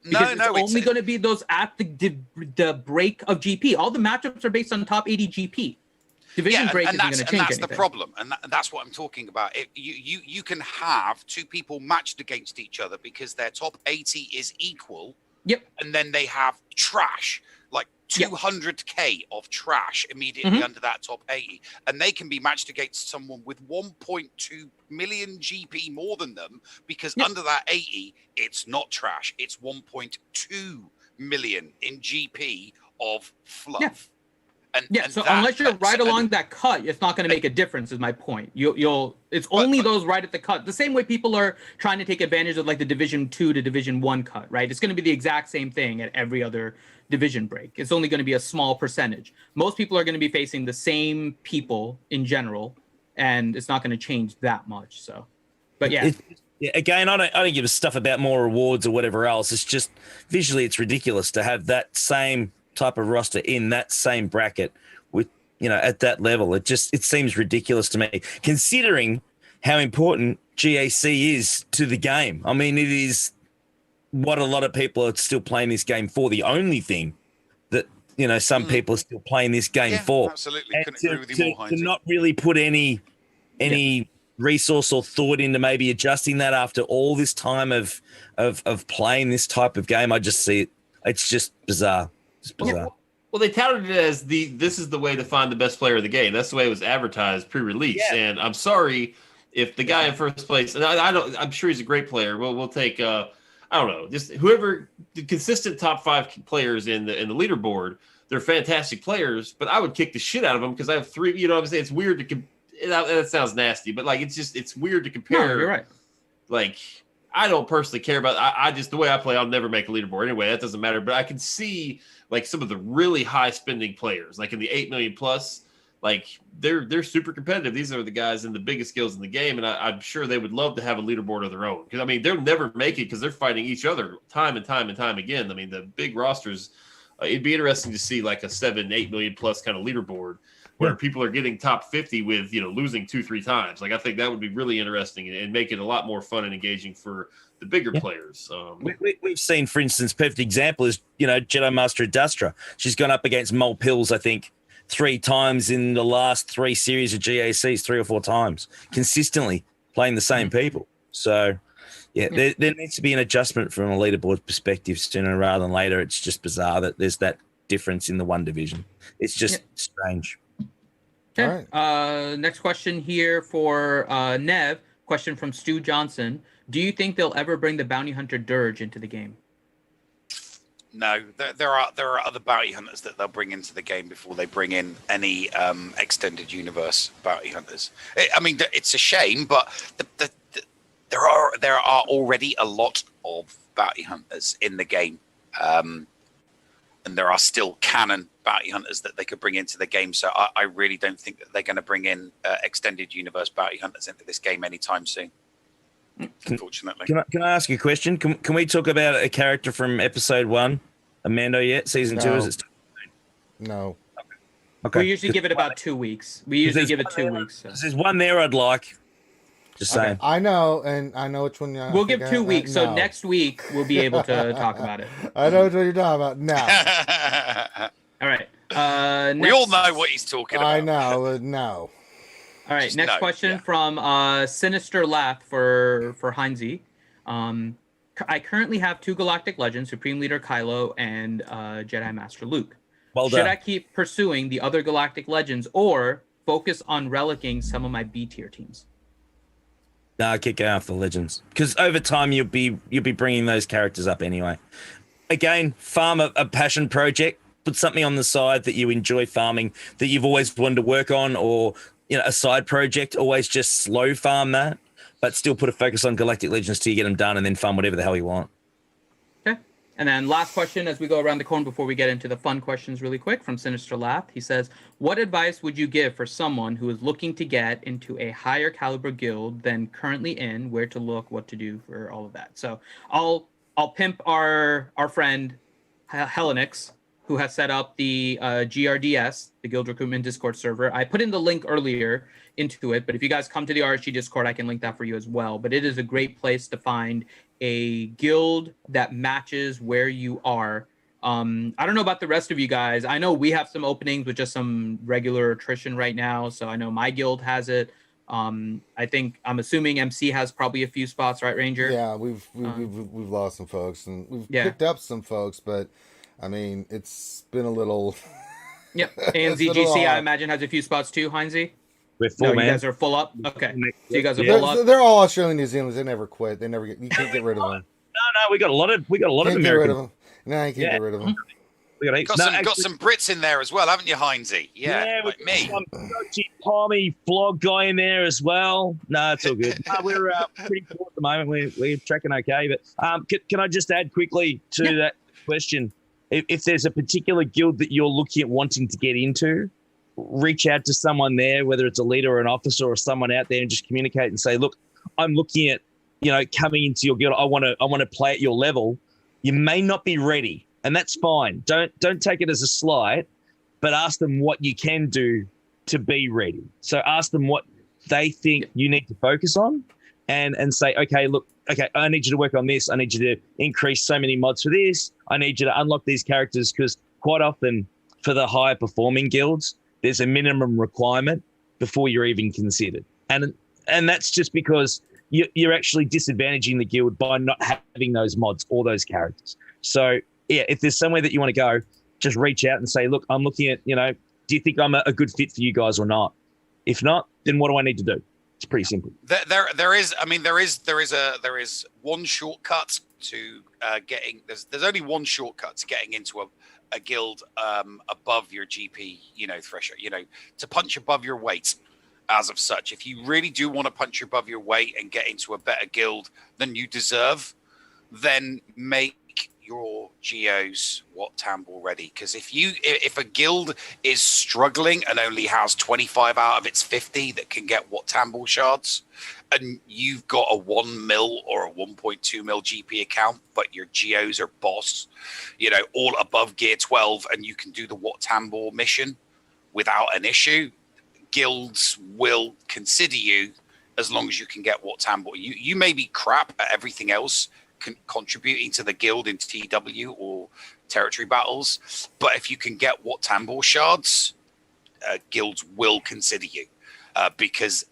Because it's only going to be those at the break of GP. All the matchups are based on top 80 GP. Division break isn't going to change anything. The problem, and that's what I'm talking about. You can have two people matched against each other because their top 80 is equal. Yep. And then they have trash, like 200k of trash immediately under that top 80, and they can be matched against someone with 1.2 million GP more than them because under that 80 it's not trash, it's 1.2 million in GP of fluff. So unless you're right along that cut, it's not going to make a difference. Is my point. It's only those right at the cut. The same way people are trying to take advantage of like the Division 2 to Division 1 cut, right? It's going to be the exact same thing at every other division break. It's only going to be a small percentage. Most people are going to be facing the same people in general, and it's not going to change that much. So, but again, I don't give a stuff about more rewards or whatever else. It's just visually, it's ridiculous to have that same type of roster in that same bracket with, at that level. It seems ridiculous to me, considering how important GAC is to the game. I mean, it is what a lot of people are still playing this game for, the only thing that, some people are still playing this game for. Absolutely. And couldn't agree with you more, to not really put any resource or thought into maybe adjusting that after all this time of playing this type of game. I just see it. It's just bizarre. It's bizarre. Well, they touted it as this is the way to find the best player of the game. That's the way it was advertised pre-release. Yeah. And I'm sorry if the guy in first place, and I'm sure he's a great player. We'll take I don't know, just whoever the consistent top 5 players in the leaderboard. They're fantastic players, but I would kick the shit out of them because I have 3. You know what I'm saying? It's weird to that sounds nasty, but like it's weird to compare. No, you're right. Like, I don't personally care about. I just, the way I play, I'll never make a leaderboard anyway. That doesn't matter. But I can see like some of the really high spending players, like in the 8 million plus, like they're super competitive. These are the guys in the biggest skills in the game, and I'm sure they would love to have a leaderboard of their own. Because I mean, they'll never make it because they're fighting each other time and time and time again. I mean, the big rosters. It'd be interesting to see like a 7-8 million plus kind of leaderboard where people are getting top 50 with, losing 2-3 times. Like, I think that would be really interesting and make it a lot more fun and engaging for the bigger players. We've seen, for instance, perfect example is, Jedi Master Adustra. She's gone up against Mole Pills, I think, 3 times in the last 3 series of GACs, 3 or 4 times, consistently playing the same people. So, there needs to be an adjustment from a leaderboard perspective sooner rather than later. It's just bizarre that there's that difference in the one division. It's just strange. Okay. Right. Next question here for Nev. Question from Stu Johnson. Do you think they'll ever bring the bounty hunter dirge into the game? No, there are other bounty hunters that they'll bring into the game before they bring in any extended universe bounty hunters. I mean, it's a shame, but there are already a lot of bounty hunters in the game, and there are still canon bounty hunters that they could bring into the game. So I really don't think that they're going to bring in extended universe bounty hunters into this game anytime soon. Unfortunately. Can I ask you a question? Can we talk about a character from episode 1 a Mando yet? Season 2 is it still? No. Okay. We usually give it about 2 weeks. We usually give it 2 weeks. So. There's one there I'd like. Just saying. I know, and I know which one. We'll give 2 weeks, so next week we'll be able to talk about it. I know what you're talking about now. All right. We all know what he's talking about. I know. No. All right. Next question from Sinister Lath for Heinze. I currently have 2 Galactic Legends, Supreme Leader Kylo and Jedi Master Luke. Well done. Should I keep pursuing the other Galactic Legends or focus on relicking some of my B tier teams? Nah, keep going off the Legends, because over time you'll be bringing those characters up anyway. Again, farm a passion project. Put something on the side that you enjoy farming, that you've always wanted to work on, or a side project. Always just slow farm that, but still put a focus on Galactic Legends till you get them done, and then farm whatever the hell you want. Okay. And then last question as we go around the corner before we get into the fun questions really quick from Sinister Lath. He says, what advice would you give for someone who is looking to get into a higher caliber guild than currently in, where to look, what to do for all of that? So I'll pimp our friend Helenix, who has set up the GRDS, the Guild Recruitment Discord server. I put in the link earlier into it, but if you guys come to the RSG Discord, I can link that for you as well. But it is a great place to find a guild that matches where you are. I don't know about the rest of you guys. I know we have some openings with just some regular attrition right now. So I know my guild has it. I'm assuming MC has probably a few spots, right, Ranger? Yeah, we've lost some folks, and we've picked up some folks, but I mean, it's been a little. Yep. ANZGC, I imagine, has a few spots too, Heinze? We're full, man. You guys are full up? Okay. So you guys are full up? They're all Australian New Zealanders. They never quit. You can't get rid of them. No, we got a lot of Americans. Get rid of them. No, you can't get rid of them. We got some Brits in there as well, haven't you, Heinze? Yeah, like me. Some Tommy flog guy in there as well. No, it's all good. We're pretty cool at the moment. We're tracking okay. But can I just add quickly to that question? If there's a particular guild that you're looking at wanting to get into, reach out to someone there, whether it's a leader or an officer or someone out there, and just communicate and say, look, I'm looking at, coming into your guild. I want to play at your level. You may not be ready, and that's fine. Don't take it as a slight, but ask them what you can do to be ready. So ask them what they think you need to focus on, and say, okay, I need you to work on this. I need you to increase so many mods for this. I need you to unlock these characters, because quite often for the higher performing guilds, there's a minimum requirement before you're even considered. And that's just because you're actually disadvantaging the guild by not having those mods or those characters. So, yeah, if there's somewhere that you want to go, just reach out and say, look, I'm looking at, do you think I'm a good fit for you guys or not? If not, then what do I need to do? It's pretty simple. There is one shortcut to getting. There's only one shortcut to getting into a guild above your GP, threshold. To punch above your weight, as of such. If you really do want to punch above your weight and get into a better guild than you deserve, then make your geos what Tambor ready. Because if a guild is struggling and only has 25 out of its 50 that can get what Tambor shards, and you've got a 1 mil or a 1.2 mil GP account, but your geos are boss, all above gear 12, and you can do the what Tambor mission without an issue, guilds will consider you as long as you can get what Tambor. You may be crap at everything else, contributing to the guild in TW or territory battles, but if you can get what Tambor shards, guilds will consider you, because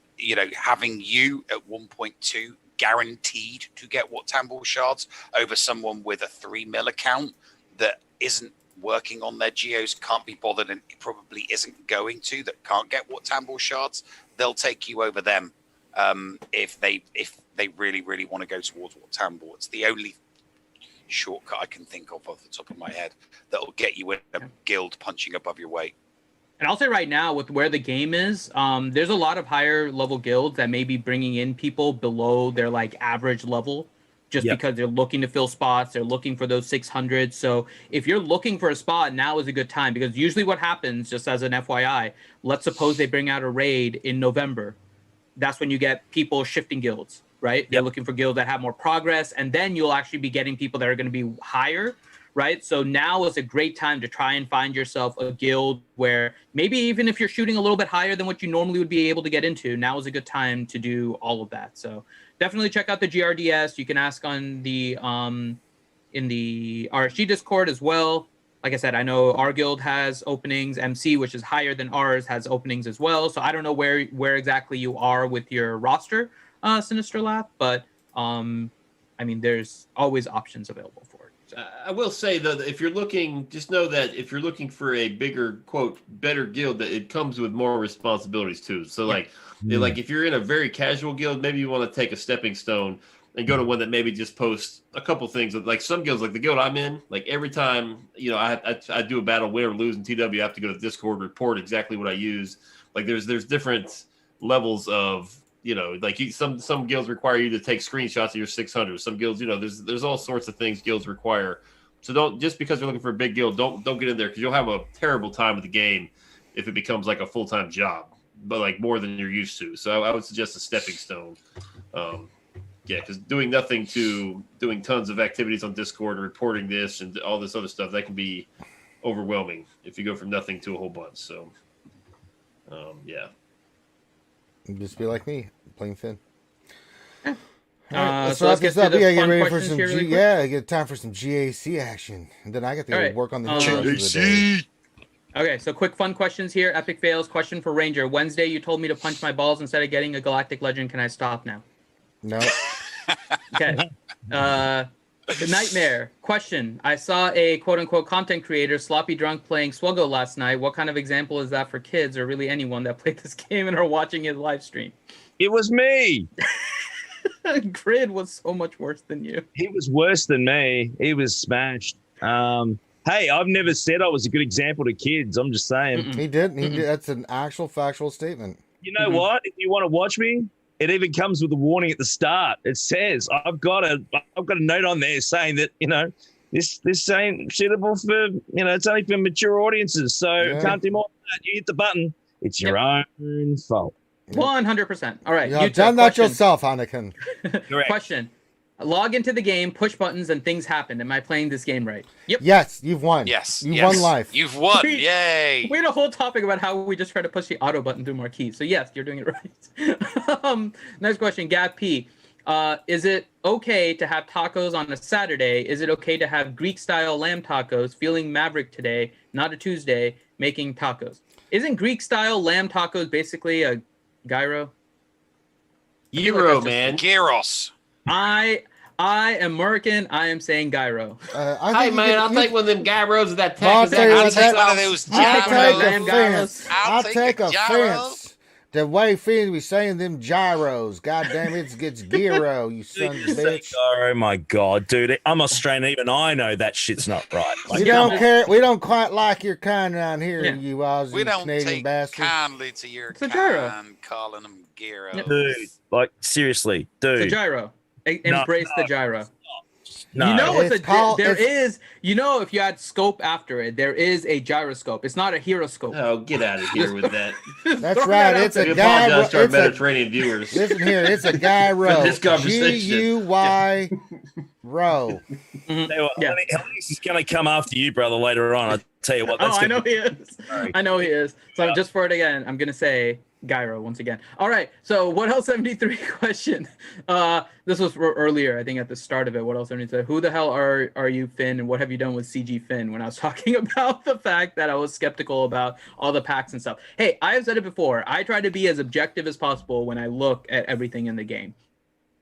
having you at 1.2 guaranteed to get what Tambor shards over someone with a 3 mil account that isn't working on their geos, can't be bothered, and probably isn't going to, that can't get what Tambor shards, they'll take you over them. If they really, really want to go towards what Tambor. It's the only shortcut I can think of off the top of my head that will get you in a guild punching above your weight. And I'll say right now, with where the game is, there's a lot of higher level guilds that may be bringing in people below their average level, just because they're looking to fill spots. They're looking for those 600. So if you're looking for a spot, now is a good time, because usually what happens, just as an FYI, let's suppose they bring out a raid in November. That's when you get people shifting guilds, right? They're looking for guilds that have more progress, and then you'll actually be getting people that are going to be higher right? So now is a great time to try and find yourself a guild where maybe even if you're shooting a little bit higher than what you normally would be able to get into, now is a good time to do all of that. So definitely check out the GRDS. You can ask on the in the RSG Discord as well. Like I said, I know our guild has openings. MC, which is higher than ours, has openings as well. So I don't know where exactly you are with your roster, Sinister Lap, but I mean, there's always options available for it. So. I will say though, that if you're looking, just know that if you're looking for a bigger, quote, better guild, that it comes with more responsibilities too. So like if you're in a very casual guild, maybe you want to take a stepping stone and go to one that maybe just posts a couple things. Like some guilds, like the guild I'm in, like every time, you know, I do a battle, win or lose in TW, I have to go to Discord, report exactly what I use. Like there's different levels of, you know, like some guilds require you to take screenshots of your 600. Some guilds, you know, there's all sorts of things guilds require. So don't, just because you're looking for a big guild, don't get in there, because you'll have a terrible time with the game if it becomes like a full-time job, but like more than you're used to. So I would suggest a stepping stone. Yeah, because doing nothing to doing tons of activities on Discord and reporting this and all this other stuff, that can be overwhelming if you go from nothing to a whole bunch. So, yeah. Just be like me, playing Finn. Yeah. Let's So wrap let's this get up. to the Yeah, get fun ready for questions some here really quick. yeah, get time for some GAC action, and then I get to All right. work on the hill the rest of the day. Okay, so quick fun questions here. Epic fails. Question for Ranger. Wednesday, you told me to punch my balls instead of getting a Galactic Legend. Can I stop now? No. Okay. The Nightmare. Question. I saw a quote-unquote content creator sloppy drunk playing SWGOH last night. What kind of example is that for kids or really anyone that played this game and are watching his live stream? It was me. Grid was so much worse than you. He was worse than me. He was smashed. Hey, I've never said I was a good example to kids. I'm just saying. He did. That's an actual factual statement. You know what? If you want to watch me, it even comes with a warning at the start. It says I've got a note on there saying that, you know, this ain't suitable for, you know, it's only for mature audiences. So can't do more than that. You hit the button. It's your own fault. 100%. All right. You've done that yourself, Anakin. Question. Log into the game, push buttons, and things happen. Am I playing this game right? Yep. Yes, you've won. Yes. You've won life. You've won. Yay. We had a whole topic about how we just try to push the auto button through marquee. So yes, you're doing it right. Next question, Gab P. Is it okay to have tacos on a Saturday? Is it okay to have Greek-style lamb tacos? Feeling Maverick today, not a Tuesday, making tacos. Isn't Greek-style lamb tacos basically a gyro? Gyro, man. Gyros. I am American. I am saying gyro. Hey, man, I'll take one of them gyros with that I'll taco. tell you what, Take one of those I'll take gyros. offense. I'll take a gyro. offense. The way Finn be saying them gyros. God damn it, it's gyro, you son of a bitch. Oh my god, dude! I'm Australian. Even I know that shit's not right. We don't care. We don't quite like your kind around here, Yeah. you Aussie We don't Canadian take bastard. kindly to your It's a gyro. kind calling them gyros. Dude, like seriously, The dude. gyro. Embrace the gyro. No, You know, It's called- you know, if you add scope after it, there is a gyroscope. It's not a gyroscope. Oh, get out of here with that. That's Throw right. that It's out a We gyro. apologize to our It's a, Mediterranean viewers. listen here. It's a gyro. For this conversation. G-U-Y row. Yeah. He's gonna come after you, brother, later on. I'll tell you what. Oh, That's I know gonna he is. I know he is. So just for it again, I'm gonna say gyro once again. All right. So what else 73 question? This was earlier, I think at the start of it. What else 73? Who the hell are you, Finn? And what have you done with CG Finn? When I was talking about the fact that I was skeptical about all the packs and stuff. Hey, I have said it before. I try to be as objective as possible when I look at everything in the game.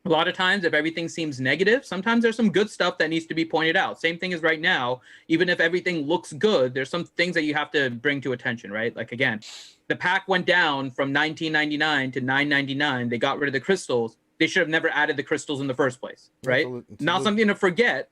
A lot of times, if everything seems negative, sometimes there's some good stuff that needs to be pointed out. Same thing as right now. Even if everything looks good, there's some things that you have to bring to attention, right? Like, again, the pack went down from $19.99 to $9.99. They got rid of the crystals. They should have never added the crystals in the first place, right? Not something to forget.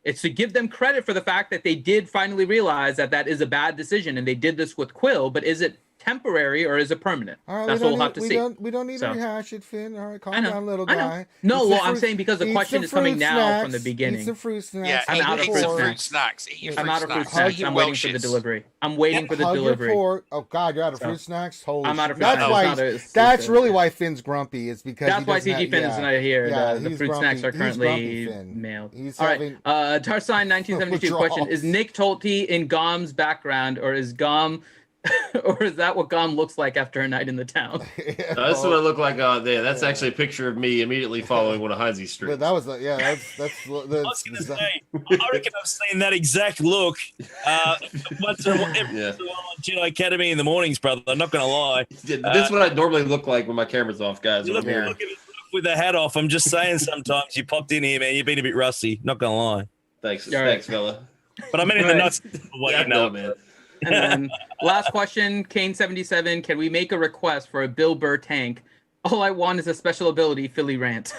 It's to give them credit for the fact that they did finally realize that that is a bad decision, and they did this with Quill. But is it temporary or is it permanent? All right, That's what we'll have to see. We don't need to rehash it, Finn. All right, calm down, little I guy. know. No, well, I'm saying because the question is coming now from the beginning. Eat some fruit snacks. Yeah, I'm out of fruit snacks. I'm out of fruit snacks. I'm waiting for the delivery. I'm waiting for the delivery. Oh God, you're out of fruit snacks. Holy I'm out of fruit snacks. That's really why Finn's grumpy. It's because that's why CG Finn is not here. The fruit snacks are currently mailed. All right. Tarsign 1972 question: is Nick Tolte in Gom's background, or is Gom? Or is that what Gom looks like after a night in the town? That's what I look like there. That's actually a picture of me immediately following one of Heinz's streams. But that was that's I was going to say, I reckon I've seen that exact look once in a while on Jedi Academy in the mornings, brother. I'm not going to lie. This is what I normally look like when my camera's off, guys. You look at it with the hat off. I'm just saying sometimes you popped in here, man. You've been a bit rusty. Not going to lie. Thanks, fella. But I mean in the nuts. Man. And then last question, Kane77. Can we make a request for a Bill Burr tank? All I want is a special ability, Philly rant.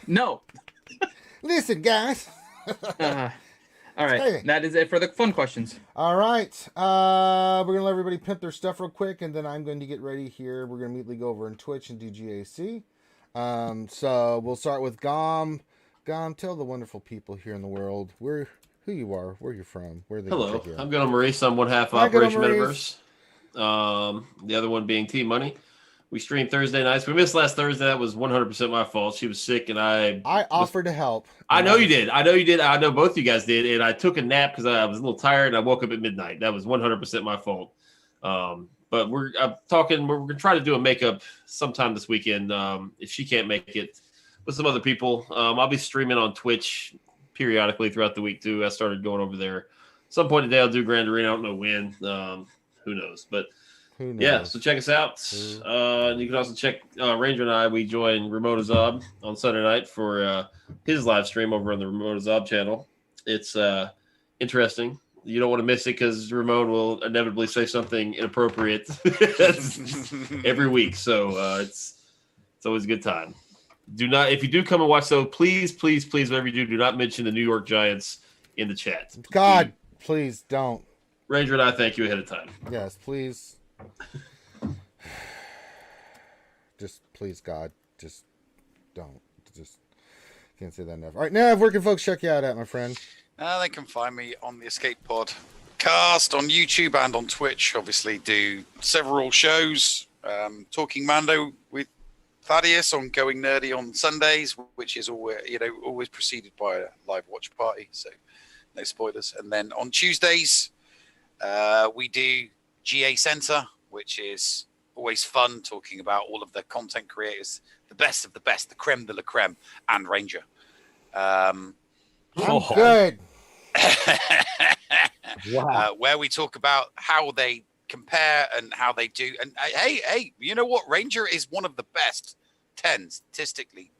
No. Listen, guys. All right. Hey. That is it for the fun questions. All right. We're going to let everybody pimp their stuff real quick, and then I'm going to get ready here. We're going to immediately go over in Twitch and do GAC. So we'll start with Gom. Gom, tell the wonderful people here in the world who you are, where you're from, where they Hello, I'm Gunnar Maurice. I'm one half Operation Metaverse. The other one being Team Money. We stream Thursday nights. We missed last Thursday. That was 100% my fault. She was sick, and I offered to help. I know you did. I know both of you guys did. And I took a nap because I was a little tired, and I woke up at midnight. That was 100% my fault. But I'm talking. We're gonna try to do a makeup sometime this weekend. If she can't make it, with some other people, I'll be streaming on Twitch periodically throughout the week too. I started going over there. Some point today I'll do Grand Arena. I don't know when. Who knows? But yeah, so check us out. You can also check Ranger and I. We join Remote Azob on Sunday night for his live stream over on the Remote Azob channel. It's interesting. You don't want to miss it because Ramon will inevitably say something inappropriate every week. So it's always a good time. If you do come and watch, though, please, whatever you do not mention the New York Giants in the chat. God, please don't. Ranger and I thank you ahead of time. Yes, please. Just please, God, just don't. Just can't say that enough. All right, Nav, where can folks check you out at, my friend? They can find me on the Escape Pod cast on YouTube and on Twitch. Obviously, do several shows. Talking Mando with Thaddeus on Going Nerdy on Sundays, which is always preceded by a live watch party, so no spoilers. And then on Tuesdays, we do GA Center, which is always fun, talking about all of the content creators, the best of the best, the creme de la creme, and Ranger. Good. Wow. Where we talk about how they compare and how they do. And hey, you know what? Ranger is one of the best 10 statistically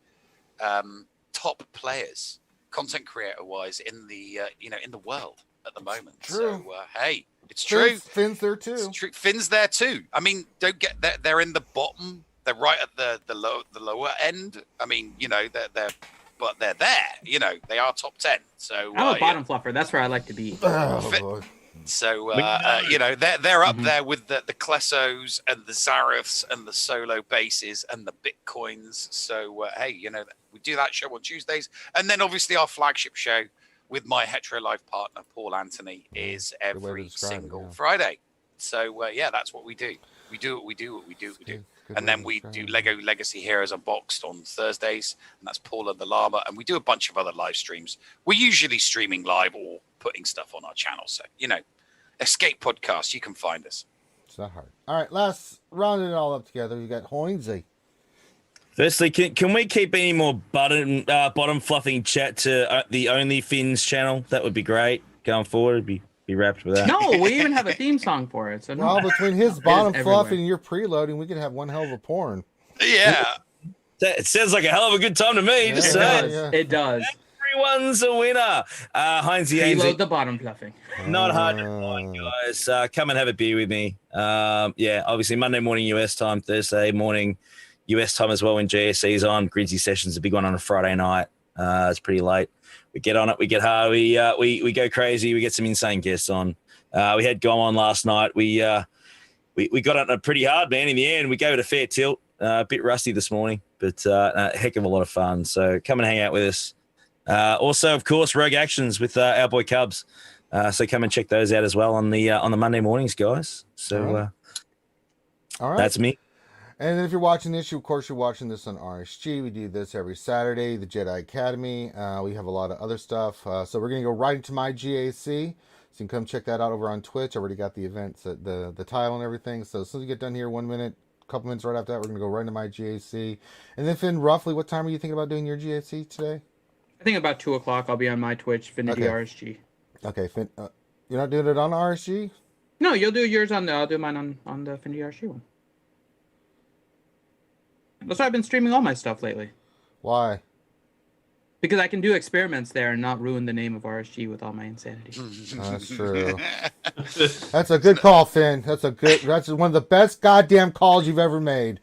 top players, content creator wise, in the in the world at the moment. True. So hey, it's true. Finn's there too. It's true. Finn's there too. I mean, don't get that they're in the bottom. They're right at the lower end. I mean, but they're there. They are top 10. So I'm a bottom fluffer. That's where I like to be. So they're up there with the Klessos and the Zareths and the solo bases and the Bitcoins. So hey, we do that show on Tuesdays, and then obviously our flagship show with my hetero life partner Paul Anthony is every single Friday. So that's what we do. We do what we do. And then we do Lego Legacy Heroes Unboxed on Thursdays, and that's Paul and the Llama. And we do a bunch of other live streams. We're usually streaming live or putting stuff on our channel. So, Escape Podcast, you can find us. It's not hard. All right, last rounding it all up together, you got Hoinsey. Firstly, can we keep any more bottom fluffing chat to the Only Fins channel? That would be great. Going forward, be wrapped with that. No, we even have a theme song for it. So well, between his bottom fluff and your preloading, we could have one hell of a porn. Yeah. It sounds like a hell of a good time to me. It does. It does. Everyone's a winner. Heinz Preload the bottom fluffing. Not hard to find, guys. Come and have a beer with me. Obviously Monday morning US time, Thursday morning US time as well when GSC's on. Gridsy Sessions, a big one on a Friday night. It's pretty late. We get on it, we get hard, we go crazy, we get some insane guests on. We had Gom on last night. We we got it pretty hard, man. In the end, we gave it a fair tilt. A bit rusty this morning, but a heck of a lot of fun. So come and hang out with us. Also, of course, Rogue Actions with our boy Cubs. So come and check those out as well on the Monday mornings, guys. So all right. That's me. And if you're watching this, of course, you're watching this on RSG. We do this every Saturday, the Jedi Academy. We have a lot of other stuff. So we're going to go right into my GAC. So you can come check that out over on Twitch. I already got the events, the title and everything. So as soon as we get done here, 1 minute, a couple minutes right after that, we're going to go right into my GAC. And then, Finn, roughly what time are you thinking about doing your GAC today? I think about 2 o'clock I'll be on my Twitch, Finity RSG. Okay, Finn, you're not doing it on RSG? No, you'll do yours I'll do mine on the Finity RSG one. That's why I've been streaming all my stuff lately. Why? Because I can do experiments there and not ruin the name of RSG with all my insanity. That's true. That's a good call, Finn. That's one of the best goddamn calls you've ever made.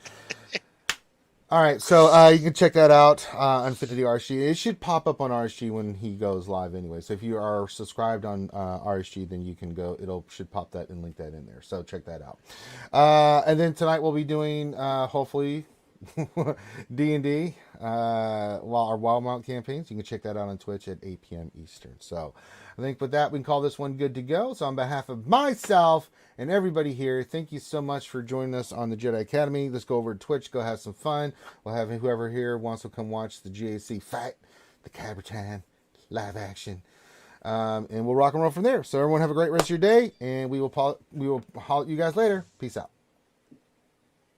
All right, so you can check that out on Finity RSG. It should pop up on RSG when he goes live anyway. So if you are subscribed on RSG, then you can go. Should pop that and link that in there. So check that out. And then tonight we'll be doing hopefully D&D while our Wild Mount campaigns. You can check that out on Twitch at 8 p.m. Eastern. So I think with that, we can call this one good to go. So on behalf of myself and everybody here, thank you so much for joining us on the Jedi Academy. Let's go over to Twitch, go have some fun. We'll have whoever here wants to come watch the GAC fight, the Cabertan, live action. And we'll rock and roll from there. So everyone have a great rest of your day, and we will holler at you guys later. Peace out.